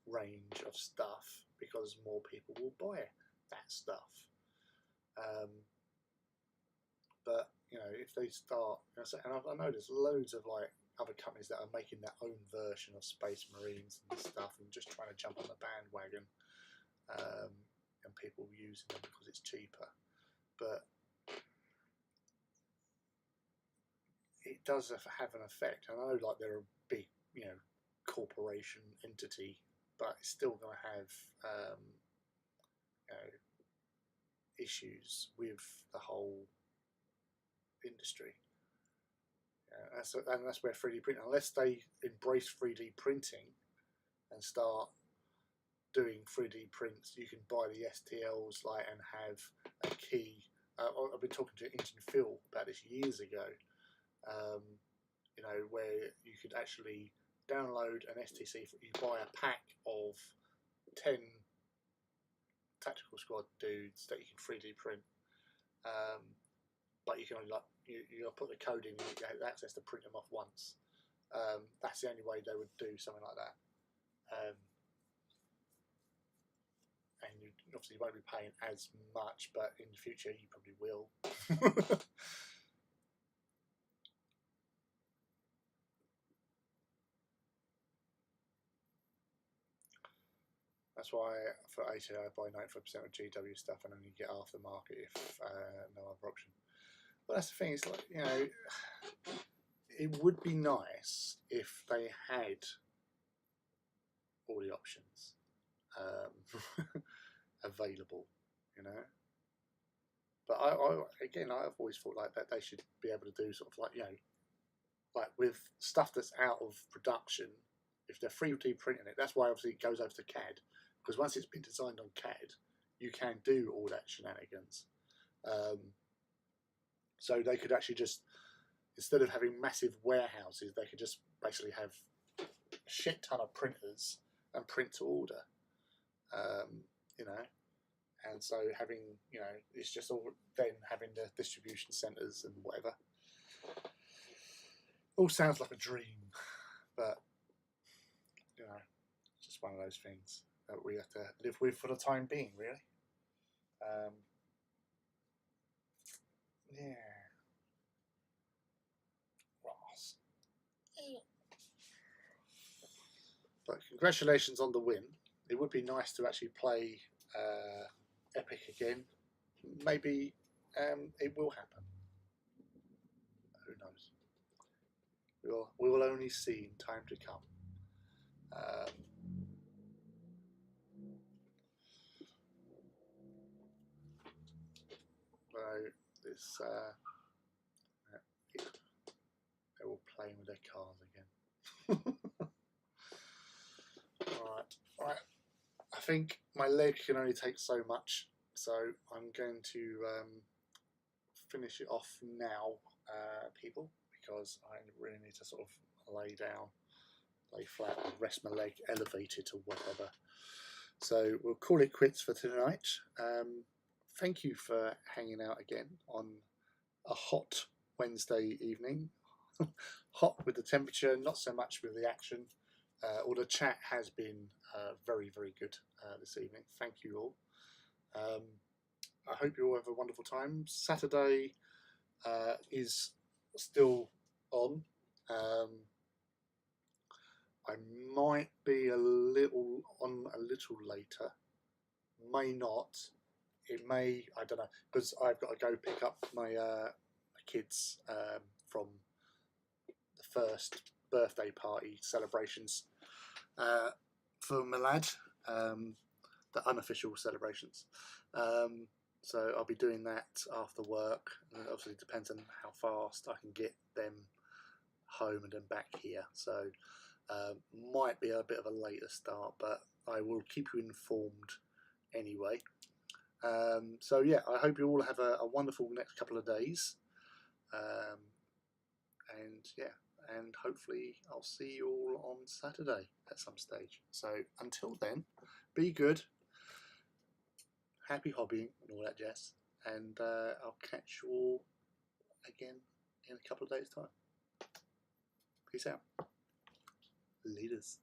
range of stuff because more people will buy that stuff. But if they start, and I know there's loads of like other companies that are making their own version of Space Marines and stuff, and just trying to jump on the bandwagon, and people using them because it's cheaper. But it does have an effect. I know, like, they're a big, corporation entity, but it's still going to have issues with the whole industry. And that's where 3D printing, unless they embrace 3D printing and start doing 3D prints, you can buy the STLs and have a key. I've been talking to Engine Phil about this years ago. Where you could actually download an STC. You buy a pack of 10 tactical squad dudes that you can 3D print, but you can only you put the code in and you get access to print them off once. That's the only way they would do something like that. And you obviously won't be paying as much, but in the future you probably will. That's why for ATA I buy 95% of GW stuff and only get aftermarket if no other option. But that's the thing, it's like, it would be nice if they had all the options available, But I've always thought like that they should be able to do sort of like with stuff that's out of production, if they're 3D printing it, that's why obviously it goes over to CAD, because once it's been designed on CAD, you can do all that shenanigans. So they could actually just, instead of having massive warehouses, they could just basically have a shit ton of printers and print to order, and so having, it's just all then having the distribution centres and whatever. All sounds like a dream, but it's just one of those things that we have to live with for the time being, really. Yeah. Ross. But congratulations on the win. It would be nice to actually play Epic again. Maybe it will happen. Who knows? We will only see in time to come. So this playing with their cars again. Right. I think my leg can only take so much, so I'm going to finish it off now, people, because I really need to sort of lay down, lay flat, rest my leg, elevate it or whatever. So we'll call it quits for tonight. Thank you for hanging out again on a hot Wednesday evening. Hot with the temperature, not so much with the action. All the chat has been very, very good this evening. Thank you all. I hope you all have a wonderful time. Saturday is still on. I might be a little later. May not. It may. I don't know, because I've got to go pick up my kids from the first birthday party celebrations for my lad, the unofficial celebrations. So I'll be doing that after work. And it obviously depends on how fast I can get them home and then back here. So might be a bit of a later start, but I will keep you informed anyway. So yeah, I hope you all have a wonderful next couple of days. And yeah, and hopefully I'll see you all on Saturday at some stage. So until then, be good, happy hobbying and all that jazz, and I'll catch you all again in a couple of days' time. Peace out. Leaders.